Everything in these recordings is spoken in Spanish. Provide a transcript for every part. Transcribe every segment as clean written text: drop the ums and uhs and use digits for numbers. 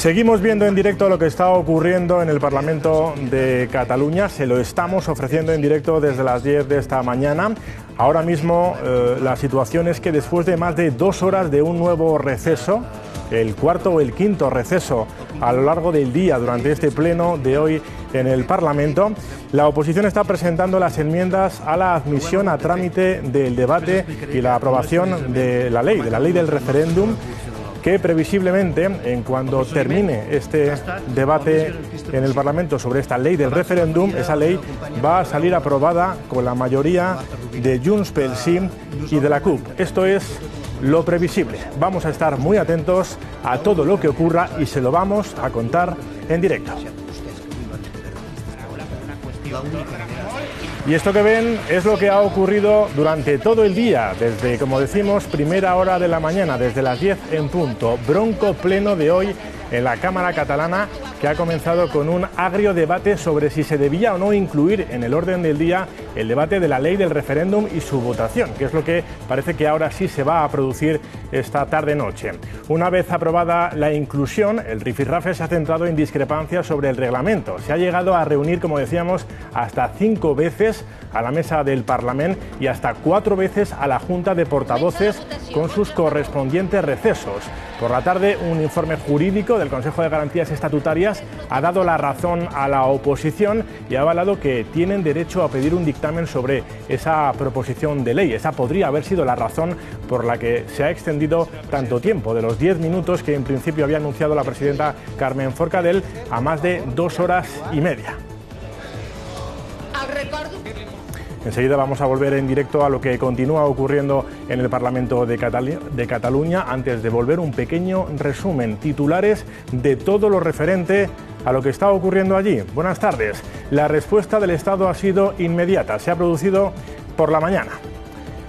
Seguimos viendo en directo lo que está ocurriendo en el Parlamento de Cataluña. Se lo estamos ofreciendo en directo desde las 10 de esta mañana. Ahora mismo la situación es que después de más de 2 horas de un nuevo receso, el cuarto o el quinto receso a lo largo del día durante este pleno de hoy en el Parlamento, la oposición está presentando las enmiendas a la admisión a trámite del debate y la aprobación de la ley del referéndum, que previsiblemente, en cuando termine este debate en el Parlamento sobre esta ley del referéndum, esa ley va a salir aprobada con la mayoría de Junts pel Sí y de la CUP. Esto es lo previsible. Vamos a estar muy atentos a todo lo que ocurra y se lo vamos a contar en directo. Y esto que ven es lo que ha ocurrido durante todo el día, desde, como decimos, primera hora de la mañana, desde las 10 en punto. Bronco pleno de hoy en la Cámara catalana, que ha comenzado con un agrio debate sobre si se debía o no incluir en el orden del día el debate de la ley del referéndum y su votación, que es lo que parece que ahora sí se va a producir esta tarde-noche. Una vez aprobada la inclusión, el rifirrafe se ha centrado en discrepancias sobre el reglamento. Se ha llegado a reunir, como decíamos, hasta 5 veces a la mesa del Parlamento y hasta 4 veces a la Junta de Portavoces con sus correspondientes recesos. Por la tarde, un informe jurídico del Consejo de Garantías Estatutarias ha dado la razón a la oposición y ha avalado que tienen derecho a pedir un dictamen sobre esa proposición de ley. Esa podría haber sido la razón por la que se ha extendido tanto tiempo, de los 10 minutos que en principio había anunciado la presidenta Carmen Forcadell, a más de 2 horas y media. Enseguida vamos a volver en directo a lo que continúa ocurriendo en el Parlamento de Cataluña. Antes de volver, un pequeño resumen, titulares de todo lo referente a lo que está ocurriendo allí. Buenas tardes. La respuesta del Estado ha sido inmediata. Se ha producido por la mañana.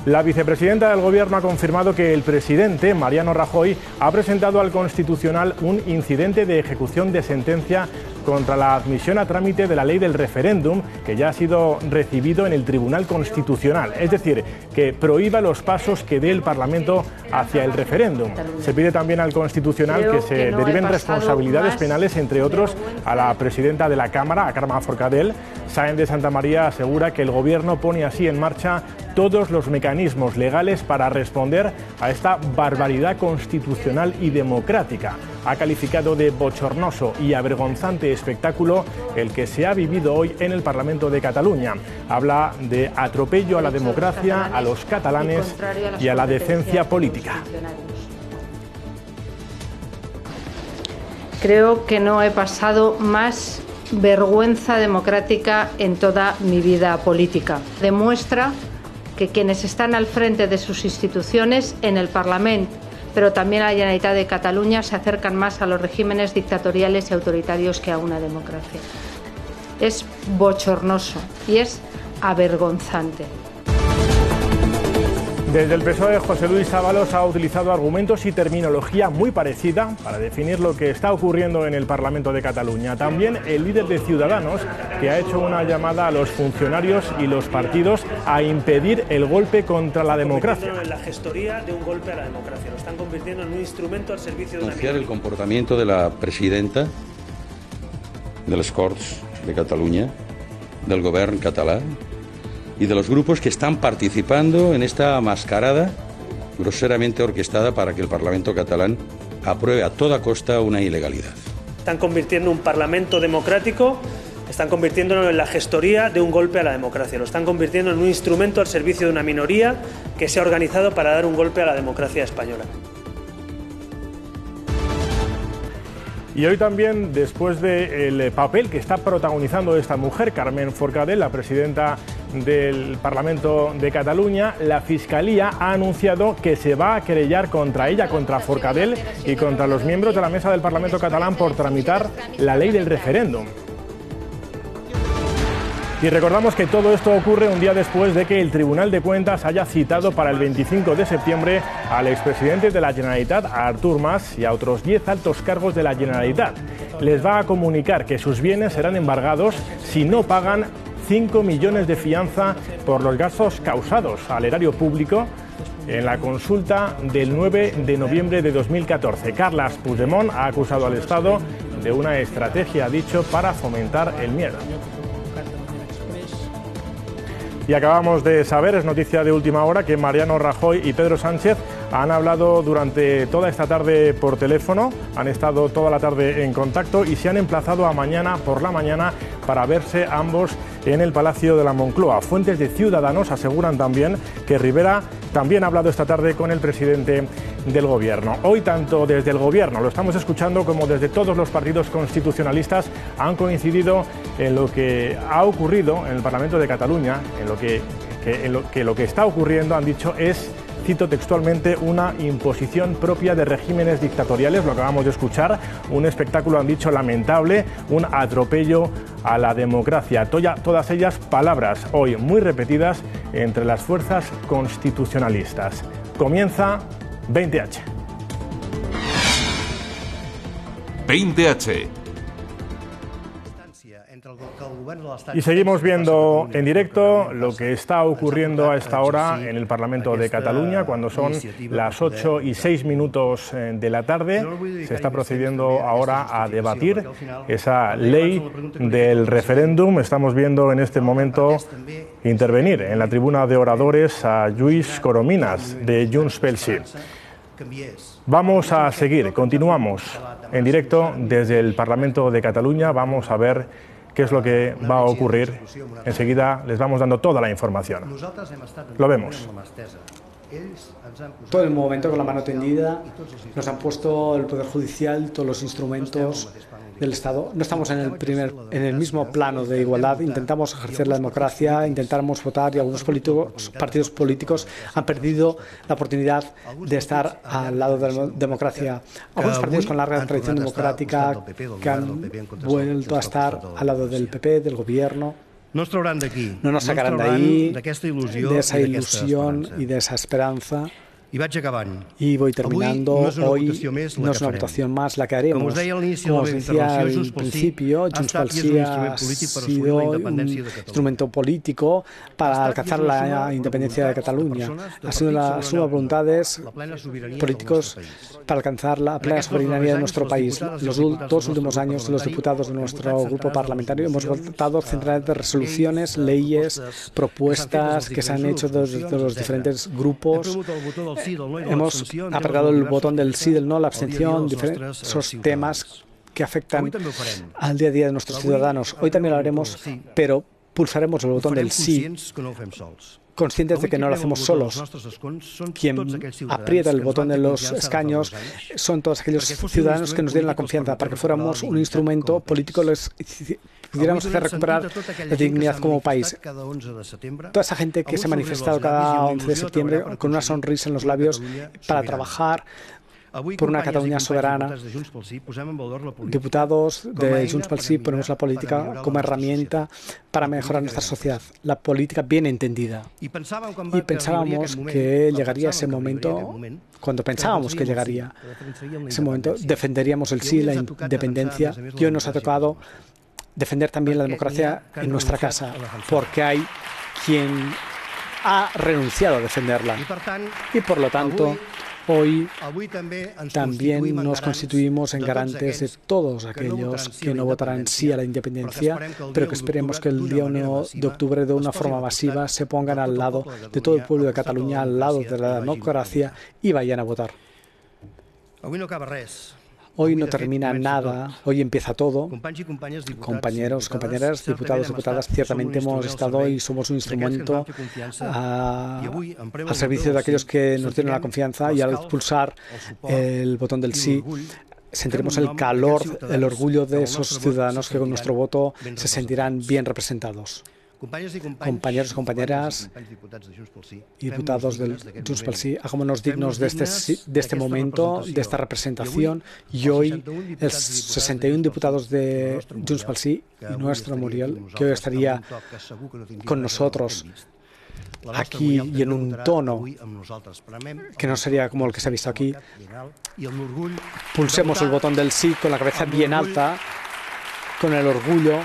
La vicepresidenta del Gobierno ha confirmado que el presidente, Mariano Rajoy, ha presentado al Constitucional un incidente de ejecución de sentencia contra la admisión a trámite de la ley del referéndum, que ya ha sido recibido en el Tribunal Constitucional. Es decir, que prohíba los pasos que dé el Parlamento hacia el referéndum. Se pide también al Constitucional que se deriven responsabilidades penales, entre otros, a la presidenta de la Cámara, a Carme Forcadell. Sáenz de Santamaría asegura que el Gobierno pone así en marcha todos los mecanismos legales para responder a esta barbaridad constitucional y democrática. Ha calificado de bochornoso y avergonzante espectáculo el que se ha vivido hoy en el Parlamento de Cataluña. Habla de atropello a la democracia, a los catalanes y a la decencia política. Creo que no he pasado más vergüenza democrática en toda mi vida política. Demuestra que quienes están al frente de sus instituciones en el Parlamento, pero también a la Generalitat de Cataluña, se acercan más a los regímenes dictatoriales y autoritarios que a una democracia. Es bochornoso y es avergonzante. Desde el PSOE, José Luis Ábalos ha utilizado argumentos y terminología muy parecida para definir lo que está ocurriendo en el Parlamento de Cataluña. También el líder de Ciudadanos, que ha hecho una llamada a los funcionarios y los partidos a impedir el golpe contra la democracia. En la gestoría de un golpe a la democracia. Lo están convirtiendo en un instrumento al servicio de una... Denunciar el comportamiento de la presidenta de les Corts de Cataluña, del Govern catalán y de los grupos que están participando en esta mascarada groseramente orquestada para que el Parlamento catalán apruebe a toda costa una ilegalidad. Están convirtiendo un Parlamento democrático, están convirtiéndolo en la gestoría de un golpe a la democracia. Lo están convirtiendo en un instrumento al servicio de una minoría que se ha organizado para dar un golpe a la democracia española. Y hoy también, después del papel que está protagonizando esta mujer, Carmen Forcadell, la presidenta del Parlamento de Cataluña, la Fiscalía ha anunciado que se va a querellar contra ella, contra Forcadell y contra los miembros de la mesa del Parlamento catalán por tramitar la ley del referéndum. Y recordamos que todo esto ocurre un día después de que el Tribunal de Cuentas haya citado para el 25 de septiembre al expresidente de la Generalitat, a Artur Mas, y a otros 10 altos cargos de la Generalitat. Les va a comunicar que sus bienes serán embargados si no pagan 5 millones de fianza por los gastos causados al erario público en la consulta del 9 de noviembre de 2014. Carles Puigdemont ha acusado al Estado de una estrategia, ha dicho, para fomentar el miedo. Y acabamos de saber, es noticia de última hora, que Mariano Rajoy y Pedro Sánchez han hablado durante toda esta tarde por teléfono, han estado toda la tarde en contacto y se han emplazado a mañana por la mañana para verse ambos en el Palacio de la Moncloa. Fuentes de Ciudadanos aseguran también que Rivera también ha hablado esta tarde con el presidente del Gobierno. Hoy, tanto desde el Gobierno, lo estamos escuchando, como desde todos los partidos constitucionalistas han coincidido en lo que ha ocurrido en el Parlamento de Cataluña, en lo que está ocurriendo, han dicho, es, cito textualmente, una imposición propia de regímenes dictatoriales. Lo acabamos de escuchar, un espectáculo, han dicho, lamentable, un atropello a la democracia. Todas ellas palabras hoy muy repetidas entre las fuerzas constitucionalistas. Comienza 20H. 20H. Y seguimos viendo en directo lo que está ocurriendo a esta hora en el Parlamento de Cataluña, cuando son las 8:06 de la tarde. Se está procediendo ahora a debatir esa ley del referéndum. Estamos viendo en este momento intervenir en la tribuna de oradores a Lluís Corominas, de Junts pel Sí. Vamos a seguir, continuamos en directo desde el Parlamento de Cataluña. Vamos a ver qué es lo que va a ocurrir. Enseguida les vamos dando toda la información. Lo vemos. Todo el momento con la mano tendida, nos han puesto el Poder Judicial, todos los instrumentos del Estado. No estamos en el mismo plano de igualdad. Intentamos ejercer la democracia, intentamos votar y algunos partidos políticos han perdido la oportunidad de estar al lado de la democracia. Algunos partidos con larga tradición democrática que han vuelto a estar al lado del PP, del Gobierno. No nos sacarán de ahí, de esa ilusión y de esa esperanza. Y voy terminando. Hoy no es una votación más la que haremos. Como os decía al principio, Junts pel Sí ha sido un instrumento político para alcanzar la independencia de Cataluña. Ha sido la suma de voluntades políticos para alcanzar la plena soberanía de nuestro país. Los dos últimos años, los diputados de nuestro grupo parlamentario hemos votado centenares de resoluciones, leyes, propuestas que se han hecho desde los diferentes grupos. Hemos apretado el botón del sí, del no, la abstención, esos temas que afectan al día a día de nuestros ciudadanos. Hoy también lo haremos, pero pulsaremos el botón del sí, conscientes de que no lo hacemos solos. Quien aprieta el botón de los escaños son todos aquellos ciudadanos que nos dieron la confianza para que fuéramos un instrumento político, pudiéramos hacer recuperar la dignidad como país. Toda esa gente que se ha manifestado cada 11 de septiembre con una sonrisa en los labios para trabajar por una Cataluña soberana. Diputados de Junts pel Sí ponemos la política como herramienta para mejorar nuestra sociedad, la política bien entendida. Y pensábamos que llegaría ese momento, cuando pensábamos que llegaría ese momento, defenderíamos el sí, la independencia, y hoy nos ha tocado defender también la democracia en nuestra casa, porque hay quien ha renunciado a defenderla. Y por lo tanto, hoy también nos constituimos en garantes de todos aquellos que no votarán sí a la independencia, pero que esperemos que el día 1 de octubre de una forma masiva se pongan al lado de todo el pueblo de Cataluña, al lado de la democracia y vayan a votar. Hoy no termina nada, hoy empieza todo. Compañeros, compañeras, diputados, diputadas, ciertamente hemos estado y somos un instrumento al servicio de aquellos que nos tienen la confianza, y al expulsar el botón del sí sentiremos el calor, el orgullo de esos ciudadanos que con nuestro voto se sentirán bien representados. Compañeros y compañeras y diputados del Junts pel Sí, hagámonos dignos de este momento, de esta representación, y hoy el 61 diputados de Junts pel Sí y nuestro Muriel, que hoy estaría con nosotros aquí y en un tono que no sería como el que se ha visto aquí. Pulsemos el botón del sí con la cabeza bien alta, con el orgullo.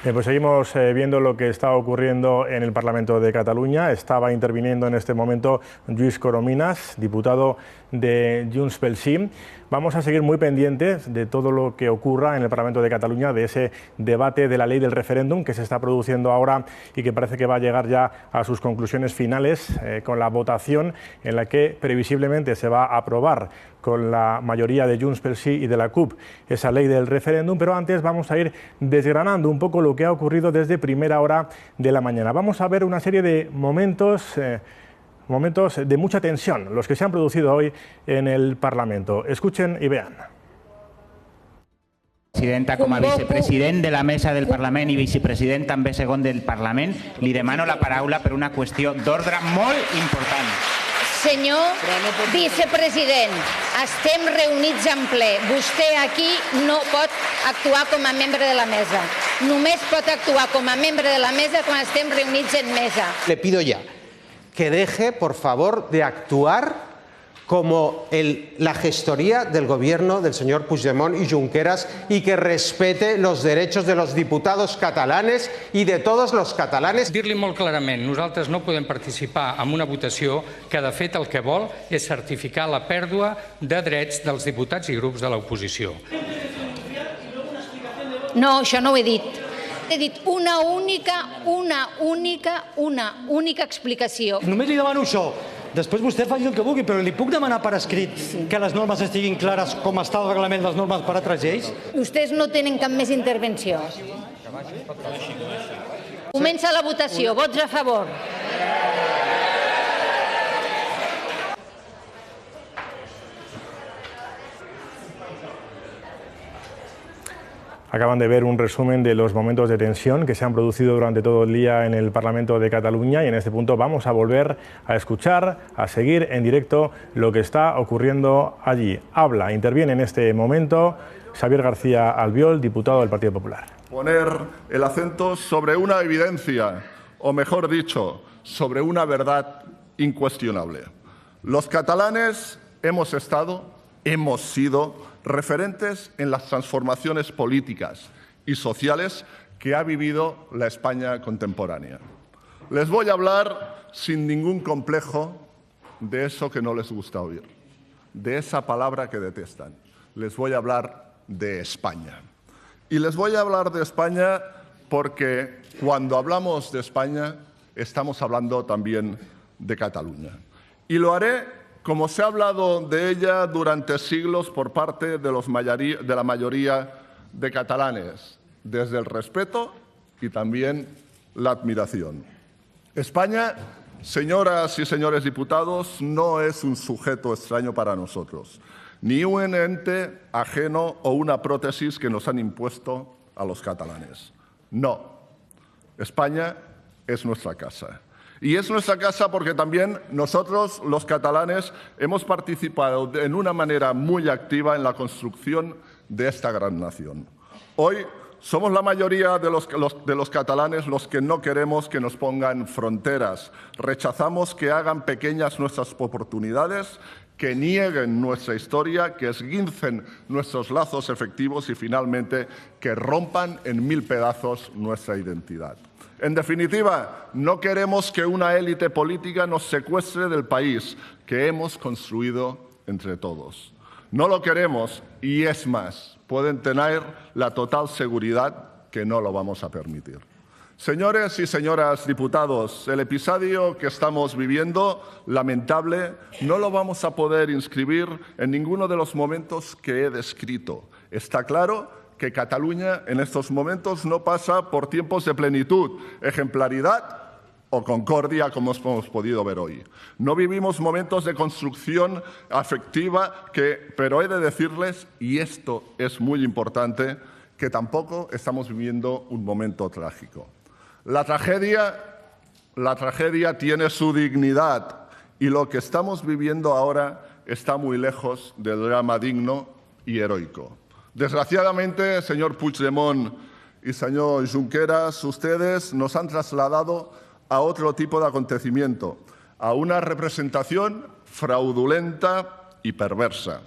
Pues seguimos viendo lo que está ocurriendo en el Parlamento de Cataluña. Estaba interviniendo en este momento Lluís Corominas, diputado de Junts pel Sí. Vamos a seguir muy pendientes de todo lo que ocurra en el Parlamento de Cataluña, de ese debate de la ley del referéndum que se está produciendo ahora y que parece que va a llegar ya a sus conclusiones finales con la votación en la que previsiblemente se va a aprobar con la mayoría de Junts pel Sí y de la CUP esa ley del referéndum, pero antes vamos a ir desgranando un poco lo que ha ocurrido desde primera hora de la mañana. Vamos a ver una serie de momentos de mucha tensión, los que se han producido hoy en el Parlamento. Escuchen y vean. Presidenta, com a vicepresident de la mesa del Parlament i vicepresident també segon del Parlament, li demano la paraula per una qüestió d'ordre molt important. Senyor vicepresident, estem reunits en ple. Vostè aquí no pot actuar com a membre de la mesa. Només pot actuar com a membre de la mesa quan estem reunits en mesa. Le pido ya que deje, por favor, de actuar como la gestoría del gobierno del señor Puigdemont y Junqueras y que respete los derechos de los diputados catalanes y de todos los catalanes. Dir-li molt clarament, nosaltres no podem participar en una votació que de fet el que vol és certificar la pèrdua de drets dels diputats i grups de l'oposició. No, això no ho he dit. He dit una única explicació. Només li demano això. Després vostè faci el que vulgui, però li puc demanar per escrit que les normes estiguin clares com està el reglament les normes per altres lleis? Vostès no tenen cap més intervenció. Comença la votació. Vots a favor. Acaban de ver un resumen de los momentos de tensión que se han producido durante todo el día en el Parlamento de Cataluña y en este punto vamos a volver a escuchar, a seguir en directo lo que está ocurriendo allí. Interviene en este momento Xavier García Albiol, diputado del Partido Popular. Poner el acento sobre una evidencia, o mejor dicho, sobre una verdad incuestionable. Los catalanes hemos sido referentes en las transformaciones políticas y sociales que ha vivido la España contemporánea. Les voy a hablar sin ningún complejo de eso que no les gusta oír, de esa palabra que detestan. Les voy a hablar de España. Y les voy a hablar de España porque cuando hablamos de España estamos hablando también de Cataluña. Y lo haré como se ha hablado de ella durante siglos por parte de la mayoría de catalanes, desde el respeto y también la admiración. España, señoras y señores diputados, no es un sujeto extraño para nosotros, ni un ente ajeno o una prótesis que nos han impuesto a los catalanes. No, España es nuestra casa. Y es nuestra casa porque también nosotros, los catalanes, hemos participado en una manera muy activa en la construcción de esta gran nación. Hoy somos la mayoría de los catalanes los que no queremos que nos pongan fronteras. Rechazamos que hagan pequeñas nuestras oportunidades, que nieguen nuestra historia, que esguincen nuestros lazos efectivos y finalmente que rompan en 1000 pedazos nuestra identidad. En definitiva, no queremos que una élite política nos secuestre del país que hemos construido entre todos. No lo queremos y es más, pueden tener la total seguridad que no lo vamos a permitir. Señores y señoras diputados, el episodio que estamos viviendo, lamentable, no lo vamos a poder inscribir en ninguno de los momentos que he descrito. Está claro que Cataluña en estos momentos no pasa por tiempos de plenitud, ejemplaridad o concordia, como hemos podido ver hoy. No vivimos momentos de construcción afectiva, pero he de decirles, y esto es muy importante, que tampoco estamos viviendo un momento trágico. La tragedia tiene su dignidad y lo que estamos viviendo ahora está muy lejos del drama digno y heroico. Desgraciadamente, señor Puigdemont y señor Junqueras, ustedes nos han trasladado a otro tipo de acontecimiento, a una representación fraudulenta y perversa.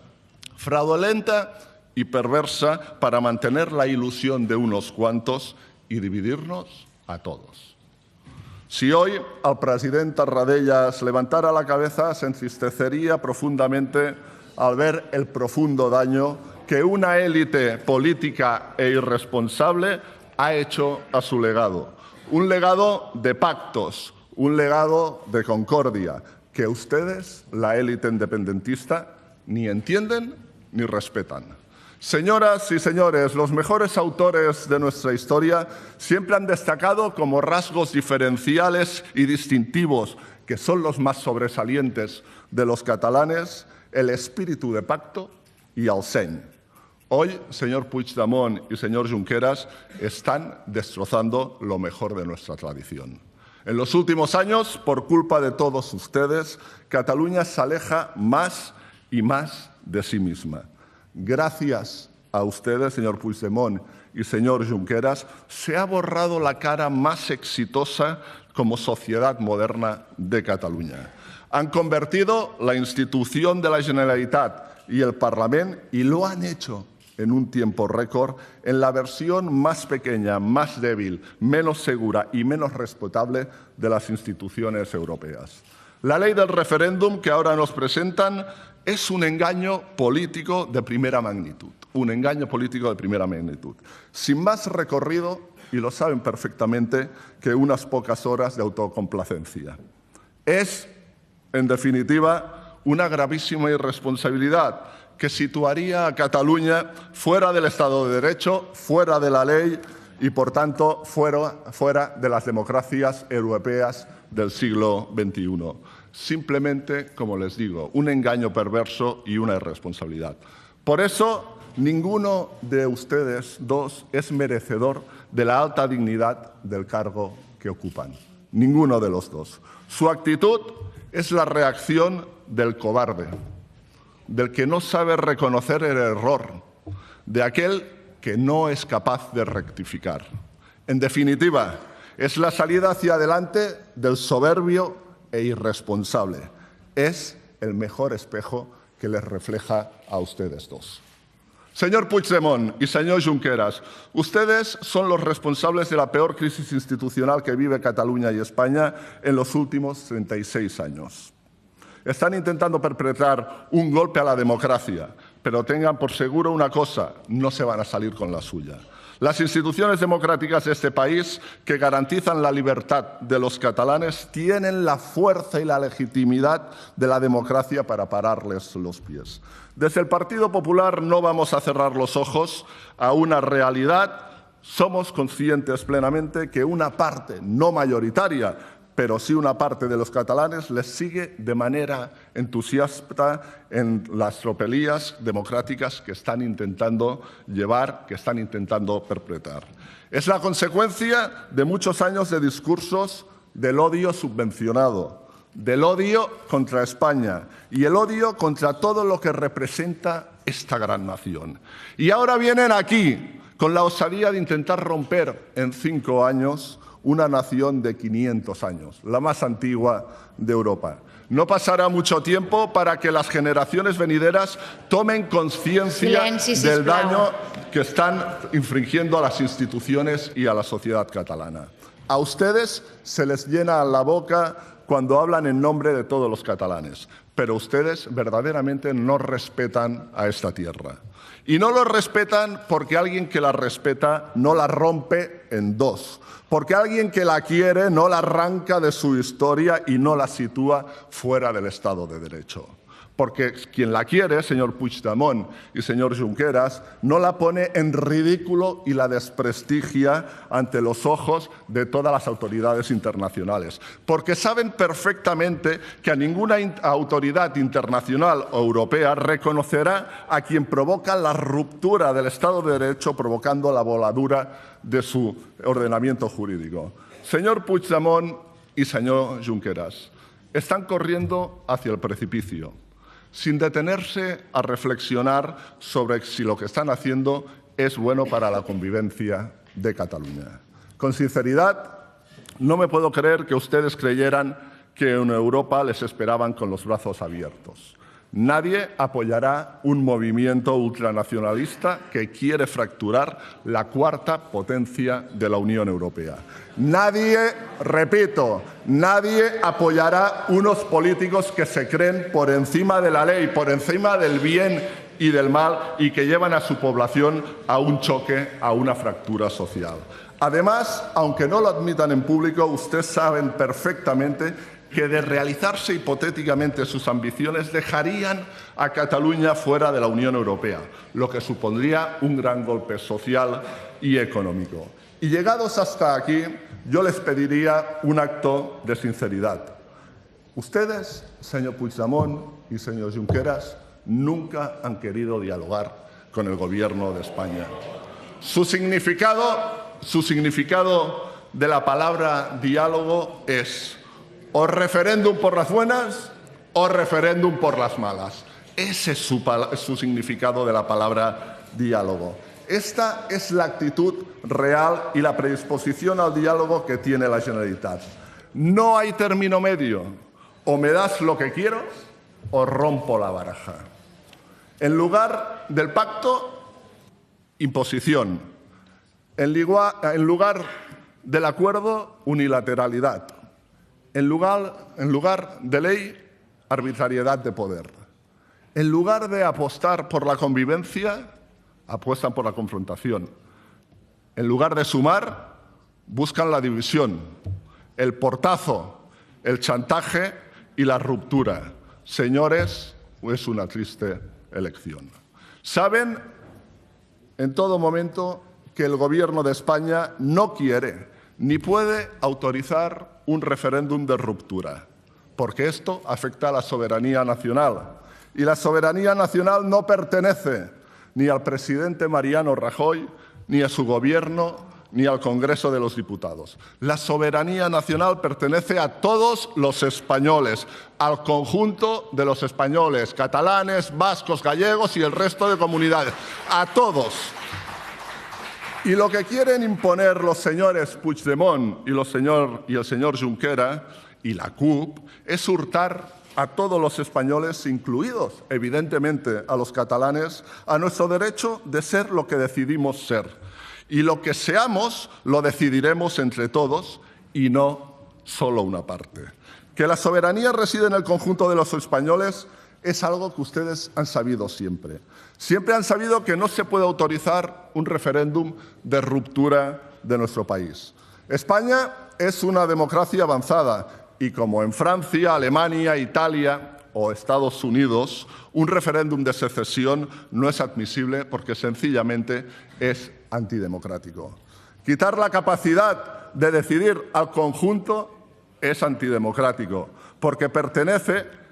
Fraudulenta y perversa para mantener la ilusión de unos cuantos y dividirnos a todos. Si hoy el president Tarradellas levantara la cabeza, se entristecería profundamente al ver el profundo daño que una élite política e irresponsable ha hecho a su legado. Un legado de pactos, un legado de concordia, que ustedes, la élite independentista, ni entienden ni respetan. Señoras y señores, los mejores autores de nuestra historia siempre han destacado como rasgos diferenciales y distintivos, que son los más sobresalientes de los catalanes, el espíritu de pacto y el seny. Hoy, señor Puigdemont y señor Junqueras, están destrozando lo mejor de nuestra tradición. En los últimos años, por culpa de todos ustedes, Cataluña se aleja más y más de sí misma. Gracias a ustedes, señor Puigdemont y señor Junqueras, se ha borrado la cara más exitosa como sociedad moderna de Cataluña. Han convertido la institución de la Generalitat y el Parlament, y lo han hecho en un tiempo récord, en la versión más pequeña, más débil, menos segura y menos respetable de las instituciones europeas. La ley del referéndum que ahora nos presentan es un engaño político de primera magnitud. Un engaño político de primera magnitud. Sin más recorrido, y lo saben perfectamente, que unas pocas horas de autocomplacencia. Es, en definitiva, una gravísima irresponsabilidad que situaría a Cataluña fuera del Estado de Derecho, fuera de la ley y, por tanto, fuera de las democracias europeas del siglo XXI. Simplemente, como les digo, un engaño perverso y una irresponsabilidad. Por eso, ninguno de ustedes dos es merecedor de la alta dignidad del cargo que ocupan. Ninguno de los dos. Su actitud es la reacción del cobarde, del que no sabe reconocer el error, de aquel que no es capaz de rectificar. En definitiva, es la salida hacia adelante del soberbio e irresponsable. Es el mejor espejo que les refleja a ustedes dos. Señor Puigdemont y señor Junqueras, ustedes son los responsables de la peor crisis institucional que vive Cataluña y España en los últimos 36 años. Están intentando perpetrar un golpe a la democracia, pero tengan por seguro una cosa, no se van a salir con la suya. Las instituciones democráticas de este país, que garantizan la libertad de los catalanes, tienen la fuerza y la legitimidad de la democracia para pararles los pies. Desde el Partido Popular no vamos a cerrar los ojos a una realidad. Somos conscientes plenamente que una parte, no mayoritaria, pero sí una parte de los catalanes les sigue de manera entusiasta en las tropelías democráticas que están intentando llevar, que están intentando perpetrar. Es la consecuencia de muchos años de discursos del odio subvencionado, del odio contra España y el odio contra todo lo que representa esta gran nación. Y ahora vienen aquí con la osadía de intentar romper en 5 años una nación de 500 años, la más antigua de Europa. No pasará mucho tiempo para que las generaciones venideras tomen conciencia del daño que están infringiendo a las instituciones y a la sociedad catalana. A ustedes se les llena la boca cuando hablan en nombre de todos los catalanes, pero ustedes verdaderamente no respetan a esta tierra. Y no lo respetan porque alguien que la respeta no la rompe en dos, porque alguien que la quiere no la arranca de su historia y no la sitúa fuera del Estado de Derecho. Porque quien la quiere, señor Puigdemont y señor Junqueras, no la pone en ridículo y la desprestigia ante los ojos de todas las autoridades internacionales. Porque saben perfectamente que a ninguna autoridad internacional o europea reconocerá a quien provoca la ruptura del Estado de Derecho, provocando la voladura de su ordenamiento jurídico. Señor Puigdemont y señor Junqueras, están corriendo hacia el precipicio, sin detenerse a reflexionar sobre si lo que están haciendo es bueno para la convivencia de Cataluña. Con sinceridad, no me puedo creer que ustedes creyeran que en Europa les esperaban con los brazos abiertos. Nadie apoyará un movimiento ultranacionalista que quiere fracturar la cuarta potencia de la Unión Europea. Nadie, repito, nadie apoyará unos políticos que se creen por encima de la ley, por encima del bien y del mal y que llevan a su población a un choque, a una fractura social. Además, aunque no lo admitan en público, ustedes saben perfectamente que de realizarse hipotéticamente sus ambiciones dejarían a Cataluña fuera de la Unión Europea, lo que supondría un gran golpe social y económico. Y llegados hasta aquí, yo les pediría un acto de sinceridad. Ustedes, señor Puigdemont y señor Junqueras, nunca han querido dialogar con el Gobierno de España. Su significado de la palabra diálogo es o referéndum por las buenas o referéndum por las malas. Ese es su significado de la palabra diálogo. Esta es la actitud real y la predisposición al diálogo que tiene la Generalitat. No hay término medio. O me das lo que quiero o rompo la baraja. En lugar del pacto, imposición. En lugar del acuerdo, unilateralidad. En lugar de ley, arbitrariedad de poder. En lugar de apostar por la convivencia, apuestan por la confrontación. En lugar de sumar, buscan la división, el portazo, el chantaje y la ruptura. Señores, es una triste elección. Saben en todo momento que el Gobierno de España no quiere ni puede autorizar un referéndum de ruptura, porque esto afecta a la soberanía nacional. Y la soberanía nacional no pertenece ni al presidente Mariano Rajoy, ni a su Gobierno, ni al Congreso de los Diputados. La soberanía nacional pertenece a todos los españoles, al conjunto de los españoles, catalanes, vascos, gallegos y el resto de comunidades, a todos. Y lo que quieren imponer los señores Puigdemont y el señor Junqueras y la CUP es hurtar a todos los españoles, incluidos, evidentemente, a los catalanes, a nuestro derecho de ser lo que decidimos ser. Y lo que seamos lo decidiremos entre todos y no solo una parte. Que la soberanía reside en el conjunto de los españoles es algo que ustedes han sabido siempre. Siempre han sabido que no se puede autorizar un referéndum de ruptura de nuestro país. España es una democracia avanzada y como en Francia, Alemania, Italia o Estados Unidos, un referéndum de secesión no es admisible porque sencillamente es antidemocrático. Quitar la capacidad de decidir al conjunto es antidemocrático porque pertenece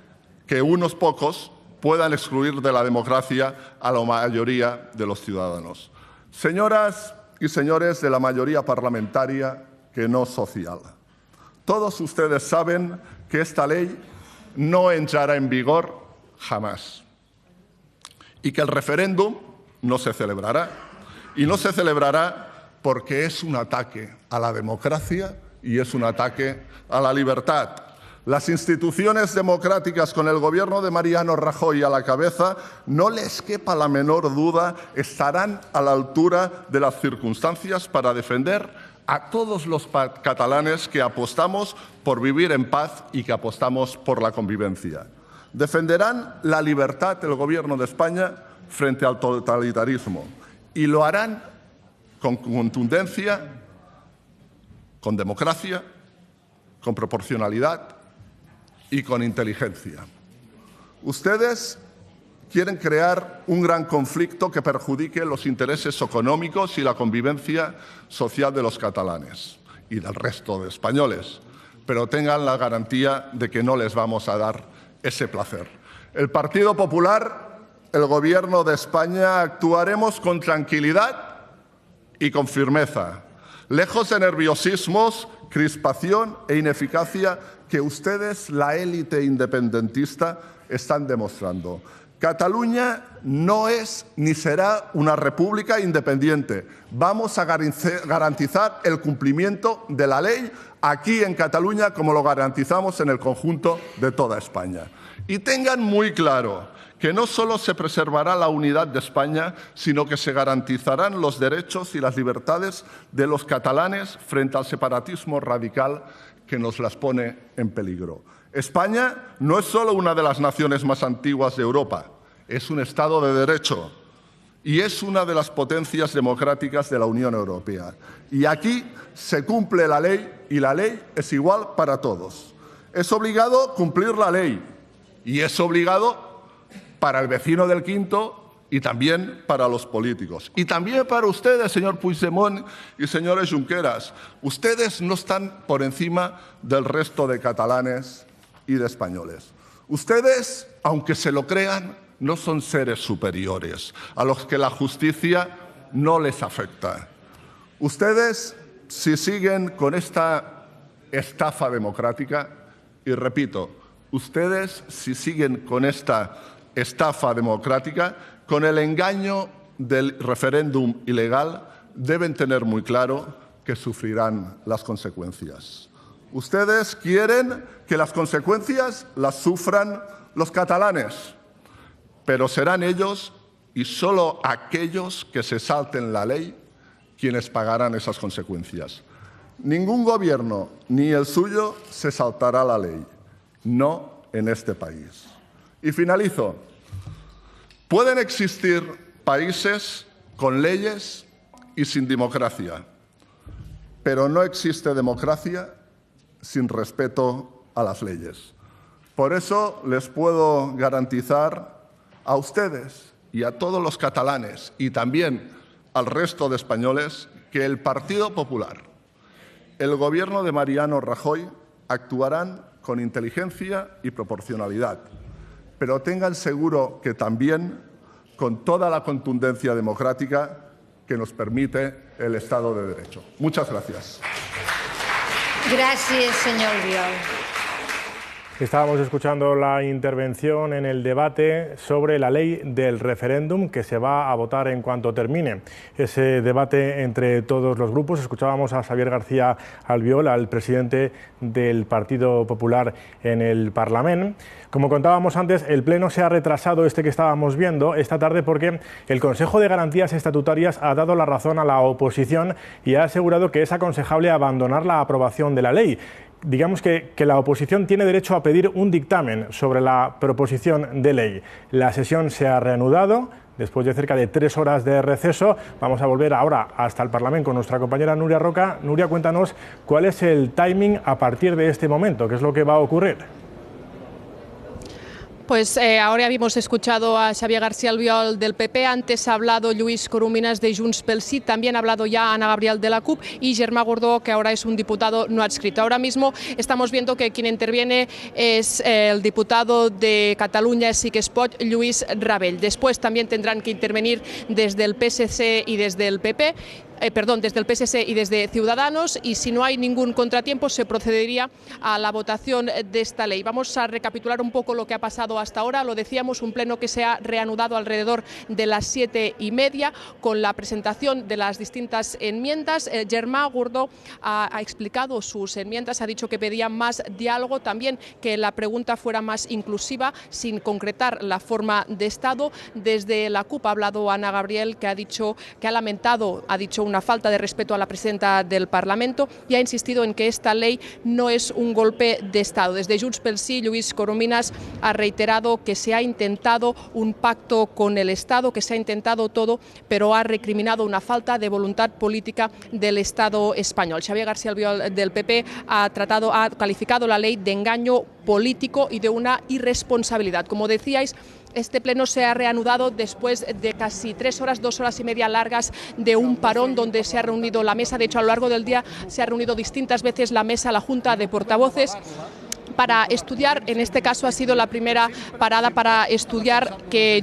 que unos pocos puedan excluir de la democracia a la mayoría de los ciudadanos. Señoras y señores de la mayoría parlamentaria que no social, todos ustedes saben que esta ley no entrará en vigor jamás y que el referéndum no se celebrará. Y no se celebrará porque es un ataque a la democracia y es un ataque a la libertad. Las instituciones democráticas con el Gobierno de Mariano Rajoy a la cabeza, no les quepa la menor duda, estarán a la altura de las circunstancias para defender a todos los catalanes que apostamos por vivir en paz y que apostamos por la convivencia. Defenderán la libertad del Gobierno de España frente al totalitarismo y lo harán con contundencia, con democracia, con proporcionalidad y con inteligencia. Ustedes quieren crear un gran conflicto que perjudique los intereses económicos y la convivencia social de los catalanes y del resto de españoles, pero tengan la garantía de que no les vamos a dar ese placer. El Partido Popular, el Gobierno de España, actuaremos con tranquilidad y con firmeza, lejos de nerviosismos, crispación e ineficacia que ustedes, la élite independentista, están demostrando. Cataluña no es ni será una república independiente. Vamos a garantizar el cumplimiento de la ley aquí en Cataluña como lo garantizamos en el conjunto de toda España. Y tengan muy claro que no solo se preservará la unidad de España, sino que se garantizarán los derechos y las libertades de los catalanes frente al separatismo radical que nos las pone en peligro. España no es solo una de las naciones más antiguas de Europa, es un Estado de Derecho y es una de las potencias democráticas de la Unión Europea. Y aquí se cumple la ley y la ley es igual para todos. Es obligado cumplir la ley y es obligado para el vecino del Quinto y también para los políticos. Y también para ustedes, señor Puigdemont y señores Junqueras. Ustedes no están por encima del resto de catalanes y de españoles. Ustedes, aunque se lo crean, no son seres superiores a los que la justicia no les afecta. Ustedes, si siguen con esta estafa democrática, y repito, ustedes, si siguen con esta estafa democrática, con el engaño del referéndum ilegal, deben tener muy claro que sufrirán las consecuencias. Ustedes quieren que las consecuencias las sufran los catalanes, pero serán ellos y solo aquellos que se salten la ley quienes pagarán esas consecuencias. Ningún gobierno, ni el suyo, se saltará la ley, no en este país. Y finalizo. Pueden existir países con leyes y sin democracia, pero no existe democracia sin respeto a las leyes. Por eso les puedo garantizar a ustedes y a todos los catalanes y también al resto de españoles que el Partido Popular, el Gobierno de Mariano Rajoy, actuarán con inteligencia y proporcionalidad, pero tengan seguro que también con toda la contundencia democrática que nos permite el Estado de Derecho. Muchas gracias. Gracias, señor Albiol. Estábamos escuchando la intervención en el debate sobre la ley del referéndum que se va a votar en cuanto termine ese debate entre todos los grupos. Escuchábamos a Xavier García Albiol, al presidente del Partido Popular en el Parlamento. Como contábamos antes, el Pleno se ha retrasado, que estábamos viendo, esta tarde porque el Consejo de Garantías Estatutarias ha dado la razón a la oposición y ha asegurado que es aconsejable abandonar la aprobación de la ley. Digamos que la oposición tiene derecho a pedir un dictamen sobre la proposición de ley. La sesión se ha reanudado después de cerca de 3 horas de receso. Vamos a volver ahora hasta el Parlamento con nuestra compañera Nuria Roca. Nuria, cuéntanos cuál es el timing a partir de este momento, qué es lo que va a ocurrir. Pues ahora habíamos escuchado a Xavier García Albiol del PP, antes ha hablado Lluís Corominas de Junts pel Sí, también ha hablado ya Ana Gabriel de la CUP y Germà Gordó, que ahora es un diputado no adscrito. Ahora mismo estamos viendo que quien interviene es el diputado de Cataluña Sí que es Pot, Lluís Rabell. Después también tendrán que intervenir desde el PSC y desde el PP. Desde el PSC y desde Ciudadanos, y si no hay ningún contratiempo se procedería a la votación de esta ley. Vamos a recapitular un poco lo que ha pasado hasta ahora. Lo decíamos, un pleno que se ha reanudado alrededor de las 7:30 con la presentación de las distintas enmiendas. Germà Gordó ha explicado sus enmiendas, ha dicho que pedían más diálogo, también que la pregunta fuera más inclusiva, sin concretar la forma de Estado. Desde la CUP ha hablado Ana Gabriel, que ha dicho una falta de respeto a la presidenta del Parlamento y ha insistido en que esta ley no es un golpe de Estado. Desde Junts pel Sí, Lluís Corominas ha reiterado que se ha intentado un pacto con el Estado, que se ha intentado todo, pero ha recriminado una falta de voluntad política del Estado español. Xavier García Albiol del PP ha calificado la ley de engaño político y de una irresponsabilidad. Como decíais, este pleno se ha reanudado después de casi 3 horas, 2 horas y media largas de un parón donde se ha reunido la mesa. De hecho, a lo largo del día se ha reunido distintas veces la mesa, la Junta de Portavoces. para estudiar, en este caso ha sido la primera parada para estudiar que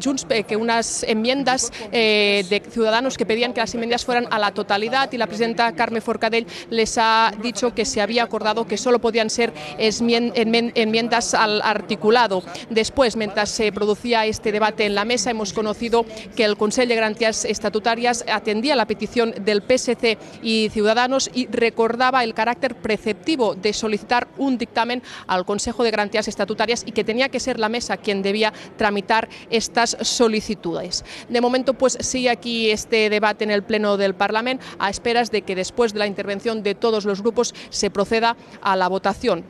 unas enmiendas de Ciudadanos que pedían que las enmiendas fueran a la totalidad, y la presidenta Carme Forcadell les ha dicho que se había acordado que solo podían ser enmiendas al articulado. Después, mientras se producía este debate en la mesa, hemos conocido que el Consell de Garantías Estatutarias atendía la petición del PSC y Ciudadanos y recordaba el carácter preceptivo de solicitar un dictamen al Consejo de Garantías Estatutarias y que tenía que ser la mesa quien debía tramitar estas solicitudes. De momento, pues sigue aquí este debate en el Pleno del Parlamento a esperas de que después de la intervención de todos los grupos se proceda a la votación.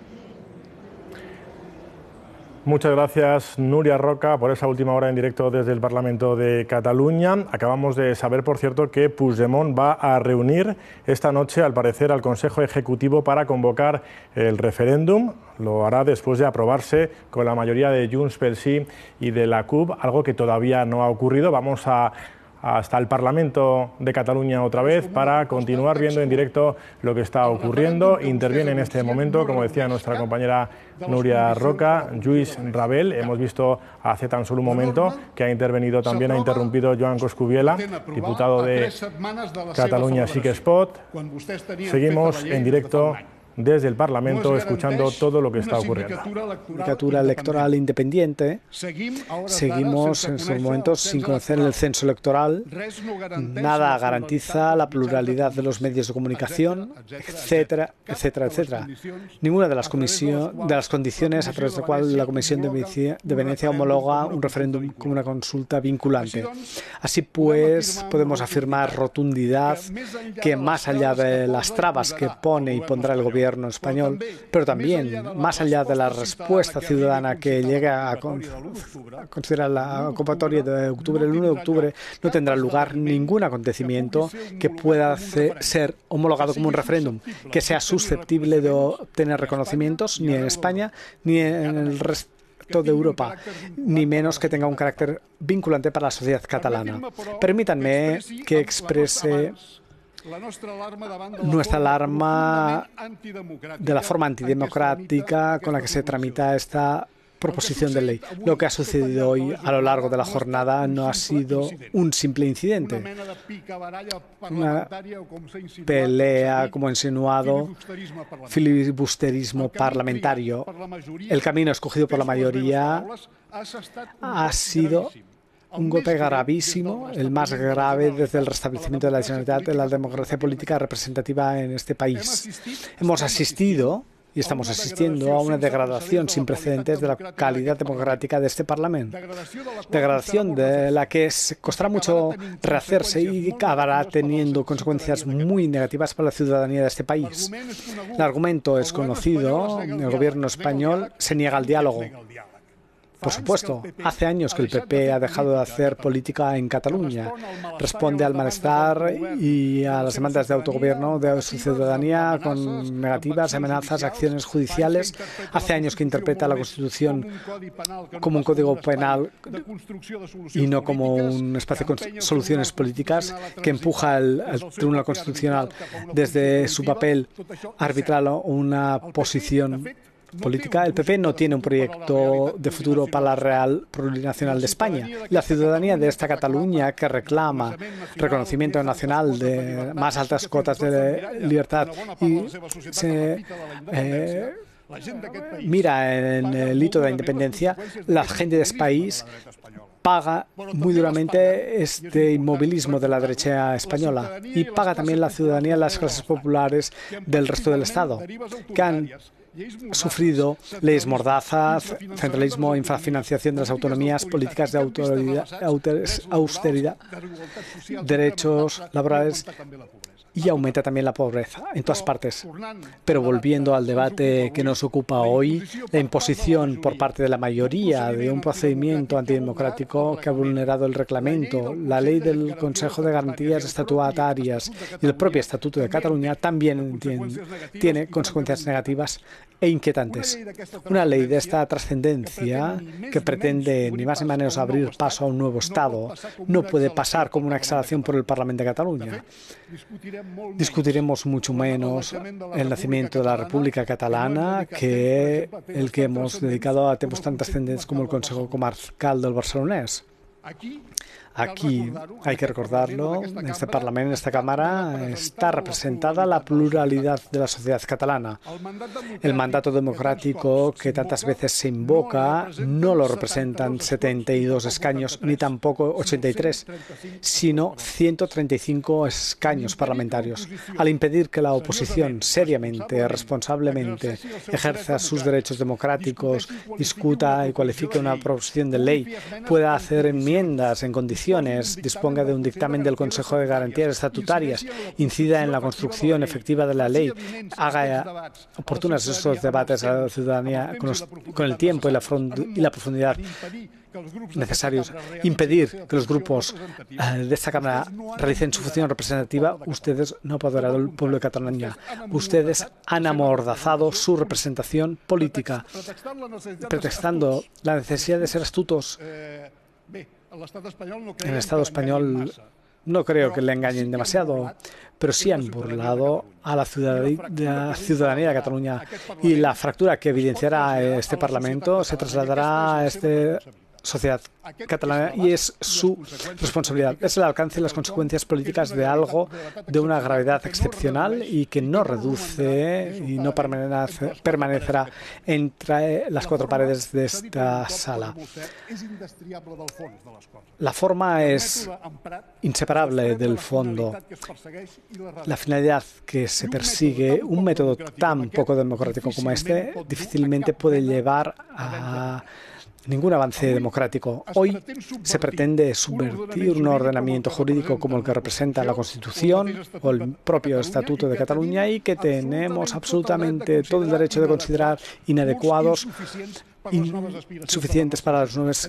Muchas gracias, Núria Roca, por esa última hora en directo desde el Parlamento de Cataluña. Acabamos de saber, por cierto, que Puigdemont va a reunir esta noche, al parecer, al Consejo Ejecutivo para convocar el referéndum. Lo hará después de aprobarse con la mayoría de Junts pel Sí y de la CUP, algo que todavía no ha ocurrido. Vamos hasta el Parlamento de Cataluña otra vez para continuar viendo en directo lo que está ocurriendo. Interviene en este momento, como decía nuestra compañera Núria Roca, Lluís Rabel. Hemos visto hace tan solo un momento que ha intervenido también, ha interrumpido Joan Coscubiela, diputado de Catalunya Sí que es Pot. Seguimos en directo desde el Parlamento, escuchando todo lo que está ocurriendo. Sindicatura electoral independiente. Seguimos en estos momentos sin conocer el censo electoral. Nada garantiza la pluralidad de los medios de comunicación, etcétera, etcétera, etcétera. Ninguna de las condiciones a través de la cual la Comisión de Venecia homologa un referéndum como una consulta vinculante. Así pues, podemos afirmar rotundidad que más allá de las trabas que pone y pondrá el gobierno español, pero también más allá de la respuesta ciudadana que llegue a considerar la convocatoria de octubre, el 1 de octubre, no tendrá lugar ningún acontecimiento que pueda ser homologado como un referéndum, que sea susceptible de obtener reconocimientos ni en España ni en el resto de Europa, ni menos que tenga un carácter vinculante para la sociedad catalana. Permítanme que exprese nuestra alarma de la forma antidemocrática con la que se tramita esta proposición de ley. Lo que ha sucedido hoy a lo largo de la jornada no ha sido un simple incidente, una pelea, como ha insinuado, filibusterismo parlamentario. El camino escogido por la mayoría ha sido un golpe gravísimo, el más grave desde el restablecimiento de la Generalitat de la democracia política representativa en este país. Hemos asistido y estamos asistiendo a una degradación sin precedentes de la calidad democrática de este Parlamento. Degradación de la que costará mucho rehacerse y acabará teniendo consecuencias muy negativas para la ciudadanía de este país. El argumento es conocido, el gobierno español se niega al diálogo. Por supuesto, hace años que el PP ha dejado de hacer política en Cataluña. Responde al malestar y a las demandas de autogobierno de su ciudadanía con negativas amenazas, acciones judiciales. Hace años que interpreta la Constitución como un código penal y no como un espacio con soluciones políticas, que empuja al Tribunal Constitucional desde su papel arbitral una posición política. El PP no tiene un proyecto de futuro para la Real Plurinacional de España. La ciudadanía de esta Cataluña, que reclama reconocimiento nacional de más altas cotas de libertad y se mira en el hito de la independencia, la gente de este país paga muy duramente este inmovilismo de la derecha española, y paga también la ciudadanía, las clases populares del resto del Estado, que han sufrido leyes mordazas, centralismo, infrafinanciación de las autonomías, políticas de austeridad, derechos laborales, y aumenta también la pobreza en todas partes. Pero volviendo al debate que nos ocupa hoy, la imposición por parte de la mayoría de un procedimiento antidemocrático que ha vulnerado el reglamento, la ley del Consejo de Garantías Estatutarias y el propio Estatuto de Cataluña también tiene consecuencias negativas e inquietantes. Una ley de esta trascendencia, que pretende ni más ni menos abrir paso a un nuevo Estado, no puede pasar como una exhalación por el Parlamento de Cataluña. Discutiremos mucho menos el nacimiento de la República Catalana que el que hemos dedicado a temas tan trascendentes como el Consejo Comarcal del Barcelonès. Aquí, hay que recordarlo, en este Parlamento, en esta Cámara, está representada la pluralidad de la sociedad catalana. El mandato democrático que tantas veces se invoca no lo representan 72 escaños, ni tampoco 83, sino 135 escaños parlamentarios. Al impedir que la oposición seriamente, responsablemente, ejerza sus derechos democráticos, discuta y cualifique una proposición de ley, pueda hacer enmiendas en condiciones, disponga de un dictamen del Consejo de Garantías Estatutarias, incida en la construcción efectiva de la ley, haga oportunos estos debates a la ciudadanía con el tiempo y la profundidad necesarios, impedir que los grupos de esta Cámara realicen su función representativa, ustedes no han apoderado al pueblo de Cataluña. Ustedes han amordazado su representación política, pretextando la necesidad de ser astutos. En el Estado español no creo que le engañen demasiado, pero sí han burlado a la ciudadanía de Cataluña, y la fractura que evidenciará este Parlamento se trasladará a esta sociedad catalana y es su responsabilidad. Es el alcance y las consecuencias políticas de algo de una gravedad excepcional y que no reduce y no permanecerá entre las cuatro paredes de esta sala. La forma es inseparable del fondo. La finalidad que se persigue, un método tan poco democrático como este, difícilmente puede llevar a ningún avance democrático. Hoy se pretende subvertir un ordenamiento jurídico como el que representa la Constitución o el propio Estatuto de Cataluña y que tenemos absolutamente todo el derecho de considerar inadecuados, insuficientes para las nuevas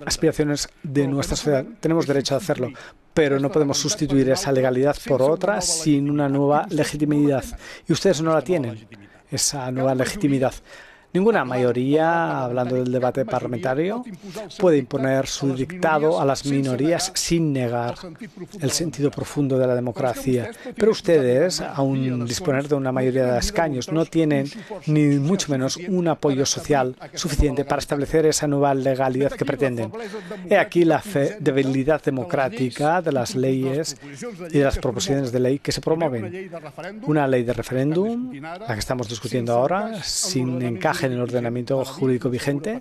aspiraciones de nuestra sociedad. Tenemos derecho a hacerlo, pero no podemos sustituir esa legalidad por otra sin una nueva legitimidad. Y ustedes no la tienen, esa nueva legitimidad. Ninguna mayoría, hablando del debate parlamentario, puede imponer su dictado a las minorías sin negar el sentido profundo de la democracia. Pero ustedes, aun disponer de una mayoría de escaños, no tienen ni mucho menos un apoyo social suficiente para establecer esa nueva legalidad que pretenden. He aquí la debilidad democrática de las leyes y de las proposiciones de ley que se promueven. Una ley de referéndum, la que estamos discutiendo ahora, sin encaje en el ordenamiento jurídico vigente,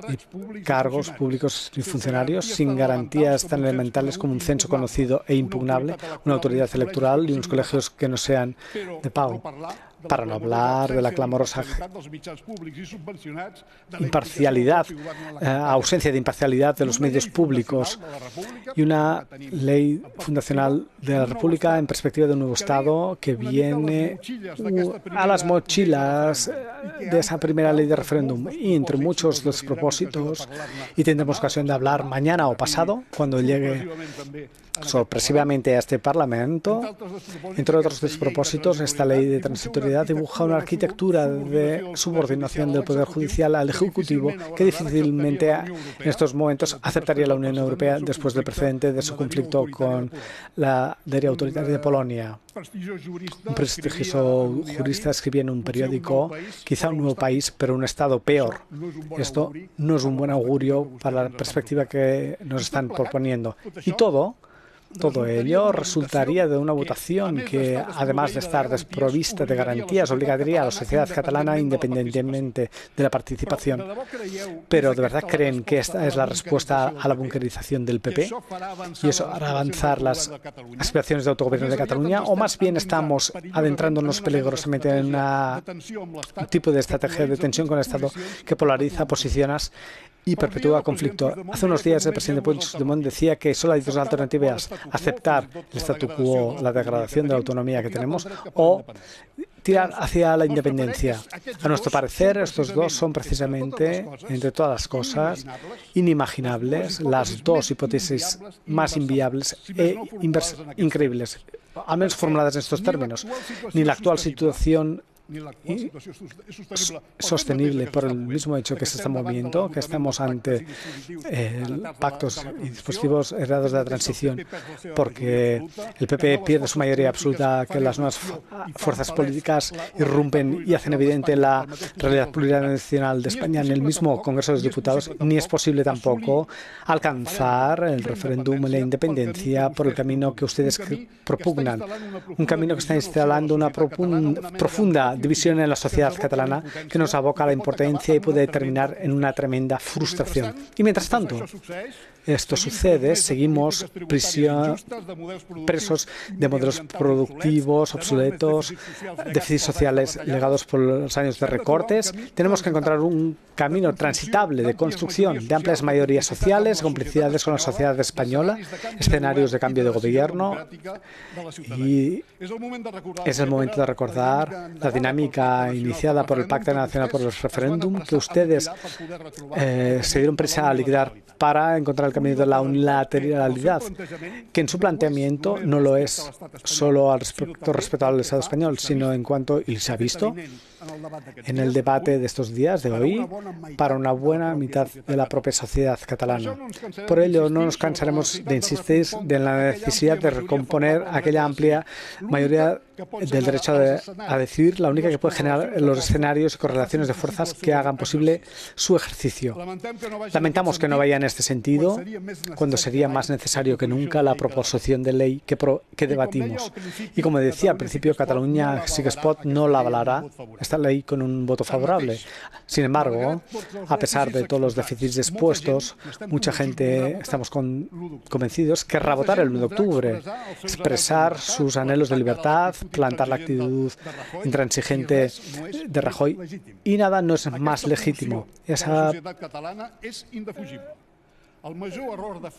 y cargos públicos y funcionarios sin garantías tan elementales como un censo conocido e impugnable, una autoridad electoral y unos colegios que no sean de pago. Para no hablar de la clamorosa imparcialidad, ausencia de imparcialidad de los medios públicos y una ley fundacional de la República en perspectiva de un nuevo Estado que viene a las mochilas de esa primera ley de referéndum y entre muchos despropósitos, y tendremos ocasión de hablar mañana o pasado cuando llegue sorpresivamente a este Parlamento. Entre otros despropósitos, esta ley de transitoriedad dibuja una arquitectura de subordinación del Poder Judicial al Ejecutivo que difícilmente en estos momentos aceptaría la Unión Europea después del precedente de su conflicto con la deriva autoritaria de Polonia. Un prestigioso jurista escribía en un periódico, quizá un nuevo país, pero un Estado peor. Esto no es un buen augurio para la perspectiva que nos están proponiendo. Y todo ello resultaría de una votación que, además de estar desprovista de garantías, obligaría a la sociedad catalana independientemente de la participación. ¿Pero de verdad creen que esta es la respuesta a la bunkerización del PP? ¿Y eso hará avanzar las aspiraciones de autogobierno de Cataluña? ¿O más bien estamos adentrándonos peligrosamente en un tipo de estrategia de tensión con el Estado que polariza posiciones y perpetúa conflicto? Hace unos días el presidente Puigdemont decía que solo hay dos alternativas: aceptar el statu quo, la degradación de la autonomía que tenemos, o tirar hacia la independencia. A nuestro parecer, estos dos son precisamente, entre todas las cosas, inimaginables, las dos hipótesis más inviables e increíbles, al menos formuladas en estos términos. Ni la actual situación sostenible por el mismo hecho que se está moviendo, que estamos ante pactos y dispositivos heredados de la transición, porque el PP pierde su mayoría absoluta, que las nuevas fuerzas políticas irrumpen y hacen evidente la realidad plurinacional de España en el mismo Congreso de los Diputados, ni es posible tampoco alcanzar el referéndum y la independencia por el camino que ustedes propugnan, un camino que está instalando una profunda división en la sociedad catalana que nos aboca a la impotencia y puede terminar en una tremenda frustración. Y mientras tanto, esto sucede, seguimos presos de modelos productivos obsoletos, déficits sociales legados por los años de recortes. Tenemos que encontrar un camino transitable de construcción de amplias mayorías sociales, complicidades con la sociedad española, escenarios de cambio de gobierno, y es el momento de recordar la dinámica iniciada por el Pacto Nacional por el Referéndum, que ustedes se dieron prisa a liquidar para encontrar el camino de la unilateralidad, que en su planteamiento no lo es solo al respecto al Estado español, sino en cuanto, y se ha visto en el debate de estos días, de hoy, para una buena mitad de la propia sociedad catalana. Por ello, no nos cansaremos de insistir en la necesidad de recomponer aquella amplia mayoría del derecho a decidir, la única que puede generar los escenarios y correlaciones de fuerzas que hagan posible su ejercicio. Lamentamos que no vaya en este sentido, cuando sería más necesario que nunca la proposición de ley que debatimos. Y como decía al principio, Catalunya Sí que es Pot no la avalará esta ley con un voto favorable. Sin embargo, a pesar de todos los déficits expuestos, mucha gente, estamos convencidos, querrá votar el 1 de octubre, expresar sus anhelos de libertad, plantar la actitud intransigente de Rajoy, y nada no es más legítimo. Esa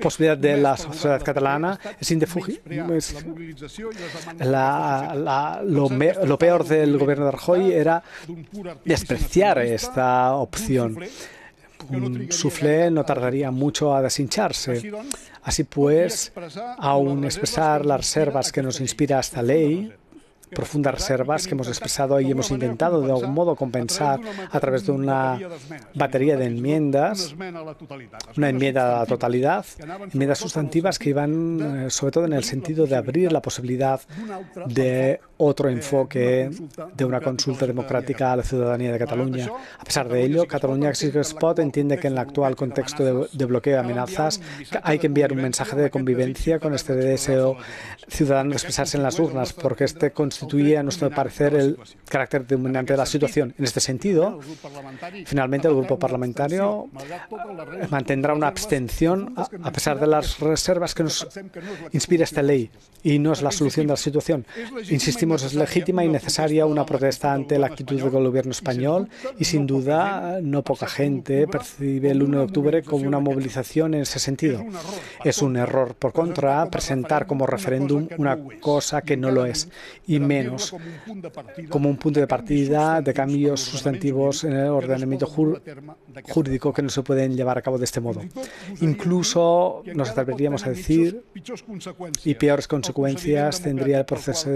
posibilidad de la sociedad catalana es indefugible. Lo peor del gobierno de Rajoy era despreciar esta opción. Un soufflé no tardaría mucho a deshincharse. Así pues, aún expresar las reservas que nos inspira esta ley, profundas reservas que hemos expresado y hemos intentado de algún modo compensar a través de una batería de enmiendas, una enmienda a la totalidad, enmiendas sustantivas que iban sobre todo en el sentido de abrir la posibilidad de otro enfoque de una consulta democrática a la ciudadanía de Cataluña. A pesar de ello, Catalunya Sí que es Pot entiende que en el actual contexto de bloqueo y amenazas hay que enviar un mensaje de convivencia con este deseo ciudadano de expresarse en las urnas, porque este constituye, a nuestro parecer, el carácter dominante de la situación. En este sentido, finalmente, el grupo parlamentario mantendrá una abstención a pesar de las reservas que nos inspira esta ley, y no es la solución de la situación. Insistimos, es legítima y necesaria una protesta ante la actitud del gobierno español, y sin duda no poca gente percibe el 1 de octubre como una movilización en ese sentido. Es un error, por contra, presentar como referéndum una cosa que no lo es, y menos como un punto de partida de cambios sustantivos en el ordenamiento jurídico que no se pueden llevar a cabo de este modo. Incluso nos atreveríamos a decir, y peores consecuencias tendría el proceso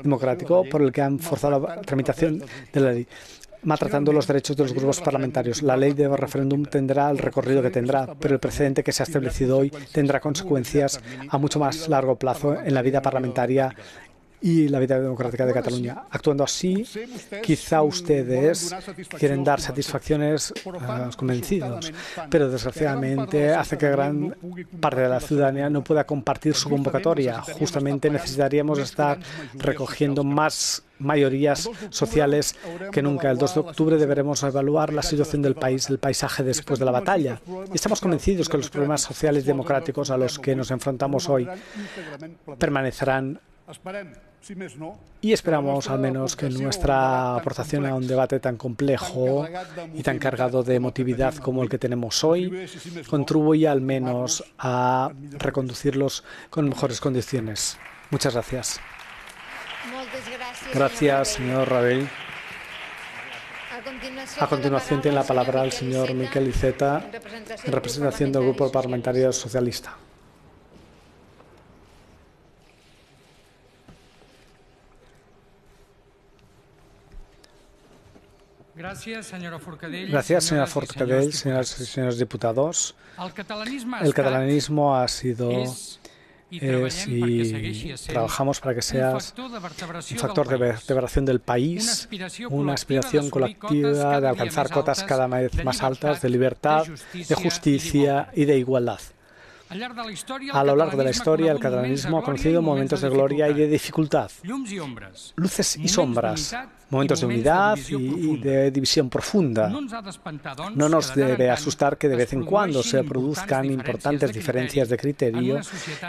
democrático por el que han forzado la tramitación de la ley, maltratando los derechos de los grupos parlamentarios. La ley de referéndum tendrá el recorrido que tendrá, pero el precedente que se ha establecido hoy tendrá consecuencias a mucho más largo plazo en la vida parlamentaria y la vida democrática de Cataluña. Actuando así, quizá ustedes quieren dar satisfacciones a los convencidos, pero desgraciadamente hace que gran parte de la ciudadanía no pueda compartir su convocatoria. Justamente necesitaríamos estar recogiendo más mayorías sociales que nunca. El 2 de octubre deberemos evaluar la situación del país, el paisaje después de la batalla. Y estamos convencidos que los problemas sociales y democráticos a los que nos enfrentamos hoy permanecerán, y esperamos al menos que nuestra aportación a un debate tan complejo y tan cargado de emotividad como el que tenemos hoy contribuya al menos a reconducirlos con mejores condiciones. Muchas gracias. Gracias, señor Rabell. A continuación tiene la palabra el señor Miquel Iceta, en representación del Grupo Parlamentario Socialista. Gracias, señora Forcadell, señoras y señores diputados. El catalanismo ha sido, es y trabajamos para que sea un factor de vertebración del país, una aspiración colectiva de alcanzar cotas cada vez más altas de libertad, de justicia y de igualdad. A lo largo de la historia, el catalanismo ha conocido momentos de gloria y de dificultad, luces y sombras, momentos de unidad y de división profunda. No nos debe asustar que de vez en cuando se produzcan importantes diferencias de criterio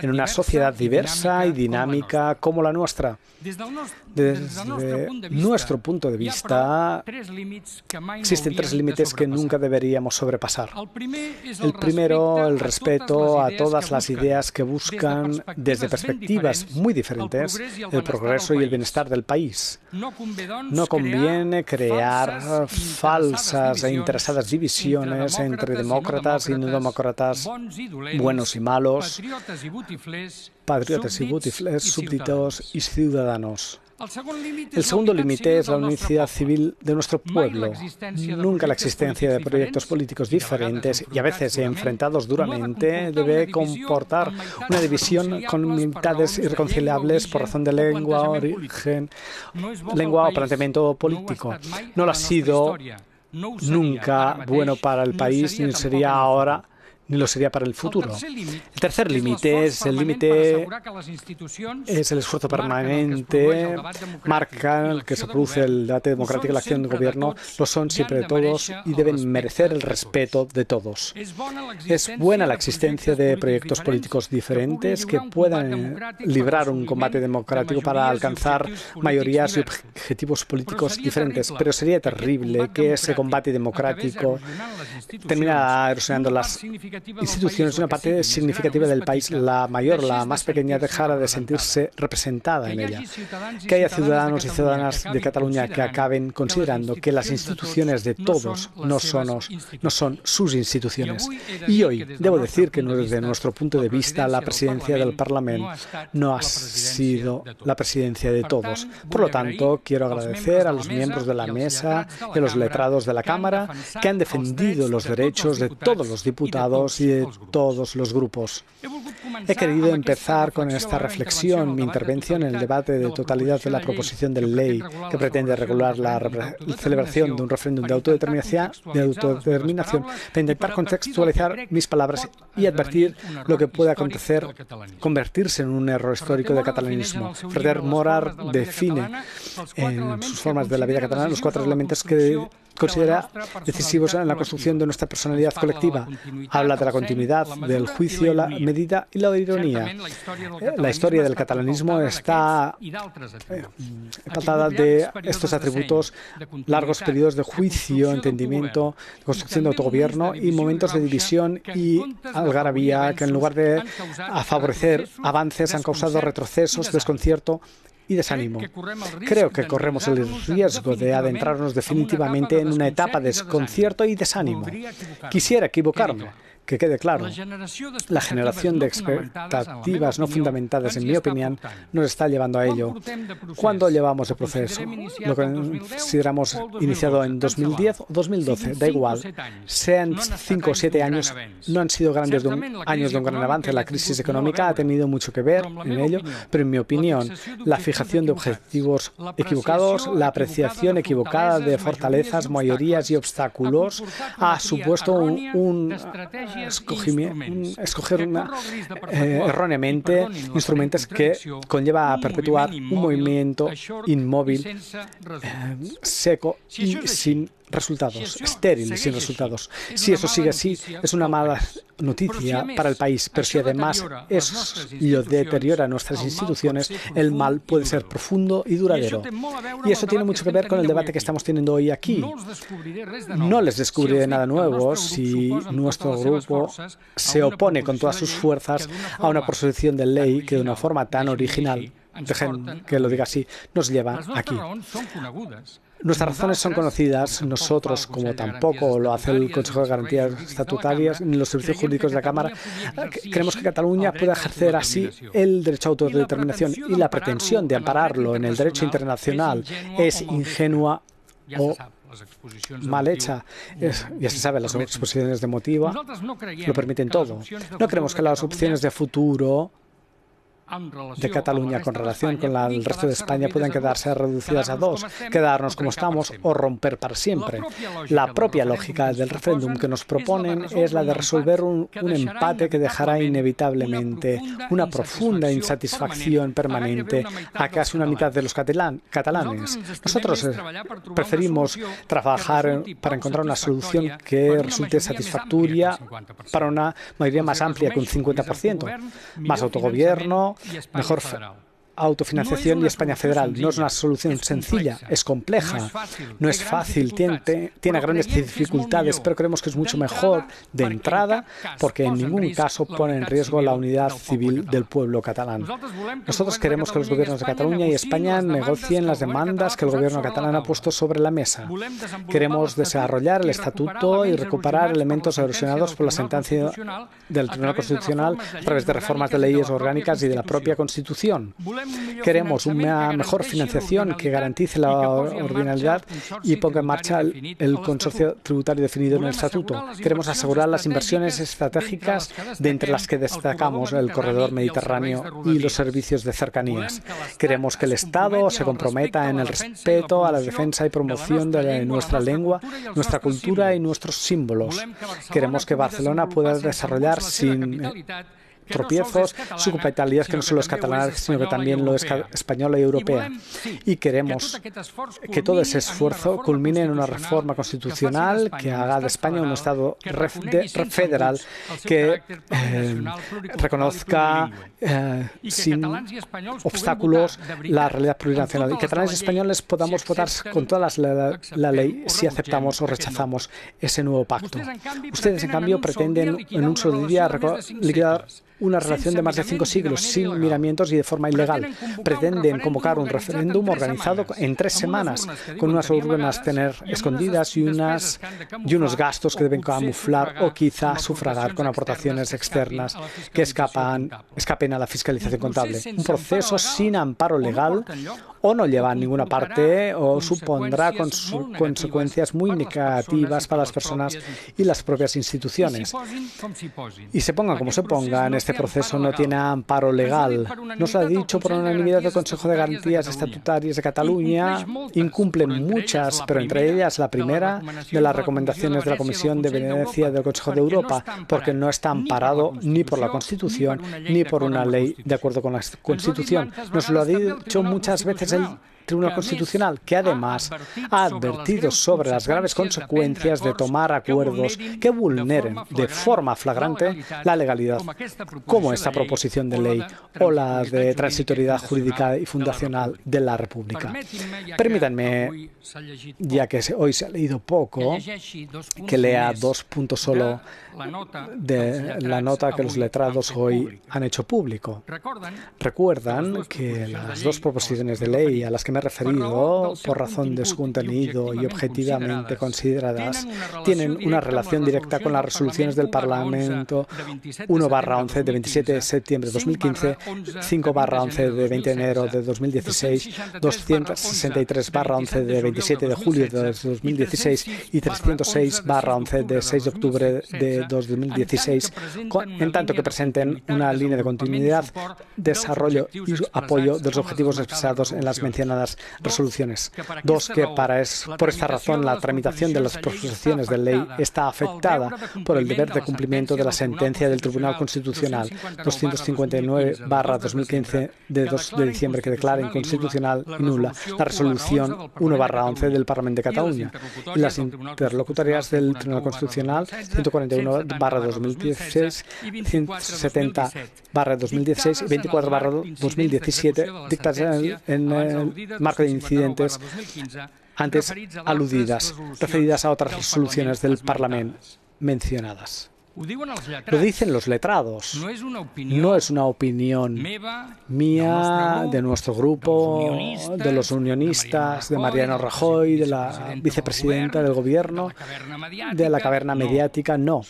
en una sociedad diversa y dinámica como la nuestra. Desde nuestro punto de vista, existen tres límites que nunca deberíamos sobrepasar. El primero, el respeto a todas las ideas que buscan, desde perspectivas muy diferentes, el progreso y el bienestar del país. No conviene crear falsas e interesadas divisiones entre demócratas y no demócratas, buenos y malos, patriotas y butiflés, súbditos y ciudadanos. El segundo límite es la unicidad civil de nuestro pueblo. Nunca la existencia de proyectos políticos diferentes y a veces enfrentados duramente debe comportar una división con mitades irreconciliables por razón de lengua, origen, lengua o planteamiento político. No lo ha sido nunca bueno para el país, ni sería ahora, ni lo sería para el futuro. El tercer límite es el esfuerzo permanente, marca el que se produce el debate democrático y la acción de gobierno, lo son siempre de todos y deben merecer el respeto de todos. Es buena la existencia de proyectos políticos diferentes que puedan librar un combate democrático para alcanzar mayorías y objetivos políticos diferentes, pero sería terrible que ese combate democrático terminara erosionando las instituciones, una parte significativa del país, la mayor, la más pequeña, dejara de sentirse representada en ella. Que haya ciudadanos y ciudadanas de Cataluña que acaben considerando que las instituciones de todos no son sus instituciones. Y hoy debo decir que desde nuestro punto de vista la presidencia del Parlamento no ha sido la presidencia de todos. Por lo tanto, quiero agradecer a los miembros de la mesa y a los letrados de la Cámara que han defendido los derechos de todos los diputados y de todos los grupos. He querido empezar con esta reflexión, mi intervención en el debate de totalidad de la proposición de ley que pretende regular la celebración de un referéndum de autodeterminación, para intentar contextualizar mis palabras y advertir lo que puede convertirse en un error histórico de catalanismo. Frédéric Morar define en sus formas de la vida catalana los cuatro elementos que considera decisivos en la construcción de nuestra personalidad colectiva. Habla de la continuidad, del juicio, la medida y la ironía. La historia del catalanismo está empatada de estos atributos, largos periodos de juicio, entendimiento, construcción de autogobierno y momentos de división y algarabía que en lugar de favorecer avances han causado retrocesos, desconcierto y desánimo. Creo que corremos el riesgo de adentrarnos definitivamente en una etapa de desconcierto y desánimo. Quisiera equivocarme. Que quede claro, la generación de expectativas no fundamentadas, en mi opinión, nos está llevando a ello. ¿Cuándo llevamos el proceso? ¿Lo consideramos iniciado en 2010 o 2012? Da igual. Sean 5 o 7 años, no han sido años de un gran avance. La crisis económica ha tenido mucho que ver en ello, pero en mi opinión, la fijación de objetivos equivocados, la apreciación equivocada de fortalezas, mayorías y obstáculos ha supuesto escoger erróneamente instrumentos que conlleva a perpetuar un movimiento inmóvil, seco y sin resultados, estéril y sin resultados. Si eso sigue así, es una mala noticia para el país, pero si además eso lo deteriora nuestras instituciones, el mal puede ser profundo y duradero. Y eso tiene mucho que ver con el debate que estamos teniendo hoy aquí. No les descubriré nada nuevo si nuestro grupo se opone con todas sus fuerzas a una proposición de ley que de una forma tan original, dejen que lo diga así, nos lleva aquí. Nuestras razones son conocidas, nosotros, como tampoco lo hace el Consejo de Garantías Estatutarias ni los servicios jurídicos de la Cámara, creemos que Cataluña puede ejercer así el derecho a autodeterminación y la pretensión de ampararlo en el derecho internacional es ingenua o mal hecha. Ya se sabe, las exposiciones de motivo lo permiten todo. No creemos que las opciones de futuro de Cataluña con relación con el resto de España pueden quedarse reducidas a dos, quedarnos como estamos o romper para siempre. La propia lógica del referéndum que nos proponen es la de resolver un empate que dejará inevitablemente una profunda insatisfacción permanente a casi una mitad de los catalanes. Nosotros preferimos trabajar para encontrar una solución que resulte satisfactoria para una mayoría más amplia que un 50%, más autogobierno, mejor autofinanciación y España federal. No es una solución sencilla, es compleja, no es fácil, tiene grandes dificultades, pero creemos que es mucho mejor de entrada porque en ningún caso pone en riesgo la unidad civil del pueblo catalán. Nosotros queremos que los gobiernos de Cataluña y España negocien las demandas que el gobierno catalán ha puesto sobre la mesa. Queremos desarrollar el estatuto y recuperar elementos erosionados por la sentencia del Tribunal Constitucional a través de reformas de leyes orgánicas y de la propia Constitución. Queremos una mejor financiación que garantice la ordinariedad y ponga en marcha el consorcio tributario definido en el Estatuto. Queremos asegurar las inversiones estratégicas, de entre las que destacamos el corredor mediterráneo y los servicios de cercanías. Queremos que el Estado se comprometa en el respeto a la defensa y promoción de nuestra lengua, nuestra cultura y nuestros símbolos. Queremos que Barcelona pueda desarrollar sin tropiezos su capitalidad, que no solo es catalana, sino que también lo es española y europea. Y queremos que todo ese esfuerzo culmine en una reforma constitucional que haga de España un Estado federal que reconozca sin obstáculos la realidad plurinacional. Y catalanes y españoles podamos votar con todas la ley si aceptamos o rechazamos ese nuevo pacto. Ustedes, en cambio, pretenden en un solo día liquidar una relación de más de 5 siglos sin miramientos y de forma ilegal. Pretenden convocar un referéndum organizado en 3 semanas, con unas urnas tener escondidas y unos gastos que deben camuflar o quizá sufragar con aportaciones externas que escapen a la fiscalización contable. Un proceso sin amparo legal o no lleva a ninguna parte o supondrá consecuencias muy negativas para las personas y las propias instituciones. Y se pongan como se pongan, este proceso no tiene amparo legal. Nos lo ha dicho por unanimidad el Consejo de Garantías Estatutarias de Cataluña. Incumplen muchas, pero entre ellas la primera de las recomendaciones de la Comisión de Venecia del Consejo de Europa, porque no está amparado ni por la Constitución ni por una ley de acuerdo con la Constitución. Nos lo ha dicho muchas veces el Tribunal Constitucional, que además ha advertido sobre las graves consecuencias de tomar acuerdos que vulneren de forma flagrante la legalidad, como esta proposición de ley o la de transitoriedad jurídica y fundacional de la República. Permítanme, ya que hoy se ha leído poco, que lea 2 puntos solo de la nota que los letrados hoy han hecho público. Recuerdan que las 2 proposiciones de ley a las que me he referido, por razón de su contenido y objetivamente consideradas, tienen una relación directa con las resoluciones del Parlamento 1/11 de 27 de septiembre de 2015, 5/11 de 20 de enero de 2016, 263/11 de 27 de julio de 2016 y 306/11 de 6 de octubre de 2016, en tanto que presenten una línea de continuidad, desarrollo y apoyo de los objetivos expresados en las mencionadas resoluciones. 2. Que por esta razón la tramitación de las proposiciones de ley está afectada por el deber de cumplimiento de la sentencia del Tribunal Constitucional 259/2015 de 2 de diciembre que declara inconstitucional y nula la resolución 1/11 del Parlamento de Cataluña y las interlocutorias del Tribunal Constitucional 141/2016, 170/2016 y 24/2017 dictadas en el marco de incidentes antes aludidas, referidas a otras resoluciones del Parlamento mencionadas. Lo dicen los letrados. No es una opinión mía, de nuestro grupo, de los unionistas, de Mariano Rajoy, de la vicepresidenta del Gobierno, de la caverna mediática, no.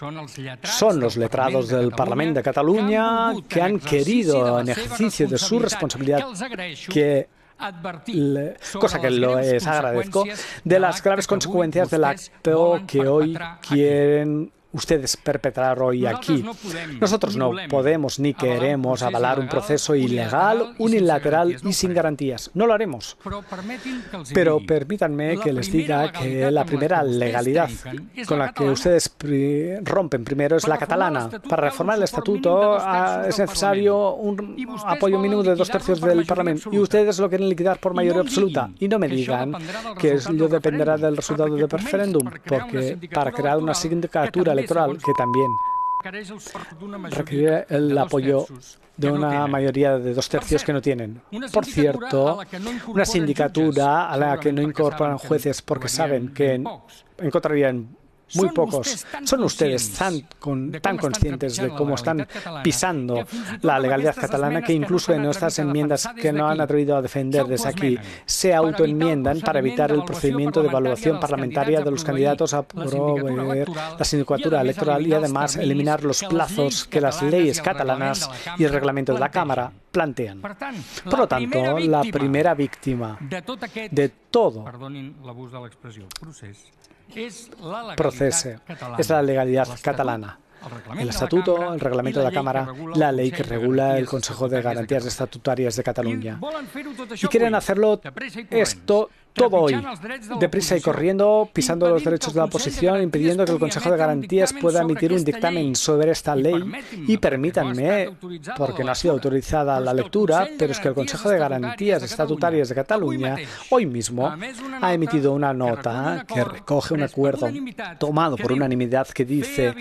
Son los letrados del Parlamento de Cataluña que han querido, en ejercicio de su responsabilidad, que cosa que les agradezco, de las graves consecuencias del acto que hoy quieren ustedes perpetrar hoy aquí. Nosotros no podemos ni queremos avalar un proceso ilegal, unilateral y sin garantías. No lo haremos. Pero permítanme que les diga que la primera legalidad con la que ustedes rompen primero es la catalana. Para reformar el estatuto es necesario un apoyo mínimo de 2/3 del Parlamento. Y ustedes lo quieren liquidar por mayoría absoluta. Y no me digan que ello dependerá del resultado del referéndum, porque para crear una sindicatura electoral que también requiere el apoyo de una mayoría de 2/3 que no tienen. Por cierto, una sindicatura a la que no incorporan jueces porque saben que encontrarían muy pocos. Son ustedes tan conscientes de cómo están pisando la legalidad catalana que incluso en nuestras enmiendas que no han atrevido a defender desde aquí se autoenmiendan para evitar el procedimiento de evaluación parlamentaria de los candidatos a proveer la sindicatura electoral y además eliminar los plazos que las leyes catalanas y el reglamento de la Cámara plantean. Por lo tanto, la primera víctima de todo proceso es la legalidad catalana. El Estatuto, el Reglamento de la Cámara, la ley que regula el Consejo de Garantías Estatutarias de Cataluña. Y quieren hacerlo esto todo hoy, deprisa y corriendo, pisando los derechos de la oposición, impidiendo que el Consejo de Garantías pueda emitir un dictamen sobre esta ley. Y permítanme, porque no ha sido autorizada la lectura, pero es que el Consejo de Garantías Estatutarias de Cataluña hoy mismo ha emitido una nota que recoge un acuerdo tomado por unanimidad que dice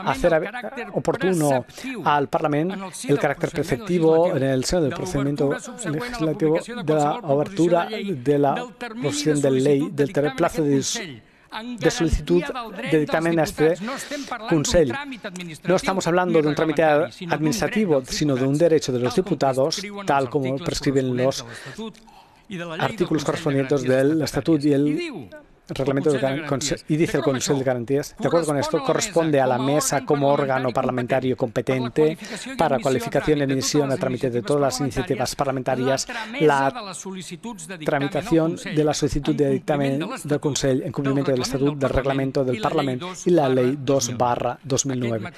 hacer oportuno al Parlamento el carácter preceptivo en el seno del procedimiento legislativo de la obertura de la posición de ley del plazo de solicitud de dictamen a este Consell. No estamos hablando de un trámite administrativo, sino de un derecho de los diputados, tal como prescriben los artículos correspondientes del Estatut y el Reglamento y dice el Consell de Garantías. De acuerdo con esto, corresponde a la Mesa como órgano parlamentario competente para cualificación y emisión a trámite de todas las iniciativas parlamentarias la tramitación de la solicitud de dictamen del Consell en cumplimiento del Estatut, del Reglamento del Parlamento y la Ley 2/2009.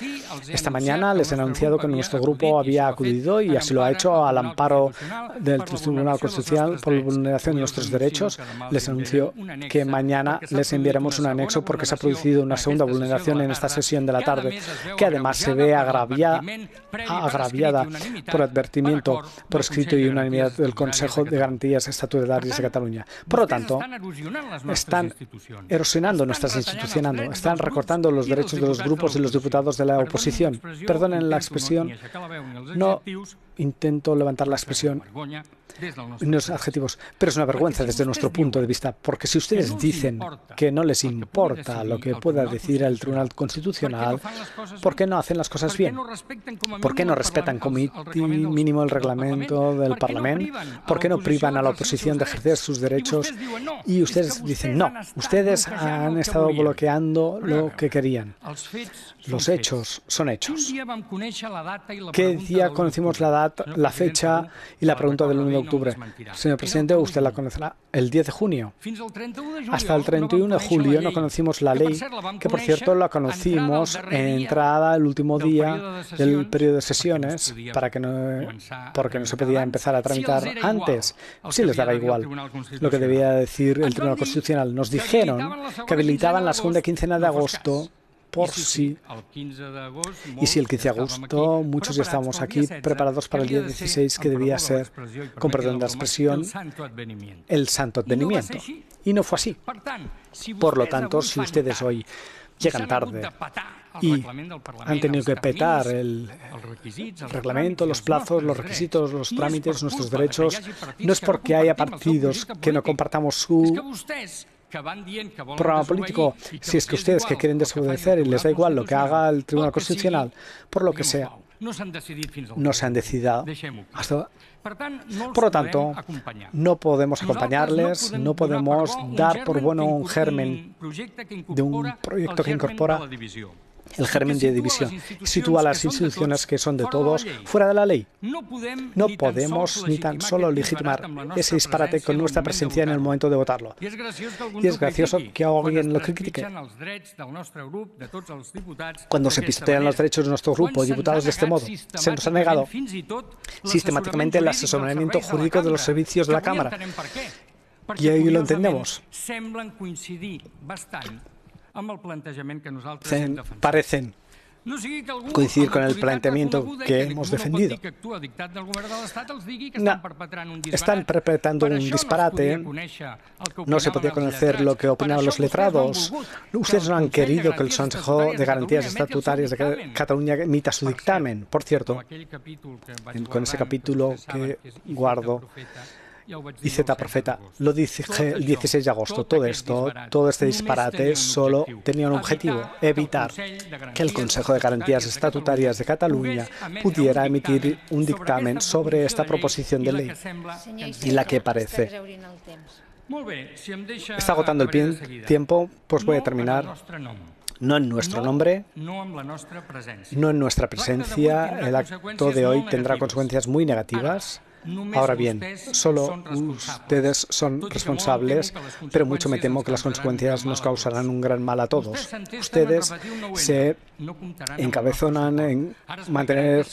Esta mañana les he anunciado que nuestro grupo había acudido y así lo ha hecho al amparo del Tribunal Constitucional por la vulneración de nuestros derechos. Les anuncio que mañana les enviaremos un anexo porque se ha producido una segunda vulneración en esta sesión de la tarde, que además se ve agraviada por advertimiento por escrito y unanimidad del Consejo de Garantías Estatutarias de Cataluña. Por lo tanto, están erosionando nuestras instituciones, están recortando los derechos de los grupos y los diputados de la oposición. Perdonen la expresión, no intento levantar la expresión, los adjetivos, pero es una vergüenza desde nuestro punto de vista, porque si ustedes dicen que no les importa lo que pueda decir el Tribunal Constitucional, ¿por qué no hacen las cosas bien? ¿Por qué no respetan como mínimo el reglamento del Parlamento? ¿Por qué no privan a la oposición de ejercer sus derechos? Y ustedes dicen no, ustedes han estado bloqueando lo que querían. Los hechos son hechos. ¿Qué día conocimos la data, la fecha y la pregunta del 1 de octubre? Señor presidente, usted la conocerá el 10 de junio. Hasta el 31 de julio no conocimos la ley, que por cierto la conocimos en entrada el último día del periodo de sesiones, porque no se podía empezar a tramitar antes. Sí les daba igual lo que debía decir el Tribunal Constitucional. Nos dijeron que habilitaban la segunda quincena de agosto por sí. Y si el 15 de agosto muchos ya estábamos aquí preparados para el día 16, que debía ser, con perdón de la expresión, el Santo Advenimiento. Y no fue así. Por lo tanto, si ustedes hoy llegan tarde y han tenido que petar el reglamento, los plazos, los requisitos, los trámites, nuestros derechos, no es porque haya partidos que no compartamos su programa político, si es que ustedes que quieren desobedecer y les da igual lo que haga el Tribunal Constitucional, por lo que sea, no se han decidido hasta. Por lo tanto, no podemos acompañarles, no podemos dar por bueno un germen de un proyecto que incorpora el germen de división y sitúa a las instituciones que son de todos fuera de la ley. No podemos ni tan solo legitimar ese disparate con nuestra presencia en el momento de votarlo. Y es gracioso que alguien lo critique. Cuando se pisotean los derechos de nuestro grupo, diputados de este modo, se nos ha negado sistemáticamente el asesoramiento jurídico de los servicios de la Cámara. Y ahí lo entendemos. Parecen coincidir con el planteamiento que hemos defendido. Están perpetrando un disparate. No se podía conocer lo que opinaban los letrados. Ustedes no han querido que el Consejo de Garantías Estatutarias de Cataluña emita su dictamen. Por cierto, con ese capítulo que guardo, y Z Profeta, lo dije el 16 de agosto. Todo este disparate solo tenía un objetivo: evitar que el Consejo de Garantías Estatutarias de Cataluña pudiera emitir un dictamen sobre esta proposición de ley, y la que parece. Está agotando el tiempo, pues voy a terminar. No en nuestro nombre, no en nuestra presencia. El acto de hoy tendrá consecuencias muy negativas. Ahora bien, solo ustedes son responsables, pero mucho me temo que las consecuencias nos causarán un gran mal a todos. Ustedes se encabezonan en mantener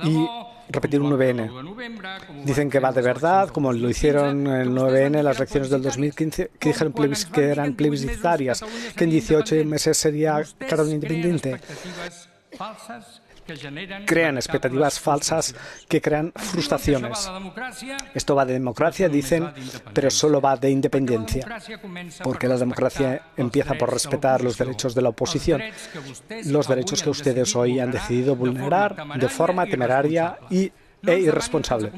y repetir un 9N. Dicen que va de verdad, como lo hicieron en el 9N en las elecciones del 2015, que dijeron que eran plebiscitarias, que en 18 meses sería Cataluña independiente. Crean expectativas falsas que crean frustraciones. Esto va de democracia, dicen, pero solo va de independencia, porque la democracia empieza por respetar los derechos de la oposición, los derechos que ustedes hoy han decidido vulnerar de forma temeraria e irresponsable.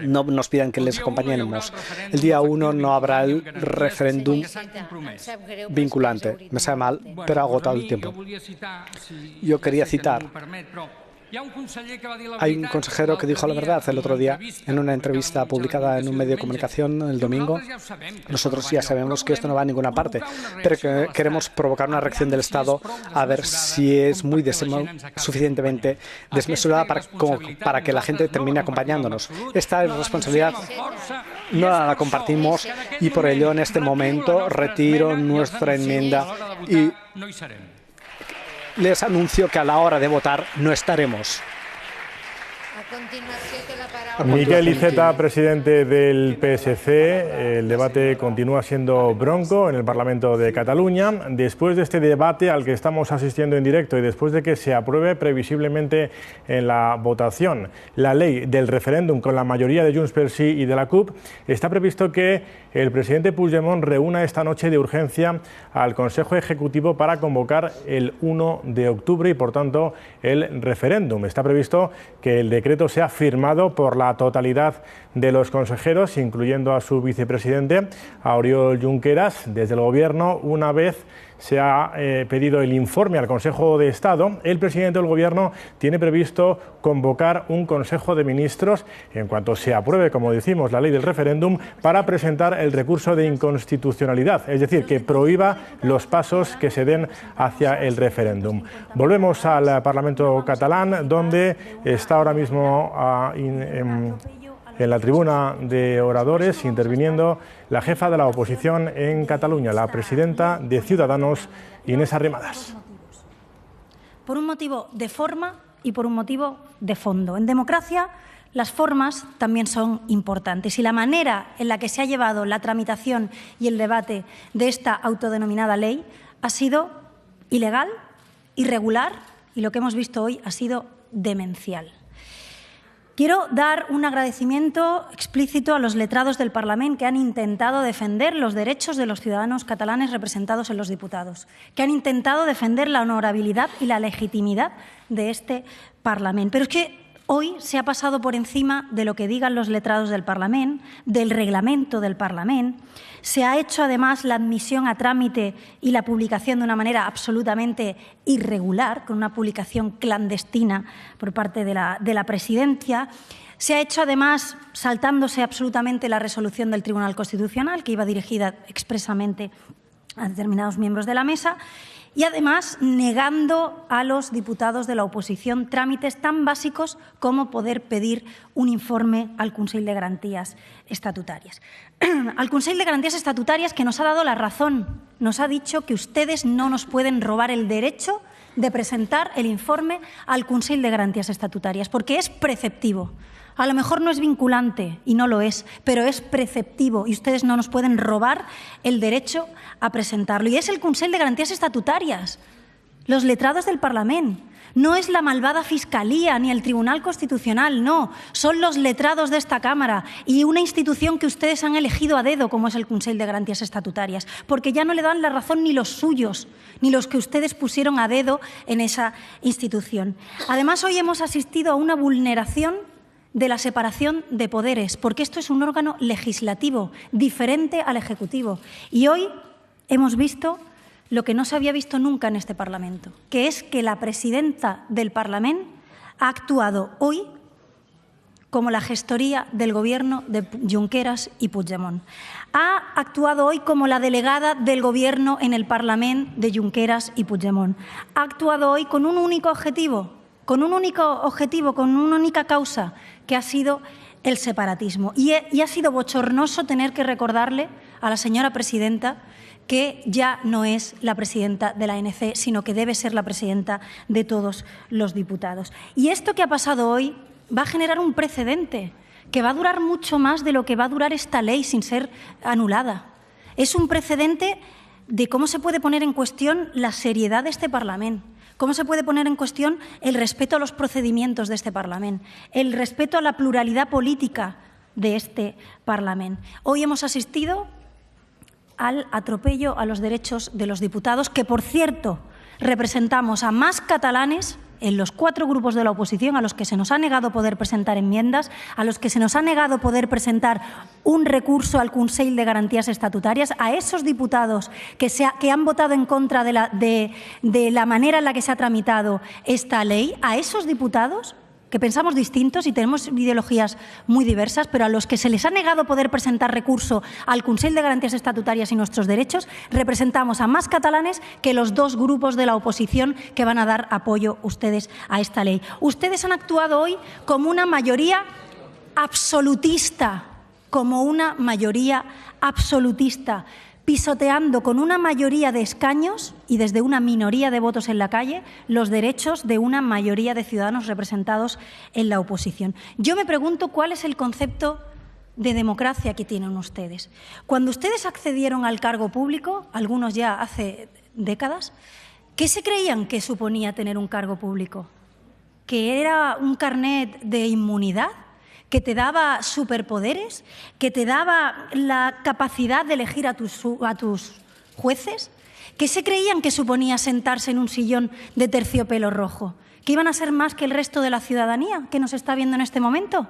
No nos pidan que les acompañemos. El día 1 no habrá el referéndum vinculante. Me sabe mal, pero ha agotado el tiempo. Yo quería citar. Hay un consejero que dijo la verdad el otro día en una entrevista publicada en un medio de comunicación el domingo. Nosotros ya sabemos que esto no va a ninguna parte, pero que queremos provocar una reacción del Estado a ver si es suficientemente desmesurada para que la gente termine acompañándonos. Esta responsabilidad no la compartimos y por ello en este momento retiro nuestra enmienda y les anuncio que a la hora de votar no estaremos. Miquel Iceta, presidente del PSC. El debate continúa siendo bronco en el Parlamento de Cataluña. Después de este debate al que estamos asistiendo en directo y después de que se apruebe previsiblemente en la votación la ley del referéndum con la mayoría de Junts pel Sí y de la CUP, está previsto que el presidente Puigdemont reúna esta noche de urgencia al Consejo Ejecutivo para convocar el 1 de octubre y, por tanto, el referéndum. Está previsto que el decreto sea firmado por la totalidad de los consejeros, incluyendo a su vicepresidente, a Oriol Junqueras. Desde el Gobierno, una vez se ha pedido el informe al Consejo de Estado, el presidente del Gobierno tiene previsto convocar un Consejo de Ministros en cuanto se apruebe, como decimos, la ley del referéndum, para presentar el recurso de inconstitucionalidad, es decir, que prohíba los pasos que se den hacia el referéndum. Volvemos al Parlamento catalán, donde está ahora mismo en la tribuna de oradores interviniendo la jefa de la oposición en Cataluña, la presidenta de Ciudadanos, Inés Arrimadas. Por un motivo de forma y por un motivo de fondo. En democracia, las formas también son importantes y la manera en la que se ha llevado la tramitación y el debate de esta autodenominada ley ha sido ilegal, irregular y lo que hemos visto hoy ha sido demencial. Quiero dar un agradecimiento explícito a los letrados del Parlament que han intentado defender los derechos de los ciudadanos catalanes representados en los diputados, que han intentado defender la honorabilidad y la legitimidad de este Parlament. Pero es que hoy se ha pasado por encima de lo que digan los letrados del Parlament, del reglamento del Parlament. Se ha hecho además la admisión a trámite y la publicación de una manera absolutamente irregular, con una publicación clandestina por parte de la Presidencia. Se ha hecho además saltándose absolutamente la resolución del Tribunal Constitucional, que iba dirigida expresamente a determinados miembros de la mesa y, además, negando a los diputados de la oposición trámites tan básicos como poder pedir un informe al Consell de Garantías Estatutarias. Al Consell de Garantías Estatutarias, que nos ha dado la razón, nos ha dicho que ustedes no nos pueden robar el derecho de presentar el informe al Consell de Garantías Estatutarias, porque es preceptivo. A lo mejor no es vinculante, y no lo es, pero es preceptivo y ustedes no nos pueden robar el derecho a presentarlo. Y es el Consell de Garantías Estatutarias, los letrados del Parlament. No es la malvada Fiscalía ni el Tribunal Constitucional, no. Son los letrados de esta Cámara y una institución que ustedes han elegido a dedo, como es el Consell de Garantías Estatutarias, porque ya no le dan la razón ni los suyos, ni los que ustedes pusieron a dedo en esa institución. Además, hoy hemos asistido a una vulneración de la separación de poderes, porque esto es un órgano legislativo, diferente al Ejecutivo. Y hoy hemos visto lo que no se había visto nunca en este Parlamento, que es que la presidenta del Parlament ha actuado hoy como la gestoría del Gobierno de Junqueras y Puigdemont. Ha actuado hoy como la delegada del Gobierno en el Parlament de Junqueras y Puigdemont. Ha actuado hoy con un único objetivo, con una única causa, que ha sido el separatismo. Y ha sido bochornoso tener que recordarle a la señora presidenta que ya no es la presidenta de la ANC, sino que debe ser la presidenta de todos los diputados. Y esto que ha pasado hoy va a generar un precedente que va a durar mucho más de lo que va a durar esta ley sin ser anulada. Es un precedente de cómo se puede poner en cuestión la seriedad de este Parlamento. ¿Cómo se puede poner en cuestión el respeto a los procedimientos de este Parlamento, el respeto a la pluralidad política de este Parlamento? Hoy hemos asistido al atropello a los derechos de los diputados, que, por cierto, representamos a más catalanes en los 4 grupos de la oposición a los que se nos ha negado poder presentar enmiendas, a los que se nos ha negado poder presentar un recurso al Consell de Garantías Estatutarias, a esos diputados que han votado en contra de la manera en la que se ha tramitado esta ley, a esos diputados que pensamos distintos y tenemos ideologías muy diversas, pero a los que se les ha negado poder presentar recurso al Consell de Garantías Estatutarias y nuestros derechos, representamos a más catalanes que los 2 grupos de la oposición que van a dar apoyo ustedes a esta ley. Ustedes han actuado hoy como una mayoría absolutista, pisoteando con una mayoría de escaños y desde una minoría de votos en la calle los derechos de una mayoría de ciudadanos representados en la oposición. Yo me pregunto cuál es el concepto de democracia que tienen ustedes. Cuando ustedes accedieron al cargo público, algunos ya hace décadas, ¿qué se creían que suponía tener un cargo público? ¿Que era un carnet de inmunidad? ¿Que te daba superpoderes? ¿Que te daba la capacidad de elegir a tus jueces? ¿Qué se creían que suponía sentarse en un sillón de terciopelo rojo? ¿Que iban a ser más que el resto de la ciudadanía que nos está viendo en este momento?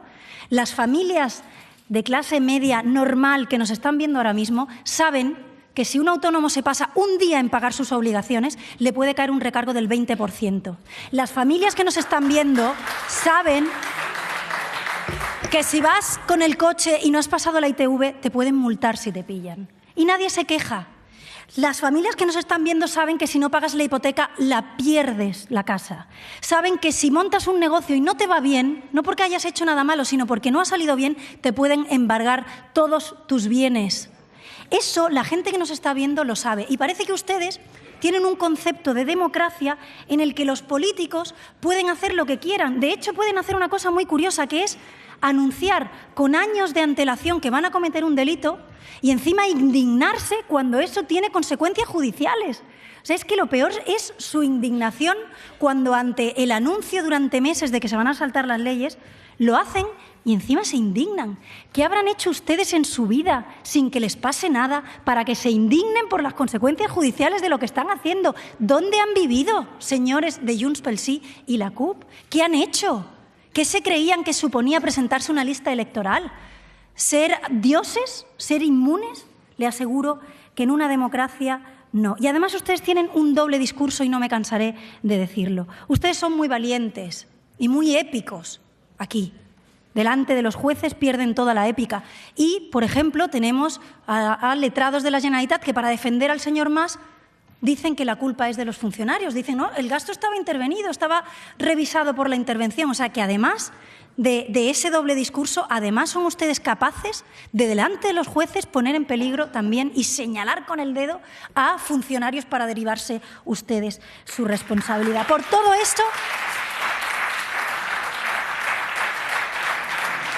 Las familias de clase media normal que nos están viendo ahora mismo saben que si un autónomo se pasa un día en pagar sus obligaciones, le puede caer un recargo del 20%. Las familias que nos están viendo saben que si vas con el coche y no has pasado la ITV, te pueden multar si te pillan. Y nadie se queja. Las familias que nos están viendo saben que si no pagas la hipoteca, la pierdes la casa. Saben que si montas un negocio y no te va bien, no porque hayas hecho nada malo, sino porque no ha salido bien, te pueden embargar todos tus bienes. Eso la gente que nos está viendo lo sabe. Y parece que ustedes tienen un concepto de democracia en el que los políticos pueden hacer lo que quieran. De hecho, pueden hacer una cosa muy curiosa, que es anunciar con años de antelación que van a cometer un delito y encima indignarse cuando eso tiene consecuencias judiciales. O sea, es que lo peor es su indignación cuando ante el anuncio durante meses de que se van a saltar las leyes, lo hacen y encima se indignan. ¿Qué habrán hecho ustedes en su vida sin que les pase nada para que se indignen por las consecuencias judiciales de lo que están haciendo? ¿Dónde han vivido, señores de Junts pel Sí y la CUP? ¿Qué han hecho? ¿Qué se creían que suponía presentarse una lista electoral? ¿Ser dioses? ¿Ser inmunes? Le aseguro que en una democracia no. Y además ustedes tienen un doble discurso y no me cansaré de decirlo. Ustedes son muy valientes y muy épicos aquí. Delante de los jueces pierden toda la épica. Y, por ejemplo, tenemos a letrados de la Generalitat que para defender al señor Mas dicen que la culpa es de los funcionarios. Dicen, no, el gasto estaba intervenido, estaba revisado por la intervención. O sea que además de ese doble discurso, además son ustedes capaces de delante de los jueces poner en peligro también y señalar con el dedo a funcionarios para derivarse ustedes su responsabilidad. Por todo esto,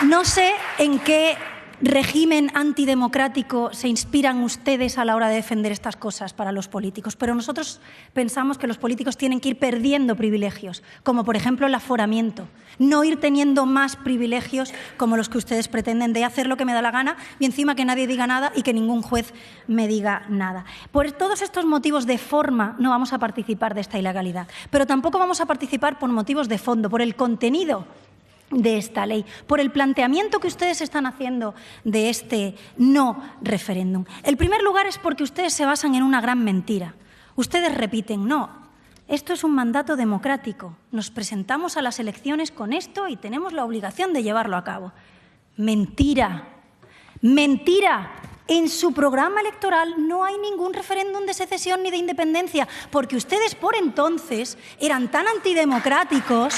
no sé en qué régimen antidemocrático se inspiran ustedes a la hora de defender estas cosas para los políticos, pero nosotros pensamos que los políticos tienen que ir perdiendo privilegios, como por ejemplo el aforamiento, no ir teniendo más privilegios como los que ustedes pretenden de hacer lo que me da la gana y encima que nadie diga nada y que ningún juez me diga nada. Por todos estos motivos de forma no vamos a participar de esta ilegalidad, pero tampoco vamos a participar por motivos de fondo, por el contenido de esta ley, por el planteamiento que ustedes están haciendo de este no referéndum. El primer lugar es porque ustedes se basan en una gran mentira. Ustedes repiten, no, esto es un mandato democrático, nos presentamos a las elecciones con esto y tenemos la obligación de llevarlo a cabo. Mentira, mentira. En su programa electoral no hay ningún referéndum de secesión ni de independencia, porque ustedes por entonces eran tan antidemocráticos,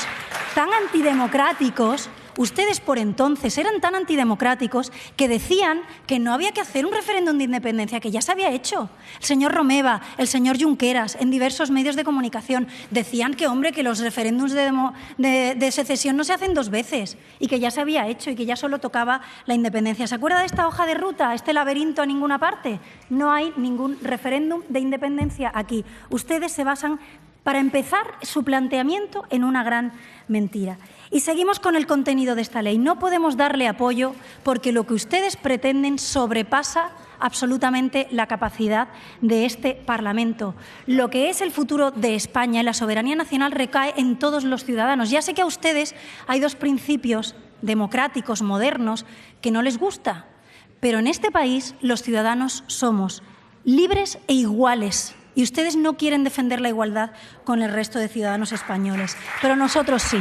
ustedes por entonces eran tan antidemocráticos que decían que no había que hacer un referéndum de independencia, que ya se había hecho. El señor Romeva, el señor Junqueras, en diversos medios de comunicación, decían que, hombre, que los referéndums de secesión no se hacen dos veces y que ya se había hecho y que ya solo tocaba la independencia. ¿Se acuerda de esta hoja de ruta, este laberinto a ninguna parte? No hay ningún referéndum de independencia aquí. Ustedes se basan, para empezar, su planteamiento en una gran mentira. Y seguimos con el contenido de esta ley. No podemos darle apoyo porque lo que ustedes pretenden sobrepasa absolutamente la capacidad de este Parlamento. Lo que es el futuro de España y la soberanía nacional recae en todos los ciudadanos. Ya sé que a ustedes hay dos principios democráticos, modernos, que no les gusta, pero en este país los ciudadanos somos libres e iguales. Y ustedes no quieren defender la igualdad con el resto de ciudadanos españoles, pero nosotros sí.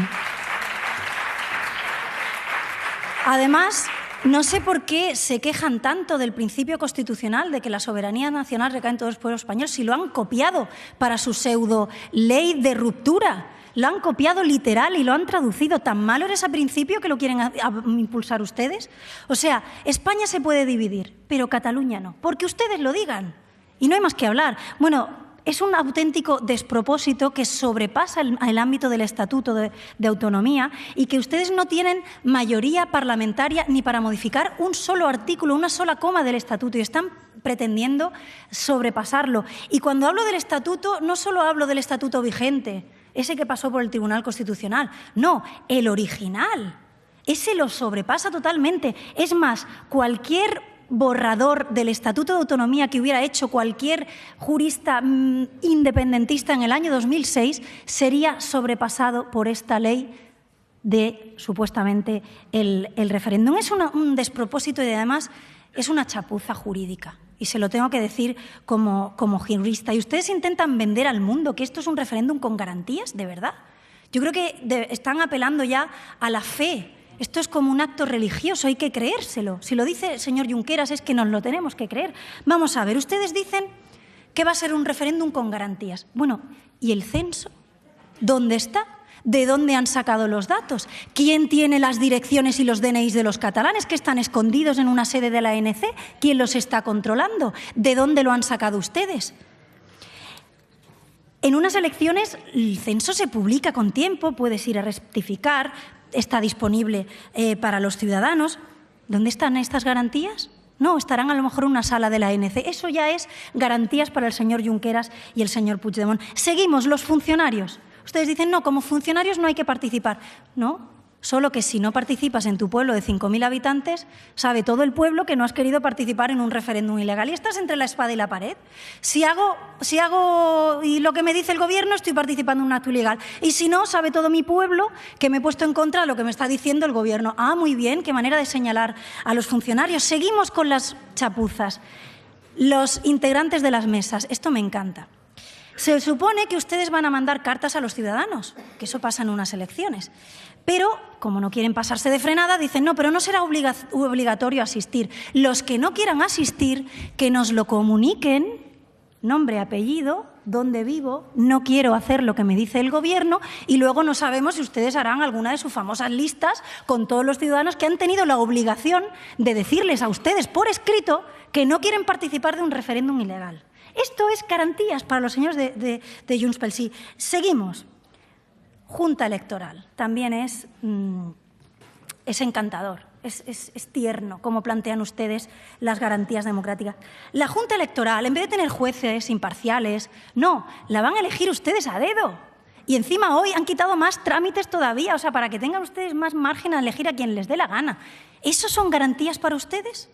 Además, no sé por qué se quejan tanto del principio constitucional de que la soberanía nacional recae en todo el pueblo español si lo han copiado para su pseudo ley de ruptura. Lo han copiado literal y lo han traducido. ¿Tan malo era ese principio que lo quieren impulsar ustedes? O sea, España se puede dividir, pero Cataluña no, porque ustedes lo digan. Y no hay más que hablar. Bueno, es un auténtico despropósito que sobrepasa el ámbito del Estatuto de Autonomía y que ustedes no tienen mayoría parlamentaria ni para modificar un solo artículo, una sola coma del Estatuto y están pretendiendo sobrepasarlo. Y cuando hablo del Estatuto, no solo hablo del Estatuto vigente, ese que pasó por el Tribunal Constitucional, no, el original. Ese lo sobrepasa totalmente. Es más, cualquier borrador del Estatuto de Autonomía que hubiera hecho cualquier jurista independentista en el año 2006 sería sobrepasado por esta ley de, supuestamente, el referéndum. Es un despropósito y además es una chapuza jurídica. Y se lo tengo que decir como jurista. Y ustedes intentan vender al mundo que esto es un referéndum con garantías, ¿de verdad? Yo creo que están apelando ya a la fe. Esto es como un acto religioso, hay que creérselo. Si lo dice el señor Junqueras es que nos lo tenemos que creer. Vamos a ver, ustedes dicen que va a ser un referéndum con garantías. Bueno, ¿y el censo? ¿Dónde está? ¿De dónde han sacado los datos? ¿Quién tiene las direcciones y los DNIs de los catalanes que están escondidos en una sede de la ANC? ¿Quién los está controlando? ¿De dónde lo han sacado ustedes? En unas elecciones el censo se publica con tiempo, puedes ir a rectificar, está disponible para los ciudadanos. ¿Dónde están estas garantías? No, estarán a lo mejor en una sala de la ANC. Eso ya es garantías para el señor Junqueras y el señor Puigdemont. Seguimos, los funcionarios. Ustedes dicen, no, como funcionarios no hay que participar. No, solo que si no participas en tu pueblo de 5.000 habitantes, sabe todo el pueblo que no has querido participar en un referéndum ilegal. Y estás entre la espada y la pared. Si hago y lo que me dice el gobierno, estoy participando en un acto ilegal. Y si no, sabe todo mi pueblo que me he puesto en contra de lo que me está diciendo el gobierno. Ah, muy bien, qué manera de señalar a los funcionarios. Seguimos con las chapuzas. Los integrantes de las mesas, esto me encanta. Se supone que ustedes van a mandar cartas a los ciudadanos, que eso pasa en unas elecciones. Pero, como no quieren pasarse de frenada, dicen, no, pero no será obligatorio asistir. Los que no quieran asistir, que nos lo comuniquen, nombre, apellido, dónde vivo, no quiero hacer lo que me dice el Gobierno, y luego no sabemos si ustedes harán alguna de sus famosas listas con todos los ciudadanos que han tenido la obligación de decirles a ustedes por escrito que no quieren participar de un referéndum ilegal. Esto es garantías para los señores de Junts pel Sí. Seguimos. Junta Electoral. También es encantador, es tierno cómo plantean ustedes las garantías democráticas. La Junta Electoral, en vez de tener jueces imparciales, no, la van a elegir ustedes a dedo. Y encima hoy han quitado más trámites todavía, o sea, para que tengan ustedes más margen a elegir a quien les dé la gana. ¿Eso son garantías para ustedes?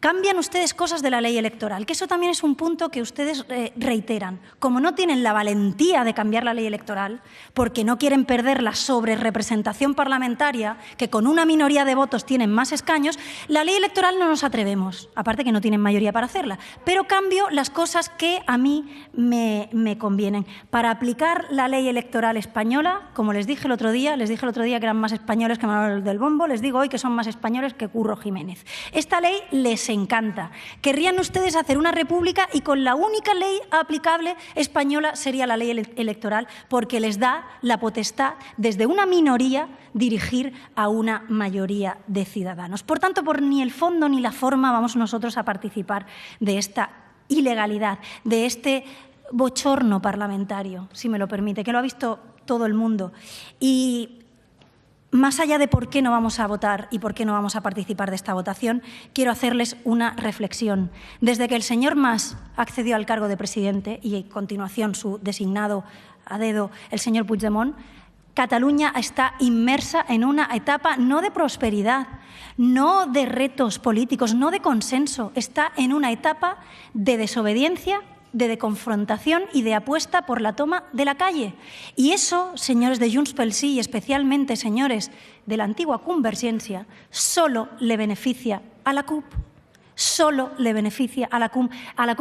Cambian ustedes cosas de la ley electoral, que eso también es un punto que ustedes reiteran. Como no tienen la valentía de cambiar la ley electoral, porque no quieren perder la sobrerepresentación parlamentaria, que con una minoría de votos tienen más escaños, la ley electoral no nos atrevemos, aparte que no tienen mayoría para hacerla. Pero cambio las cosas que a mí me convienen. Para aplicar la ley electoral española, como les dije el otro día que eran más españoles que Manuel del Bombo, les digo hoy que son más españoles que Curro Jiménez. Esta ley les encanta. Querrían ustedes hacer una república y con la única ley aplicable española sería la ley electoral, porque les da la potestad desde una minoría dirigir a una mayoría de ciudadanos. Por tanto, por ni el fondo ni la forma vamos nosotros a participar de esta ilegalidad, de este bochorno parlamentario, si me lo permite, que lo ha visto todo el mundo. Y más allá de por qué no vamos a votar y por qué no vamos a participar de esta votación, quiero hacerles una reflexión. Desde que el señor Mas accedió al cargo de presidente y a continuación su designado a dedo, el señor Puigdemont, Cataluña está inmersa en una etapa no de prosperidad, no de retos políticos, no de consenso, está en una etapa de desobediencia, de confrontación y de apuesta por la toma de la calle. Y eso, señores de Junts pel Sí y especialmente señores de la antigua Convergència, solo le beneficia a la CUP. Solo le beneficia a la CUP.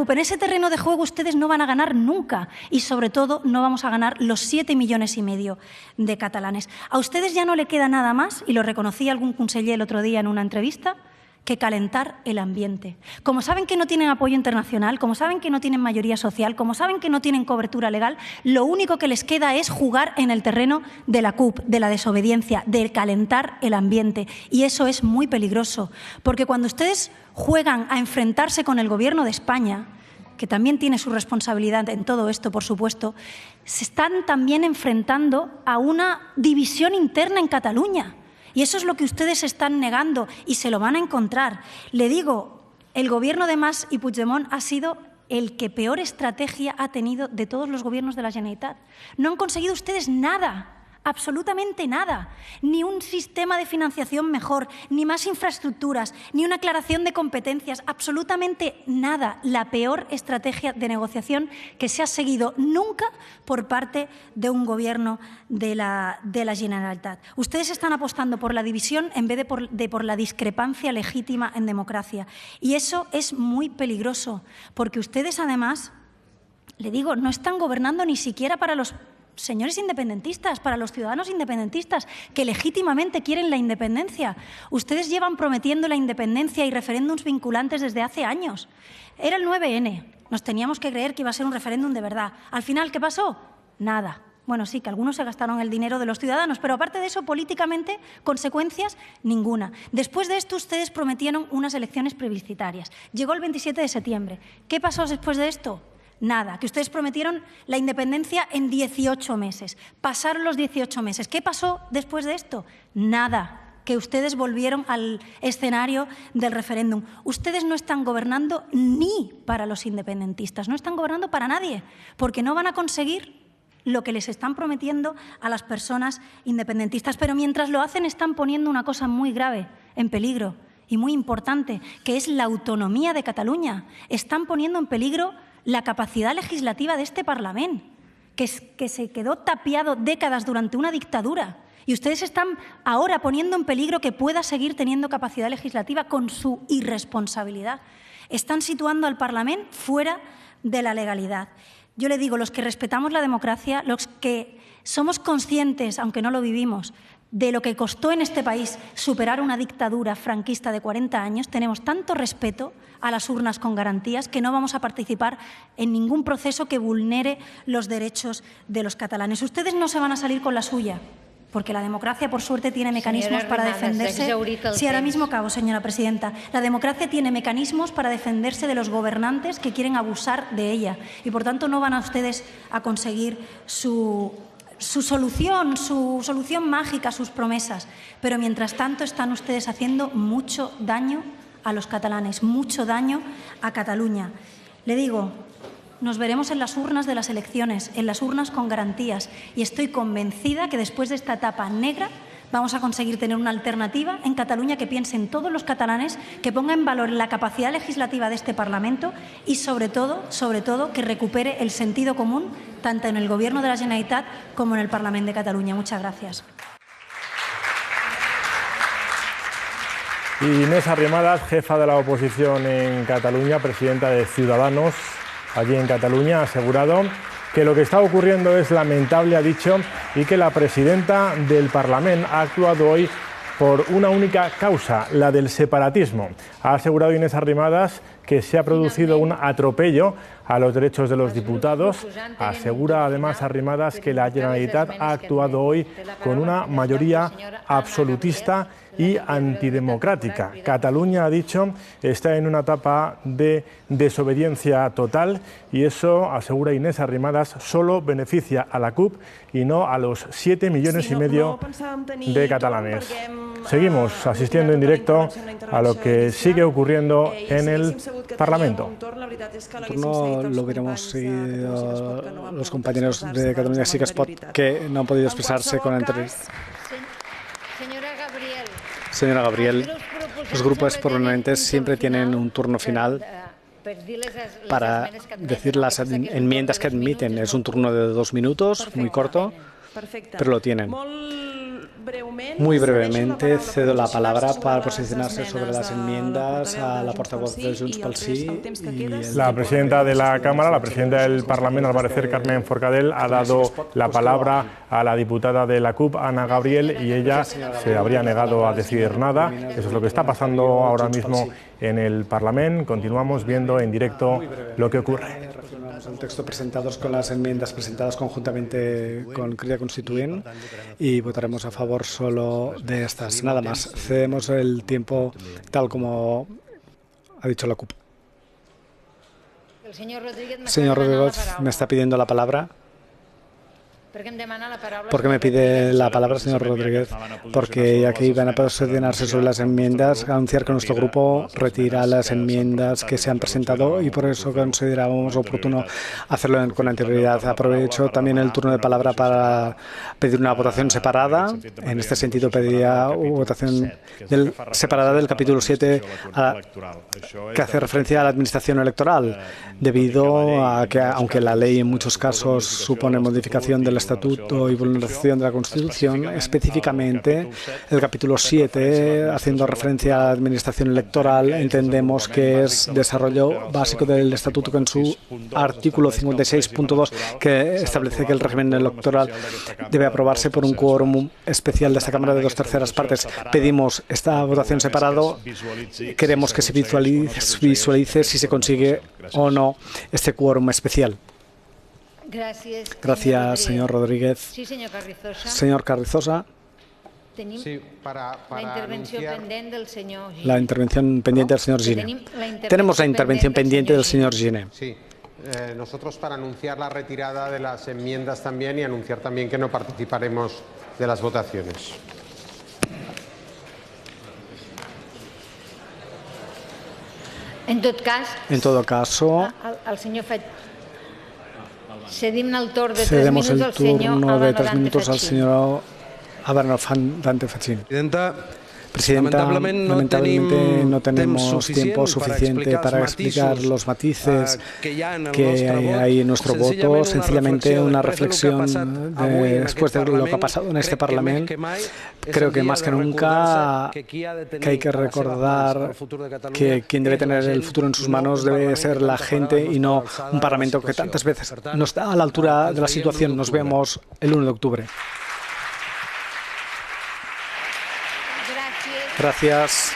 En ese terreno de juego ustedes no van a ganar nunca y, sobre todo, no vamos a ganar los 7,5 millones de catalanes. A ustedes ya no le queda nada más, y lo reconocía algún conseller el otro día en una entrevista, que calentar el ambiente. Como saben que no tienen apoyo internacional, como saben que no tienen mayoría social, como saben que no tienen cobertura legal, lo único que les queda es jugar en el terreno de la CUP, de la desobediencia, de calentar el ambiente. Y eso es muy peligroso, porque cuando ustedes juegan a enfrentarse con el Gobierno de España, que también tiene su responsabilidad en todo esto, por supuesto, se están también enfrentando a una división interna en Cataluña. Y eso es lo que ustedes están negando y se lo van a encontrar. Le digo, el Gobierno de Mas y Puigdemont ha sido el que peor estrategia ha tenido de todos los gobiernos de la Generalitat. No han conseguido ustedes nada. Absolutamente nada, ni un sistema de financiación mejor, ni más infraestructuras, ni una aclaración de competencias, absolutamente nada. La peor estrategia de negociación que se ha seguido nunca por parte de un gobierno de la Generalitat. Ustedes están apostando por la división en vez de por la discrepancia legítima en democracia. Y eso es muy peligroso, porque ustedes además, le digo, no están gobernando ni siquiera para los señores independentistas, para los ciudadanos independentistas que legítimamente quieren la independencia. Ustedes llevan prometiendo la independencia y referéndums vinculantes desde hace años. Era el 9N. Nos teníamos que creer que iba a ser un referéndum de verdad. Al final, ¿qué pasó? Nada. Bueno, sí, que algunos se gastaron el dinero de los ciudadanos, pero aparte de eso, políticamente, consecuencias, ninguna. Después de esto, ustedes prometieron unas elecciones plebiscitarias. Llegó el 27 de septiembre. ¿Qué pasó después de esto? Nada, que ustedes prometieron la independencia en 18 meses. Pasaron los 18 meses. ¿Qué pasó después de esto? Nada, que ustedes volvieron al escenario del referéndum. Ustedes no están gobernando ni para los independentistas, no están gobernando para nadie, porque no van a conseguir lo que les están prometiendo a las personas independentistas. Pero mientras lo hacen, están poniendo una cosa muy grave en peligro y muy importante, que es la autonomía de Cataluña. Están poniendo en peligro la capacidad legislativa de este Parlamento, que se quedó tapiado décadas durante una dictadura. Y ustedes están ahora poniendo en peligro que pueda seguir teniendo capacidad legislativa con su irresponsabilidad. Están situando al Parlamento fuera de la legalidad. yo le digo, los que respetamos la democracia, los que somos conscientes, aunque no lo vivimos, de lo que costó en este país superar una dictadura franquista de 40 años, tenemos tanto respeto a las urnas con garantías que no vamos a participar en ningún proceso que vulnere los derechos de los catalanes. Ustedes no se van a salir con la suya, porque la democracia, por suerte, tiene mecanismos para defenderse. Sí, ahora mismo acabo, señora presidenta. La democracia tiene mecanismos para defenderse de los gobernantes que quieren abusar de ella y, por tanto, no van a ustedes a conseguir su solución mágica, sus promesas. Pero, mientras tanto, están ustedes haciendo mucho daño a los catalanes, mucho daño a Cataluña. Le digo, nos veremos en las urnas de las elecciones, en las urnas con garantías, y estoy convencida que después de esta etapa negra vamos a conseguir tener una alternativa en Cataluña que piense en todos los catalanes, que ponga en valor la capacidad legislativa de este Parlamento y, sobre todo, que recupere el sentido común tanto en el Gobierno de la Generalitat como en el Parlamento de Cataluña. Muchas gracias. Inés Arrimadas, jefa de la oposición en Cataluña, presidenta de Ciudadanos allí en Cataluña, ha asegurado que lo que está ocurriendo es lamentable, ha dicho, y que la presidenta del Parlamento ha actuado hoy por una única causa, la del separatismo. Ha asegurado Inés Arrimadas que se ha producido un atropello a los derechos de los diputados. Asegura además Arrimadas que la Generalitat ha actuado hoy con una mayoría absolutista y antidemocrática. Cataluña, ha dicho, está en una etapa de desobediencia total y eso, asegura Inés Arrimadas, solo beneficia a la CUP y no a los 7,5 millones de catalanes. Seguimos asistiendo en directo a lo que sigue ocurriendo en el Parlamento. No lo hubiéramos seguido los compañeros de Catalunya Sí que es Pot, que no han podido expresarse con anterioridad. Señora Gabriel, los grupos proponentes siempre tienen un turno final para decir las enmiendas que admiten. Es un turno de 2 minutos, muy corto, pero lo tienen. Muy brevemente cedo la palabra para posicionarse sobre las enmiendas a la portavoz de Junts pel Sí. La presidenta de la Cámara, la presidenta del Parlamento, al parecer Carmen Forcadell, ha dado la palabra a la diputada de la CUP, Anna Gabriel, y ella se habría negado a decir nada. Eso es lo que está pasando ahora mismo en el Parlamento. Continuamos viendo en directo lo que ocurre. El texto presentados con las enmiendas presentadas conjuntamente con Crida Constituent y votaremos a favor solo de estas. Nada más. Cedemos el tiempo tal como ha dicho la CUP. Señor Rodríguez me está pidiendo la palabra. ¿Por qué me pide la palabra, señor Rodríguez? Porque aquí van a posicionarse sobre las enmiendas, anunciar que nuestro grupo retira las enmiendas que se han presentado y por eso considerábamos oportuno hacerlo con anterioridad. Aprovecho también el turno de palabra para pedir una votación separada. En este sentido, pediría votación separada del capítulo 7 que hace referencia a la administración electoral, debido a que, aunque la ley en muchos casos supone modificación del Estatuto y vulneración de la Constitución, específicamente el capítulo 7, haciendo referencia a la administración electoral, entendemos que es desarrollo básico del Estatuto, que en su artículo 56.2, que establece que el régimen electoral debe aprobarse por un quórum especial de esta Cámara de 2/3 partes. Pedimos esta votación separada. Queremos que se visualice si se consigue o no este quórum especial. Gracias, señor Rodríguez. Sí, señor Carrizosa. Señor Carrizosa. Sí, la intervención pendiente del señor Gine. La intervención pendiente del señor Gine. Tenemos la intervención pendiente del señor Gine. Sí. Nosotros para anunciar la retirada de las enmiendas también y anunciar también que no participaremos de las votaciones. En todo caso, al señor cedimos el turno de 3 minutos al señor al señor Álvaro Dante Fachín. Presidenta, Presidenta, lamentablemente no tenemos tiempo suficiente para explicar los matices que hay en nuestro voto. Sencillamente una reflexión después de lo que ha pasado en este Parlamento. Creo que más que nunca que hay que recordar que quien debe tener el futuro en sus manos debe ser la gente y no un Parlamento que tantas veces no está a la altura de la situación. Nos vemos el 1 de octubre. Gracias.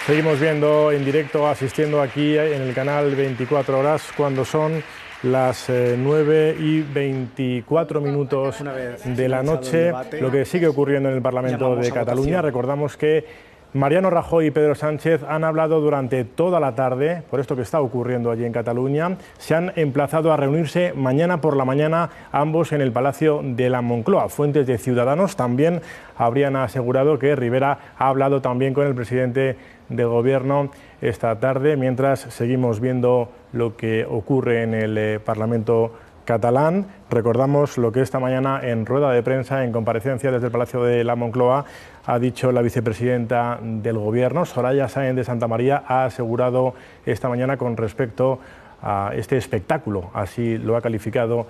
Seguimos viendo en directo, asistiendo aquí en el canal 24 Horas, cuando son las 9:24 de la noche, lo que sigue ocurriendo en el Parlamento de Cataluña. Recordamos que Mariano Rajoy y Pedro Sánchez han hablado durante toda la tarde por esto que está ocurriendo allí en Cataluña. Se han emplazado a reunirse mañana por la mañana, ambos en el Palacio de la Moncloa. Fuentes de Ciudadanos también habrían asegurado que Rivera ha hablado también con el presidente del Gobierno esta tarde, mientras seguimos viendo lo que ocurre en el Parlamento catalán. Recordamos lo que esta mañana en rueda de prensa, en comparecencia desde el Palacio de la Moncloa, ha dicho la vicepresidenta del Gobierno, Soraya Sáenz de Santamaría, ha asegurado esta mañana con respecto a este espectáculo, así lo ha calificado,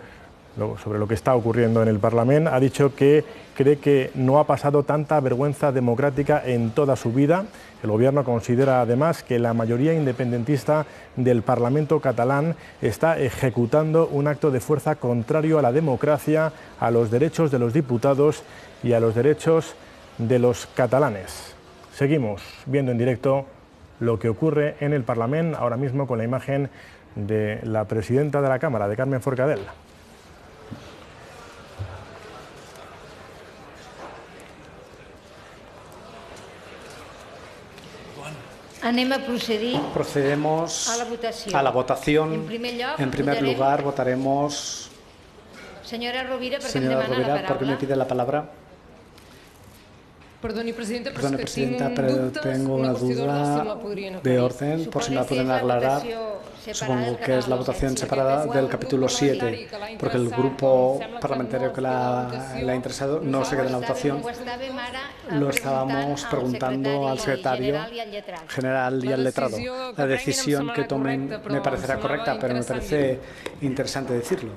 sobre lo que está ocurriendo en el Parlamento. Ha dicho que cree que no ha pasado tanta vergüenza democrática en toda su vida. El Gobierno considera además que la mayoría independentista del Parlamento catalán está ejecutando un acto de fuerza contrario a la democracia, a los derechos de los diputados y a los derechos de los catalanes. Seguimos viendo en directo lo que ocurre en el Parlamento, ahora mismo con la imagen de la presidenta de la Cámara, de Carmen Forcadell. Procedemos a la votación. En primer lugar, votaremos. Señora Rovira, ¿por qué me pide la palabra? Perdoni, Presidenta, pero tengo una duda de orden, por si me la pueden aclarar. Supongo que es la votación separada del capítulo 7, porque el grupo parlamentario que la ha interesado no se queda en la votación. Lo estábamos preguntando al secretario general y al letrado. La decisión que tomen me parecerá correcta, pero me parece interesante decirlo.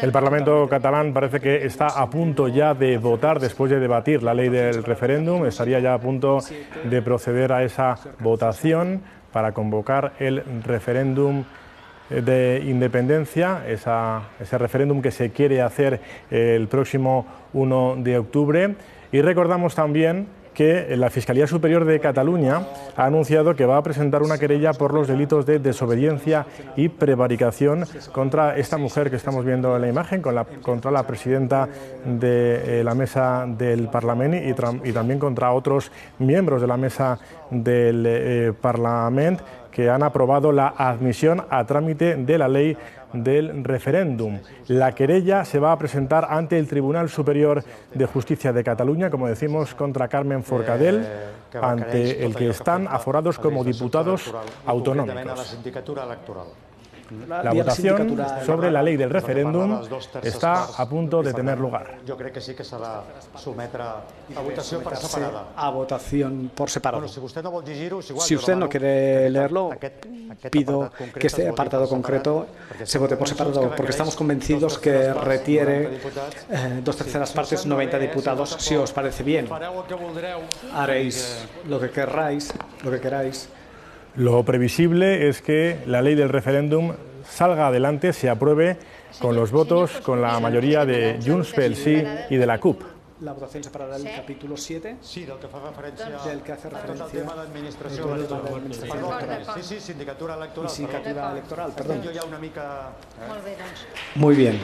El Parlamento catalán parece que está a punto ya de votar, después de debatir la ley del referéndum, estaría ya a punto de proceder a esa votación para convocar el referéndum de independencia, ese referéndum que se quiere hacer el próximo 1 de octubre. Y recordamos también que la Fiscalía Superior de Cataluña ha anunciado que va a presentar una querella por los delitos de desobediencia y prevaricación contra esta mujer que estamos viendo en la imagen, contra la presidenta de la mesa del Parlamento y también contra otros miembros de la mesa del Parlamento que han aprobado la admisión a trámite de la ley del referéndum. La querella se va a presentar ante el Tribunal Superior de Justicia de Cataluña, como decimos, contra Carmen Forcadell, ante el que están aforados como diputados autonómicos. La votación sobre la ley del referéndum está a punto de tener lugar. Yo creo que sí que se va a someter a votación por separada. A votación por separado. Si usted no quiere leerlo, pido que este apartado concreto se vote por separado, porque estamos convencidos que requiere 2/3 partes, 90 diputados. Si os parece bien, haréis lo que queráis. Lo previsible es que la ley del referéndum salga adelante, se apruebe con los votos, con la mayoría de Junts pel Sí y de la CUP. La votación separada del capítulo 7. Sí, del que fa referència al tema d'administració electoral. Sí, sindicatura electoral. Y sindicatura electoral, perdón. Jo ja una mica... Muy bien.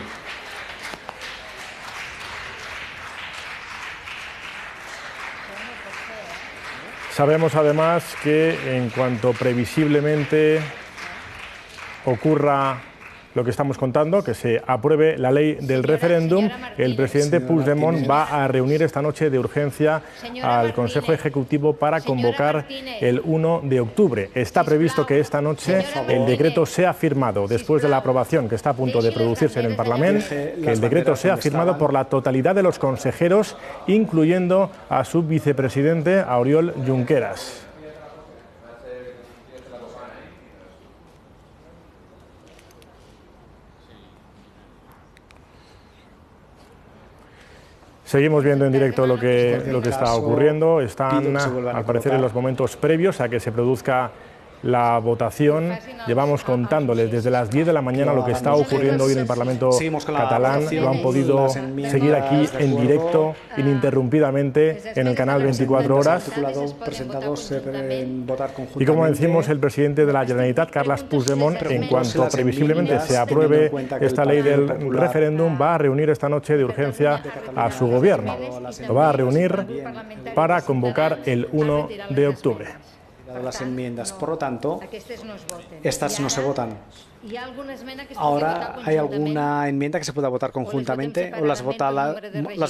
Sabemos además que en cuanto previsiblemente ocurra lo que estamos contando, que se apruebe la ley del referéndum, el presidente Puigdemont va a reunir esta noche de urgencia al Consejo Ejecutivo para convocar el 1 de octubre. Está previsto que esta noche el decreto sea firmado, después de la aprobación que está a punto de producirse en el Parlamento, que el decreto sea firmado por la totalidad de los consejeros, incluyendo a su vicepresidente, a Oriol Junqueras. Seguimos viendo en directo lo que está ocurriendo. Están, al parecer, en los momentos previos a que se produzca la votación. Llevamos contándoles desde las 10 de la mañana lo que está ocurriendo hoy en el Parlamento catalán. Lo han podido seguir aquí en directo, ininterrumpidamente, en el canal 24 horas. Y como decimos, el presidente de la Generalitat, Carles Puigdemont, en cuanto previsiblemente se apruebe esta ley del referéndum, va a reunir esta noche de urgencia a su gobierno. Lo va a reunir para convocar el 1 de octubre. Las enmiendas, por lo tanto, estas no se votan. Ahora, ¿hay alguna enmienda que se pueda votar conjuntamente o las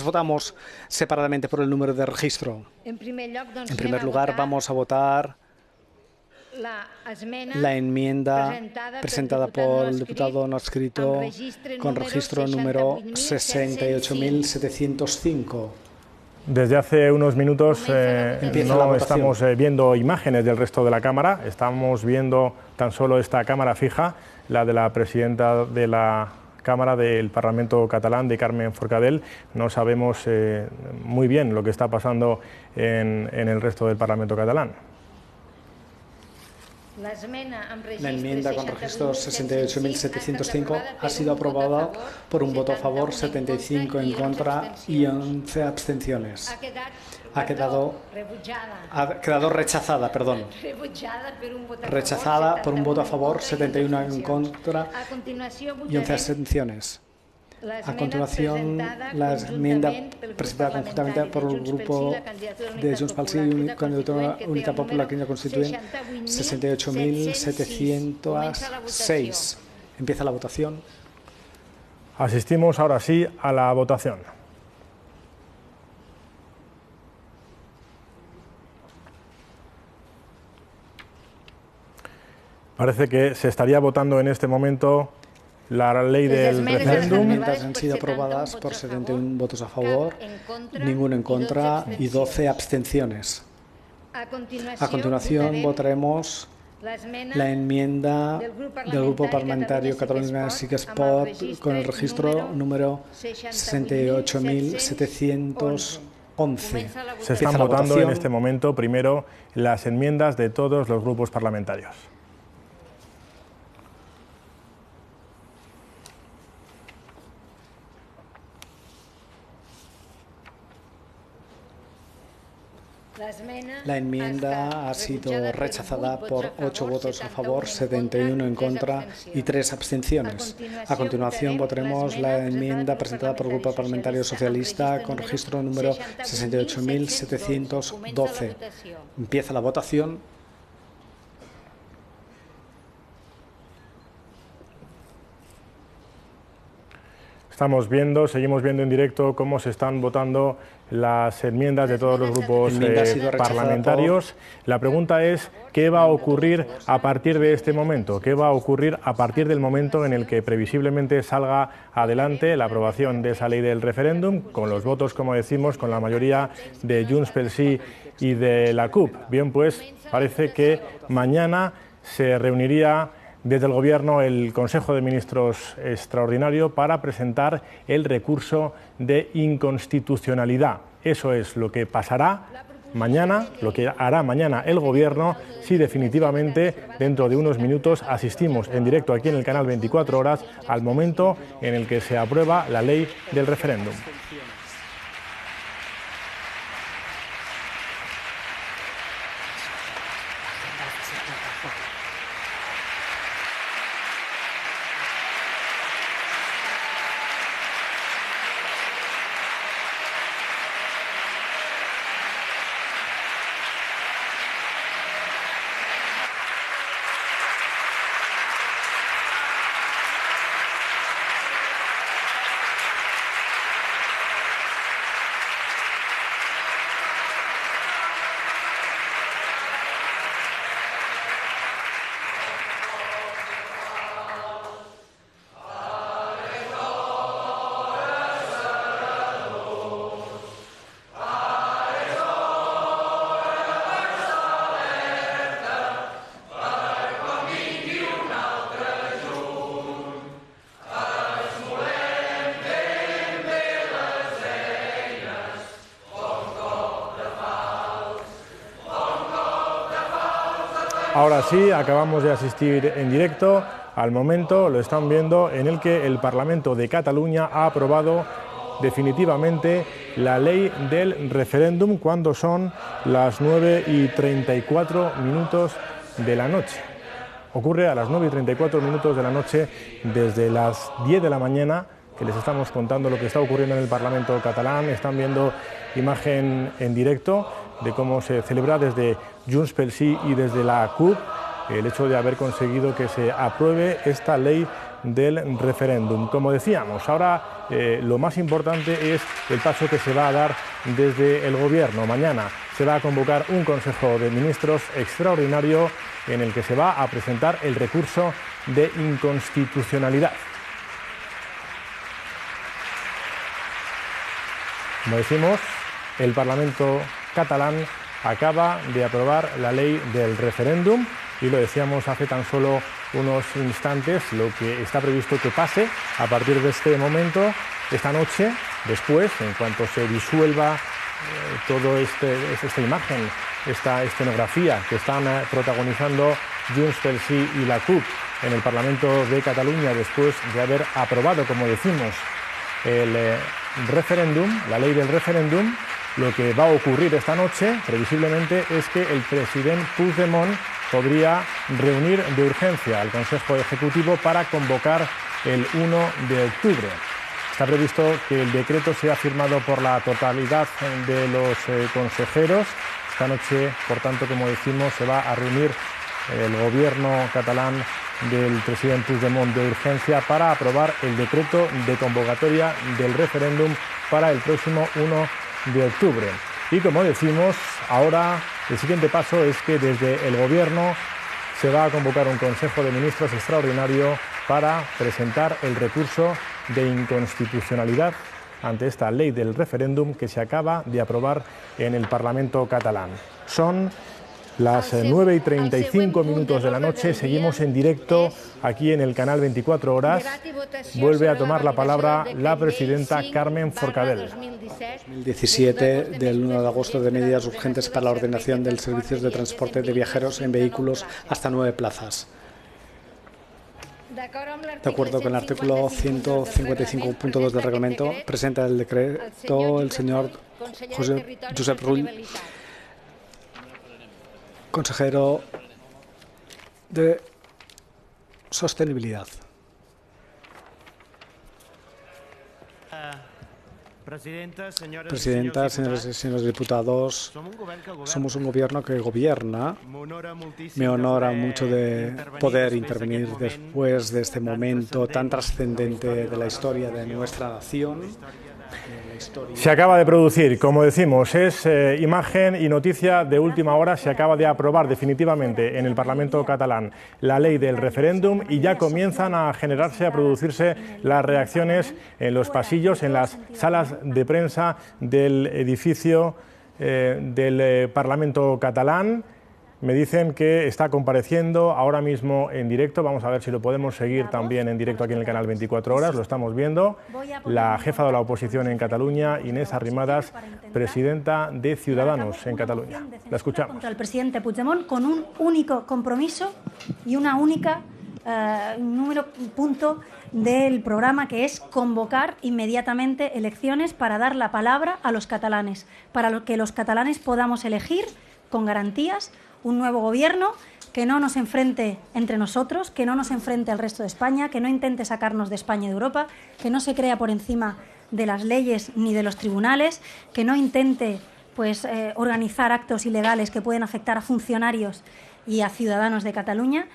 votamos separadamente por el número de registro? En primer lugar, vamos a votar la enmienda presentada por el diputado no adscrito con registro número 68.705. Desde hace unos minutos no estamos viendo imágenes del resto de la Cámara, estamos viendo tan solo esta cámara fija, la de la presidenta de la Cámara del Parlamento catalán, de Carmen Forcadell. No sabemos muy bien lo que está pasando en el resto del Parlamento catalán. La enmienda con registro 68.705 ha sido aprobada por un voto a favor, 75 en contra y 11 abstenciones. Ha quedado rechazada, rechazada por un voto a favor, 71 en contra y 11 abstenciones. A continuación, la enmienda presentada conjuntamente por el grupo de Junts pel Sí y Candidatura Unitat Popular Crida Constituent, 68.706. Empieza la votación. Asistimos ahora sí a la votación. Parece que se estaría votando en este momento la ley del referéndum. Las enmiendas han sido aprobadas por 71 votos a favor, ninguno en contra y 12 abstenciones. A continuación votaremos la enmienda del Grupo Parlamentario Catalunya Sí que es Pot con el registro número 68.711. Se están votando en este momento primero las enmiendas de todos los grupos parlamentarios. La enmienda ha sido rechazada por 8 votos a favor, 71 en contra y 3 abstenciones. A continuación votaremos la enmienda presentada por el Grupo Parlamentario Socialista con registro número 68.712. Empieza la votación. Seguimos viendo en directo cómo se están votando las enmiendas de todos los grupos parlamentarios. La pregunta es, ¿qué va a ocurrir a partir de este momento? ¿Qué va a ocurrir a partir del momento en el que previsiblemente salga adelante la aprobación de esa ley del referéndum, con los votos, como decimos, con la mayoría de Junts pel Sí y de la CUP? Bien, pues parece que mañana se reuniría desde el Gobierno el Consejo de Ministros extraordinario para presentar el recurso de inconstitucionalidad. Eso es lo que pasará mañana, lo que hará mañana el Gobierno si definitivamente dentro de unos minutos asistimos en directo aquí en el canal 24 horas al momento en el que se aprueba la ley del referéndum. Ahora sí, acabamos de asistir en directo al momento, lo están viendo, en el que el Parlamento de Cataluña ha aprobado definitivamente la ley del referéndum cuando son las 9:34 de la noche. Ocurre a las 9:34 de la noche, desde las 10 de la mañana, que les estamos contando lo que está ocurriendo en el Parlamento catalán. Están viendo imagen en directo de cómo se celebra desde Junts pel Sí y desde la CUP el hecho de haber conseguido que se apruebe esta ley del referéndum. Como decíamos, ahora lo más importante es el paso que se va a dar desde el Gobierno. Mañana se va a convocar un Consejo de Ministros extraordinario en el que se va a presentar el recurso de inconstitucionalidad. Como decimos, el Parlamento catalán acaba de aprobar la ley del referéndum y lo decíamos hace tan solo unos instantes, lo que está previsto que pase a partir de este momento, esta noche, después, en cuanto se disuelva toda esta imagen, esta escenografía que están protagonizando Junts pel Sí y la CUP en el Parlamento de Cataluña, después de haber aprobado, como decimos, el referéndum, la ley del referéndum. Lo que va a ocurrir esta noche, previsiblemente, es que el presidente Puigdemont podría reunir de urgencia al Consejo Ejecutivo para convocar el 1 de octubre. Está previsto que el decreto sea firmado por la totalidad de los consejeros. Esta noche, por tanto, como decimos, se va a reunir el gobierno catalán del presidente Puigdemont de urgencia para aprobar el decreto de convocatoria del referéndum para el próximo 1 de octubre. Y como decimos, ahora el siguiente paso es que desde el Gobierno se va a convocar un Consejo de Ministros extraordinario para presentar el recurso de inconstitucionalidad ante esta ley del referéndum que se acaba de aprobar en el Parlamento catalán. Son las 9:35 de la noche, seguimos en directo aquí en el canal 24 Horas. Vuelve a tomar la palabra la presidenta Carmen Forcadell. 2017 del 1 de agosto de medidas urgentes para la ordenación del servicio de transporte de viajeros en vehículos hasta 9 plazas. De acuerdo con el artículo 155.2 del reglamento, presenta el decreto el señor Josep Rull, consejero de Sostenibilidad. Presidenta, señores y señores diputados, somos un gobierno que gobierna. Me honora mucho de poder intervenir después de este momento tan trascendente de la historia de nuestra nación. Se acaba de producir, como decimos, es imagen y noticia de última hora. Se acaba de aprobar definitivamente en el Parlamento catalán la ley del referéndum y ya comienzan a generarse, a producirse las reacciones en los pasillos, en las salas de prensa del edificio del Parlamento catalán. Me dicen que está compareciendo ahora mismo en directo, vamos a ver si lo podemos seguir también en directo aquí en el canal 24 Horas, lo estamos viendo, la jefa de la oposición en Cataluña, Inés Arrimadas, presidenta de Ciudadanos en Cataluña. La escuchamos. Contra el presidente Puigdemont con un único compromiso y una única punto del programa, que es convocar inmediatamente elecciones para dar la palabra a los catalanes, para que los catalanes podamos elegir con garantías un nuevo gobierno que no nos enfrente entre nosotros, que no nos enfrente al resto de España, que no intente sacarnos de España y de Europa, que no se crea por encima de las leyes ni de los tribunales, que no intente organizar actos ilegales que pueden afectar a funcionarios y a ciudadanos de Cataluña.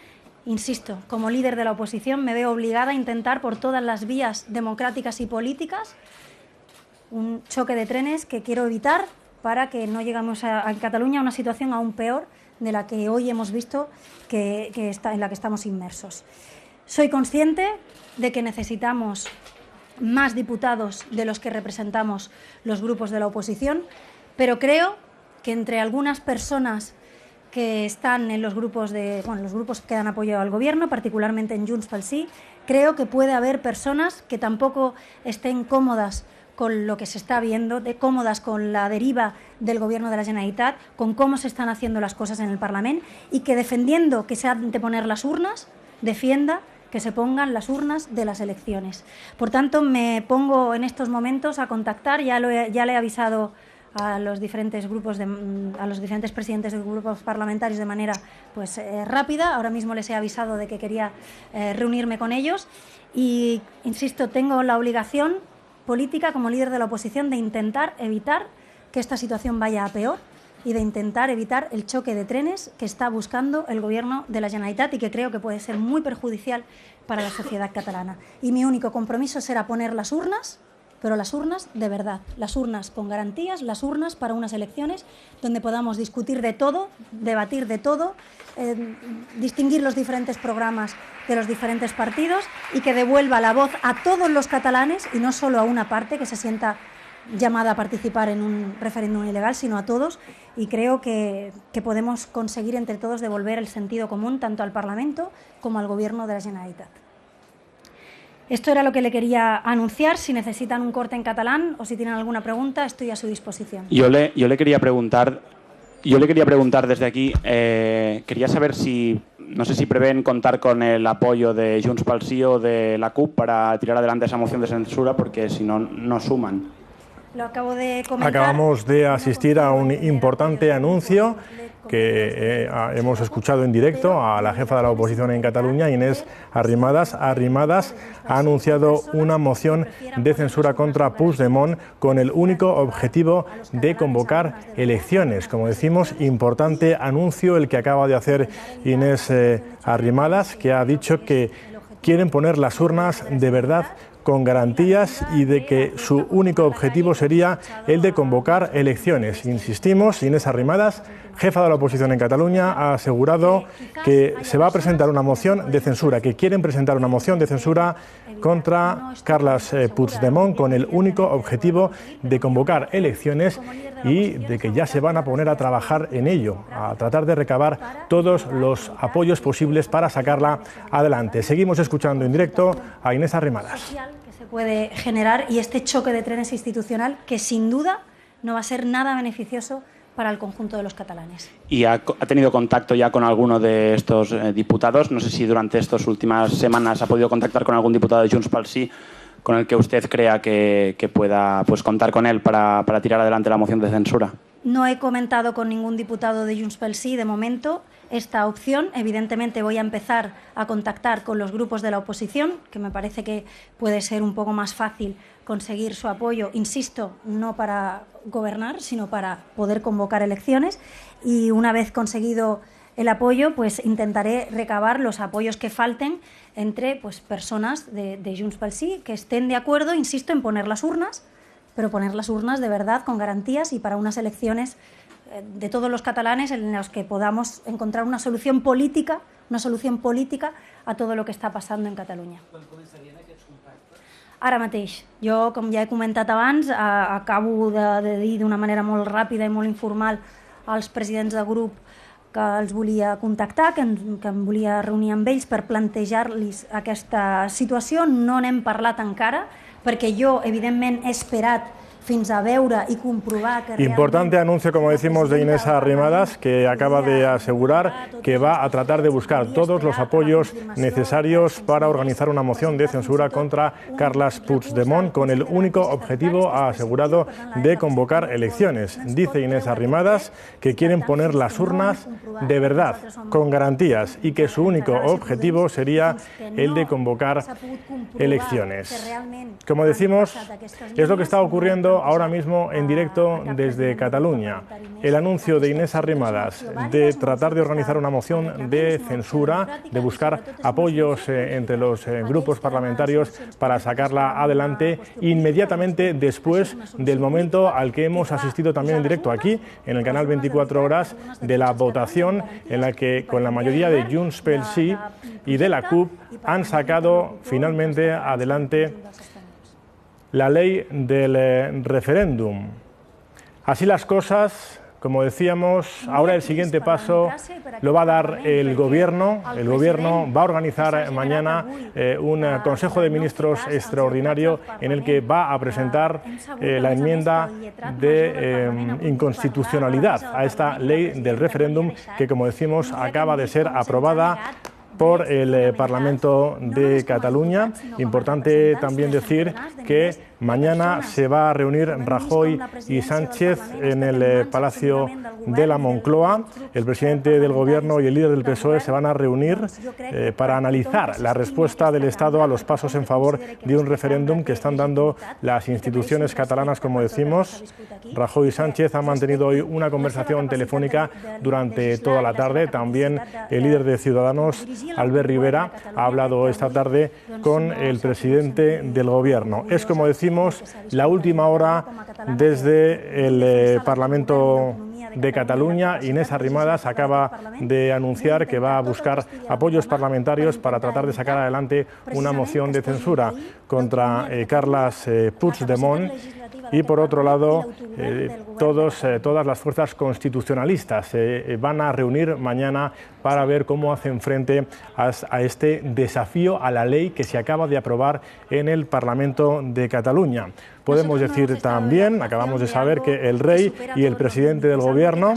Insisto, como líder de la oposición me veo obligada a intentar por todas las vías democráticas y políticas un choque de trenes que quiero evitar para que no lleguemos a Cataluña a una situación aún peor de la que hoy hemos visto en la que estamos inmersos. Soy consciente de que necesitamos más diputados de los que representamos los grupos de la oposición, pero creo que entre algunas personas que están en los grupos los grupos que dan apoyo al gobierno, particularmente en Junts pel Sí, creo que puede haber personas que tampoco estén cómodas con lo que se está viendo, còmodes con la deriva del Gobierno de la Generalitat, con cómo se están haciendo las cosas en el Parlamento y que defendiendo que se han de poner las urnas, defienda que se pongan las urnas de las elecciones. Por tanto, me pongo en estos momentos a contactar, ya le he avisado a los diferentes grupos, a los diferentes presidentes de grupos parlamentarios de manera rápida. Ahora mismo les he avisado de que quería reunirme con ellos y, insisto, tengo la obligación política como líder de la oposición de intentar evitar que esta situación vaya a peor y de intentar evitar el choque de trenes que está buscando el Gobierno de la Generalitat y que creo que puede ser muy perjudicial para la sociedad catalana. Y mi único compromiso será poner las urnas, pero las urnas de verdad, las urnas con garantías, las urnas para unas elecciones donde podamos discutir de todo, debatir de todo, distinguir los diferentes programas de los diferentes partidos y que devuelva la voz a todos los catalanes y no solo a una parte que se sienta llamada a participar en un referéndum ilegal, sino a todos, y creo que podemos conseguir entre todos devolver el sentido común tanto al Parlamento como al Gobierno de la Generalitat. Esto era lo que le quería anunciar. Si necesitan un corte en catalán o si tienen alguna pregunta, estoy a su disposición. Yo le quería preguntar desde aquí, quería saber si, no sé si prevén contar con el apoyo de Junts pel Sí o de la CUP para tirar adelante esa moción de censura, porque si no, no suman. Lo acabo de comentar. Acabamos de asistir a un importante anuncio que hemos escuchado en directo a la jefa de la oposición en Cataluña, Inés Arrimadas. Arrimadas ha anunciado una moción de censura contra Puigdemont con el único objetivo de convocar elecciones. Como decimos, importante anuncio el que acaba de hacer Inés Arrimadas, que ha dicho que quieren poner las urnas de verdad con garantías y de que su único objetivo sería el de convocar elecciones. Insistimos, Inés Arrimadas, jefa de la oposición en Cataluña, ha asegurado que se va a presentar una moción de censura, que quieren presentar una moción de censura contra Carles Puigdemont con el único objetivo de convocar elecciones y de que ya se van a poner a trabajar en ello, a tratar de recabar todos los apoyos posibles para sacarla adelante. Seguimos escuchando en directo a Inés Arrimadas. Que se puede generar y este choque de trenes institucional que sin duda no va a ser nada beneficioso para el conjunto de los catalanes. ¿Y ha tenido contacto ya con alguno de estos diputados? No sé si durante estas últimas semanas ha podido contactar con algún diputado de Junts pel Sí con el que usted crea que pueda contar con él para tirar adelante la moción de censura. No he comentado con ningún diputado de Junts pel Sí de momento esta opción. Evidentemente voy a empezar a contactar con los grupos de la oposición, que me parece que puede ser un poco más fácil conseguir su apoyo, insisto, no para gobernar, sino para poder convocar elecciones. Y una vez conseguido el apoyo, pues intentaré recabar los apoyos que falten entre personas de Junts pel Sí que estén de acuerdo, insisto, en poner las urnas, pero poner las urnas de verdad con garantías y para unas elecciones de todos los catalanes en las que podamos encontrar una solución política a todo lo que està passant en Catalunya. Ara mateix. Jo, com ja he comentat abans, acabo de dir d'una manera molt ràpida i molt informal als presidents de grup que els volia contactar, que em volia reunir amb ells per plantejar-los aquesta situació. No n'hem parlat encara, perquè jo, evidentment, he esperat fins a veure y comprobar que Importante anuncio, como decimos, de Inés Arrimadas, que acaba de asegurar que va a tratar de buscar todos los apoyos necesarios para organizar una moción de censura contra Carles Puigdemont con el único objetivo, ha asegurado, de convocar elecciones. Dice Inés Arrimadas que quieren poner las urnas de verdad, con garantías, y que su único objetivo sería el de convocar elecciones. Como decimos, es lo que está ocurriendo ahora mismo en directo desde Cataluña. El anuncio de Inés Arrimadas de tratar de organizar una moción de censura, de buscar apoyos entre los grupos parlamentarios para sacarla adelante inmediatamente después del momento al que hemos asistido también en directo aquí, en el canal 24 Horas, de la votación en la que con la mayoría de Junts pel Sí y de la CUP han sacado finalmente adelante la ley del referéndum. Así las cosas, Como decíamos, ahora el siguiente paso lo va a dar el Gobierno. El Gobierno va a organizar mañana un Consejo de Ministros extraordinario en el que va a presentar la enmienda de inconstitucionalidad a esta ley del referéndum que, como decimos, acaba de ser aprobada por el Parlamento de Cataluña. Importante también decir que mañana se va a reunir Rajoy y Sánchez en el Palacio de la Moncloa. El presidente del Gobierno y el líder del PSOE se van a reunir para analizar la respuesta del Estado a los pasos en favor de un referéndum que están dando las instituciones catalanas, como decimos. Rajoy y Sánchez han mantenido hoy una conversación telefónica durante toda la tarde. También el líder de Ciudadanos, Albert Rivera, ha hablado esta tarde con el presidente del Gobierno. Es, como decimos, la última hora desde el Parlamento de Cataluña. Inés Arrimadas acaba de anunciar que va a buscar apoyos parlamentarios para tratar de sacar adelante una moción de censura contra Carles Puigdemont. Y por otro lado, todas las fuerzas constitucionalistas se van a reunir mañana para ver cómo hacen frente a este desafío a la ley que se acaba de aprobar en el Parlamento de Cataluña. Podemos decir también, acabamos de saber que el rey y el presidente del Gobierno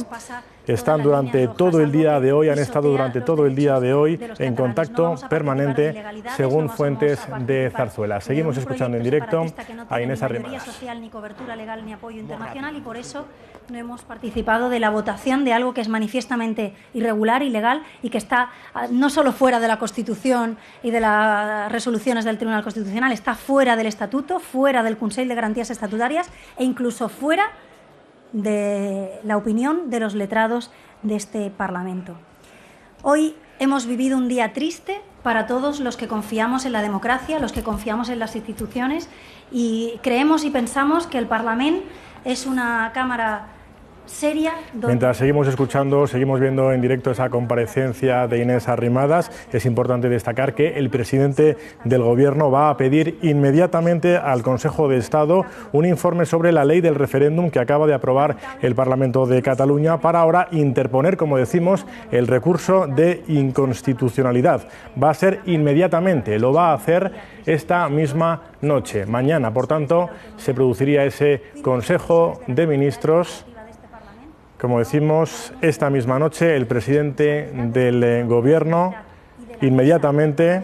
están durante todo el día de hoy, han estado durante todo el día de hoy en contacto permanente, según fuentes de Zarzuela. Seguimos escuchando en directo a Inés Arrimadas. Ni cobertura legal ni apoyo internacional, y por eso no hemos participado de la votación de algo que es manifiestamente irregular, ilegal, y que está no solo fuera de la Constitución y de las resoluciones del Tribunal Constitucional, está fuera del Estatuto, fuera del Consell de Garantías Estatutarias e incluso fuera de la opinión de los letrados de este Parlamento. Hoy hemos vivido un día triste para todos los que confiamos en la democracia, los que confiamos en las instituciones, y creemos y pensamos que el Parlamento es una cámara seria. Mientras seguimos escuchando, seguimos viendo en directo esa comparecencia de Inés Arrimadas, es importante destacar que el presidente del Gobierno va a pedir inmediatamente al Consejo de Estado un informe sobre la ley del referéndum que acaba de aprobar el Parlamento de Cataluña para ahora interponer, como decimos, el recurso de inconstitucionalidad. Va a ser inmediatamente, lo va a hacer esta misma noche. Mañana, por tanto, se produciría ese Consejo de Ministros. Como decimos, esta misma noche el presidente del Gobierno inmediatamente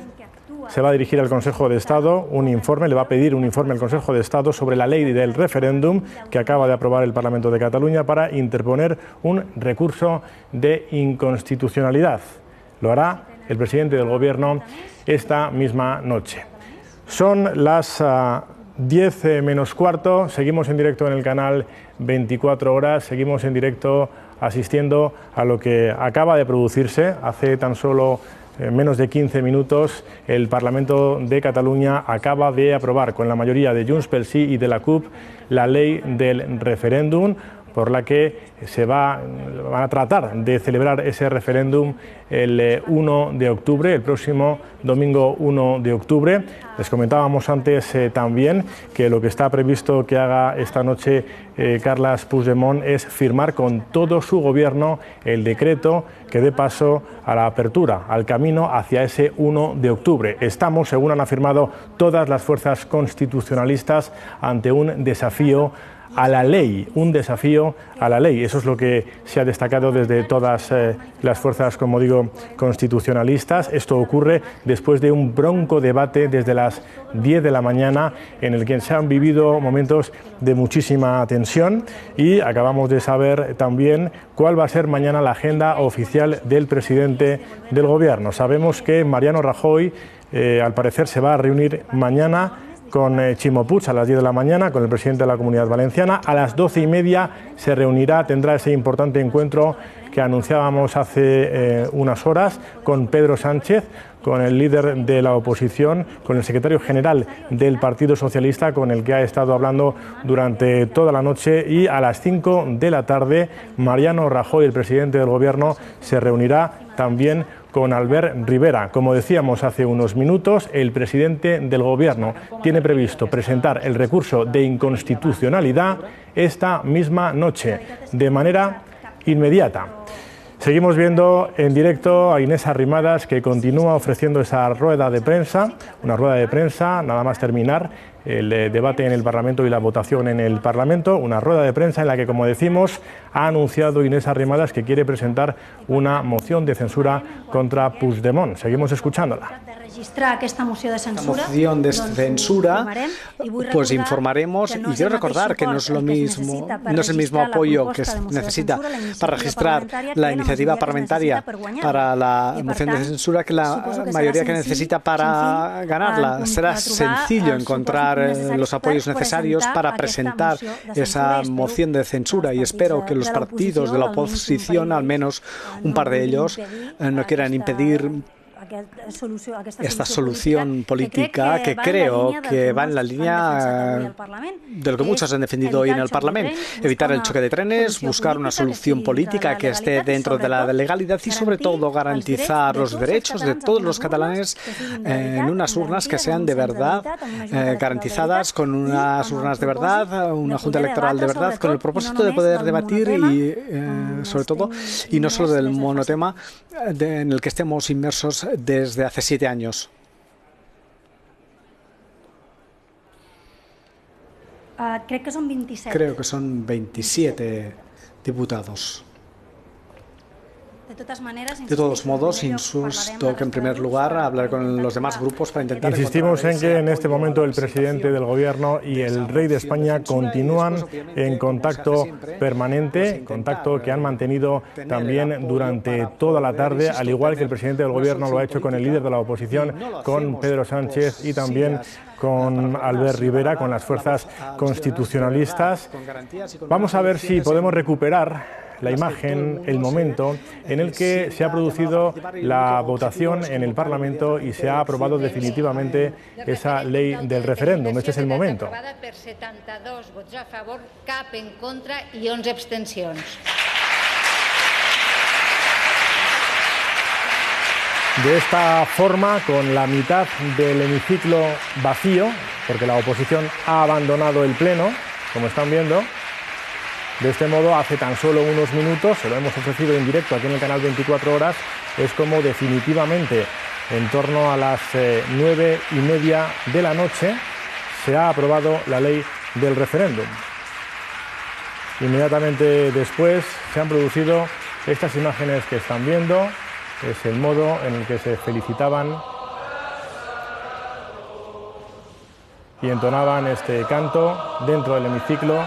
se va a dirigir al Consejo de Estado, le va a pedir un informe al Consejo de Estado sobre la ley del referéndum que acaba de aprobar el Parlamento de Cataluña para interponer un recurso de inconstitucionalidad. Lo hará el presidente del Gobierno esta misma noche. Son las 10 menos cuarto, seguimos en directo en el canal 24 horas, seguimos en directo asistiendo a lo que acaba de producirse hace tan solo menos de 15 minutos. El Parlamento de Cataluña acaba de aprobar con la mayoría de Junts pel Sí y de la CUP la ley del referéndum, por la que van a tratar de celebrar ese referéndum el 1 de octubre, el próximo domingo 1 de octubre. Les comentábamos antes también que lo que está previsto que haga esta noche Carles Puigdemont es firmar con todo su gobierno el decreto que dé paso a la apertura, al camino hacia ese 1 de octubre. Estamos, según han afirmado todas las fuerzas constitucionalistas, ante un desafío a la ley, un desafío a la ley. Eso es lo que se ha destacado desde todas las fuerzas, como digo, constitucionalistas. Esto ocurre después de un bronco debate desde las 10 de la mañana en el que se han vivido momentos de muchísima tensión, y acabamos de saber también cuál va a ser mañana la agenda oficial del presidente del Gobierno. Sabemos que Mariano Rajoy, al parecer, se va a reunir mañana con Ximo Puig a las 10 de la mañana, con el presidente de la Comunidad Valenciana. A las 12:30 se reunirá, tendrá ese importante encuentro que anunciábamos hace unas horas con Pedro Sánchez, con el líder de la oposición, con el secretario general del Partido Socialista, con el que ha estado hablando durante toda la noche, y a las 5 de la tarde Mariano Rajoy, el presidente del Gobierno, se reunirá también con Albert Rivera. Como decíamos hace unos minutos, el presidente del Gobierno tiene previsto presentar el recurso de inconstitucionalidad esta misma noche, de manera inmediata. Seguimos viendo en directo a Inés Arrimadas, que continúa ofreciendo esa rueda de prensa, una rueda de prensa nada más terminar el debate en el Parlamento y la votación en el Parlamento, una rueda de prensa en la que, como decimos, ha anunciado Inés Arrimadas que quiere presentar una moción de censura contra Puigdemont. Seguimos escuchándola. Registrar aquesta moció de censura. Moción de censura, pues informaremos, y quiero recordar que no es lo mismo, no es el mismo apoyo que se necesita para registrar la iniciativa parlamentaria para la moción de censura que la mayoría que necesita para ganarla. Será sencillo encontrar los apoyos necesarios para presentar esa moción de censura, y espero que los partidos de la oposición, al menos un par de ellos, no quieran impedir esta solución política que creo que va en la línea de lo que muchos han defendido hoy en el Parlamento: evitar el choque de trenes, buscar una solución política que esté dentro de la legalidad y, sobre todo, garantizar los derechos de todos los catalanes en unas urnas que sean de verdad garantizadas, con unas urnas de verdad, una junta electoral de verdad, con el propósito de poder debatir y, sobre todo, y no solo del monotema en el que estemos inmersos desde hace 7 años. Creo que son 27 diputados. De todos modos, insisto que en primer lugar hablar con los demás grupos para intentar... Insistimos en que en este momento el presidente del Gobierno y el rey de España continúan en contacto permanente, contacto que han mantenido también durante toda la tarde, al igual que el presidente del Gobierno lo ha hecho con el líder de la oposición, con Pedro Sánchez, y también con Albert Rivera, con las fuerzas constitucionalistas. Vamos a ver si podemos recuperar la imagen, el momento en el que se ha producido la votación en el Parlamento y se ha aprobado definitivamente esa ley del referéndum. Este es el momento. Per 72 vots a favor, cap en contra i 11 abstencions. De esta forma, con la mitad del hemiciclo vacío, porque la oposición ha abandonado el Pleno, como están viendo. De este modo, hace tan solo unos minutos, se lo hemos ofrecido en directo aquí en el canal 24 Horas, es como definitivamente, en torno a las 9:30 de la noche, se ha aprobado la ley del referéndum. Inmediatamente después se han producido estas imágenes que están viendo, es el modo en el que se felicitaban y entonaban este canto dentro del hemiciclo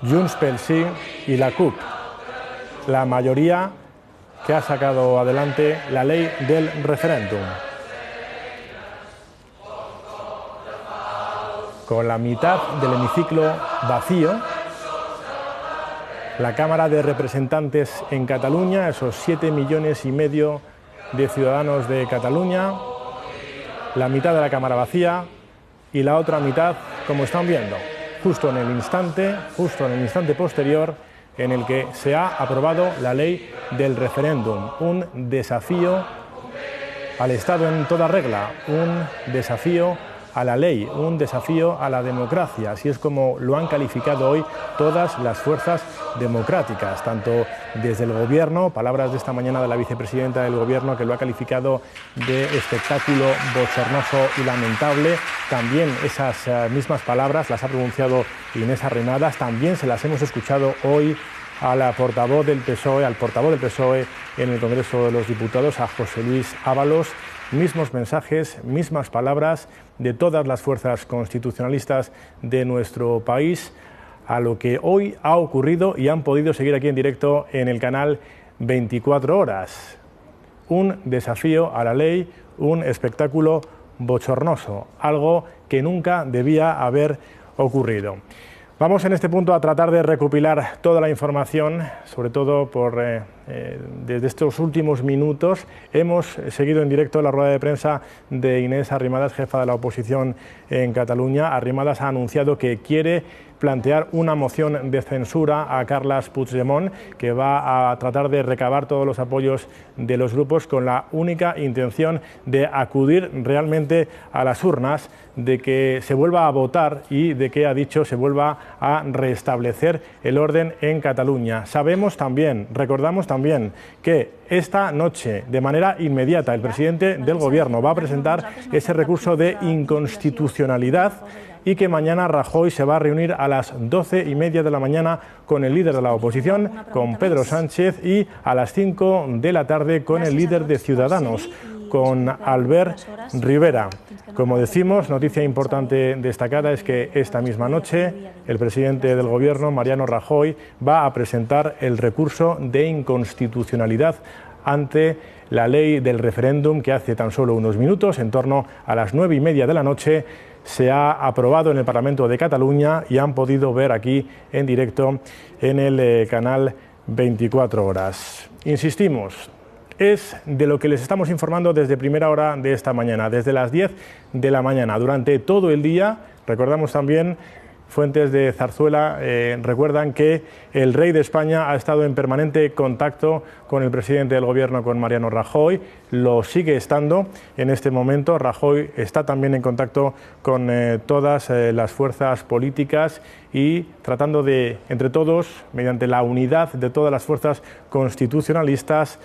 Junts pel Sí y la CUP, la mayoría que ha sacado adelante la ley del referéndum. Con la mitad del hemiciclo vacío, la Cámara de Representantes en Cataluña, esos 7,5 millones de ciudadanos de Cataluña, la mitad de la Cámara vacía y la otra mitad, como están viendo, justo en el instante posterior en el que se ha aprobado la ley del referéndum. Un desafío al Estado en toda regla, un desafío a la ley, un desafío a la democracia. Así es como lo han calificado hoy todas las fuerzas democráticas, tanto desde el Gobierno, palabras de esta mañana de la vicepresidenta del Gobierno, que lo ha calificado de espectáculo bochornoso y lamentable. También esas mismas palabras las ha pronunciado Inés Arrimadas, también se las hemos escuchado hoy a la portavoz del PSOE, al portavoz del PSOE en el Congreso de los Diputados, a José Luis Ábalos. Mismos mensajes, mismas palabras de todas las fuerzas constitucionalistas de nuestro país a lo que hoy ha ocurrido y han podido seguir aquí en directo en el canal 24 Horas. Un desafío a la ley, un espectáculo bochornoso, algo que nunca debía haber ocurrido. Vamos en este punto a tratar de recopilar toda la información, sobre todo desde estos últimos minutos. Hemos seguido en directo la rueda de prensa de Inés Arrimadas, jefa de la oposición en Cataluña. Arrimadas ha anunciado que quiere plantear una moción de censura a Carles Puigdemont, que va a tratar de recabar todos los apoyos de los grupos con la única intención de acudir realmente a las urnas, de que se vuelva a votar y de que, ha dicho, se vuelva a restablecer el orden en Cataluña. Sabemos también, recordamos también, que esta noche, de manera inmediata, el presidente del Gobierno va a presentar ese recurso de inconstitucionalidad y que mañana Rajoy se va a reunir a las 12:30 de la mañana con el líder de la oposición, con Pedro Sánchez, y a las 5 de la tarde con el líder de Ciudadanos, con Albert Rivera. Como decimos, noticia importante destacada es que esta misma noche el presidente del Gobierno, Mariano Rajoy, va a presentar el recurso de inconstitucionalidad ante la ley del referéndum que hace tan solo unos minutos, en torno a las 9:30 de la noche, se ha aprobado en el Parlamento de Cataluña y han podido ver aquí en directo en el canal 24 horas. Insistimos, es de lo que les estamos informando desde primera hora de esta mañana, desde las 10 de la mañana, durante todo el día. Recordamos también, fuentes de Zarzuela recuerdan que el rey de España ha estado en permanente contacto con el presidente del Gobierno, con Mariano Rajoy, lo sigue estando en este momento. Rajoy está también en contacto con todas las fuerzas políticas y tratando de, entre todos, mediante la unidad de todas las fuerzas constitucionalistas,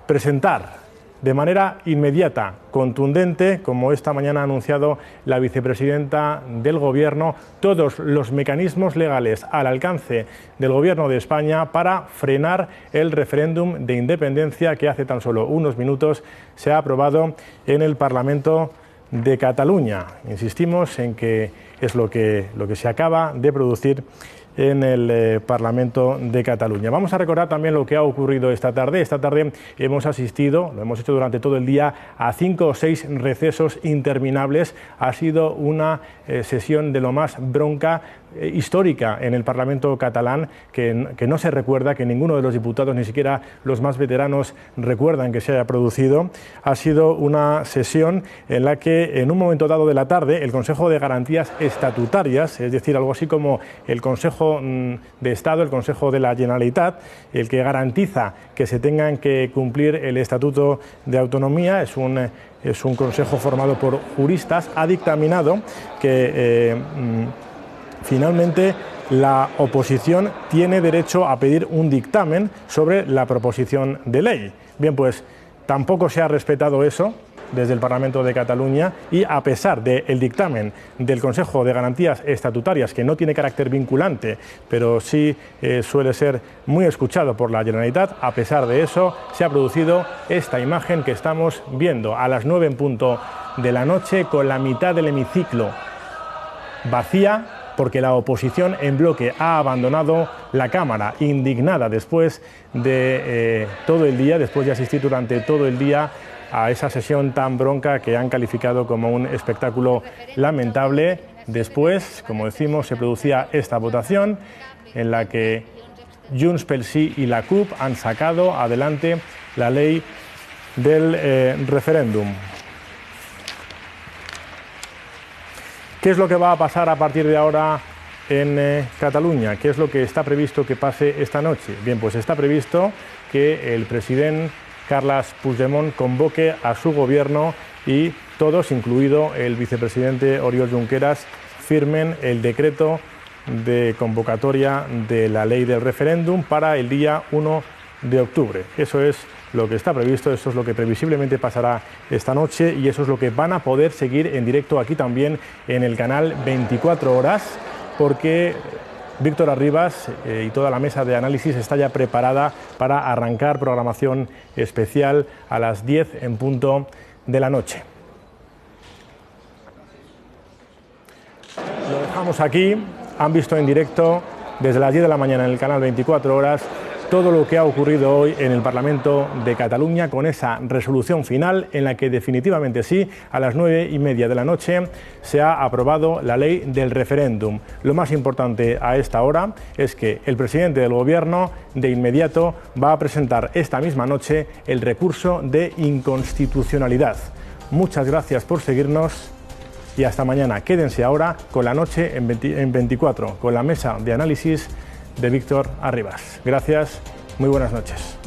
presentar de manera inmediata, contundente, como esta mañana ha anunciado la vicepresidenta del Gobierno, todos los mecanismos legales al alcance del Gobierno de España para frenar el referéndum de independencia que hace tan solo unos minutos se ha aprobado en el Parlamento de Cataluña. Insistimos en que es lo que se acaba de producir en el Parlamento de Cataluña. Vamos a recordar también lo que ha ocurrido esta tarde. Esta tarde hemos asistido, lo hemos hecho durante todo el día, a 5 o 6 recesos interminables. Ha sido una sesión de lo más bronca, histórica en el Parlamento catalán, que no se recuerda, que ninguno de los diputados, ni siquiera los más veteranos, recuerdan que se haya producido. Ha sido una sesión en la que, en un momento dado de la tarde, el Consejo de Garantías Estatutarias, es decir, algo así como el Consejo de Estado, el Consejo de la Generalitat, el que garantiza que se tengan que cumplir el Estatuto de Autonomía, es un consejo formado por juristas, ha dictaminado que finalmente la oposición tiene derecho a pedir un dictamen sobre la proposición de ley. Bien, pues tampoco se ha respetado eso desde el Parlamento de Cataluña y, a pesar del dictamen del Consejo de Garantías Estatutarias, que no tiene carácter vinculante, pero sí suele ser muy escuchado por la Generalitat, a pesar de eso se ha producido esta imagen que estamos viendo a las 9 en punto de la noche, con la mitad del hemiciclo vacía, porque la oposición en bloque ha abandonado la Cámara, indignada después de todo el día, después de asistir durante todo el día a esa sesión tan bronca que han calificado como un espectáculo lamentable. Después, como decimos, se producía esta votación en la que Junts pel Sí y la CUP han sacado adelante la ley del referéndum. ¿Qué es lo que va a pasar a partir de ahora en Cataluña? ¿Qué es lo que está previsto que pase esta noche? Bien, pues está previsto que el presidente Carles Puigdemont convoque a su gobierno y todos, incluido el vicepresidente Oriol Junqueras, firmen el decreto de convocatoria de la ley del referéndum para el día 1 de octubre. Eso es lo que está previsto, eso es lo que previsiblemente pasará esta noche y eso es lo que van a poder seguir en directo aquí también en el canal 24 horas, porque Víctor Arribas y toda la mesa de análisis está ya preparada para arrancar programación especial a las 10 en punto de la noche. Lo dejamos aquí. Han visto en directo desde las 10 de la mañana en el canal 24 horas todo lo que ha ocurrido hoy en el Parlamento de Cataluña, con esa resolución final en la que definitivamente sí, a las 9:30 de la noche se ha aprobado la ley del referéndum. Lo más importante a esta hora es que el presidente del Gobierno de inmediato va a presentar esta misma noche el recurso de inconstitucionalidad. Muchas gracias por seguirnos y hasta mañana. Quédense ahora con La Noche en 24, con la mesa de análisis de Víctor Arribas. Gracias, muy buenas noches.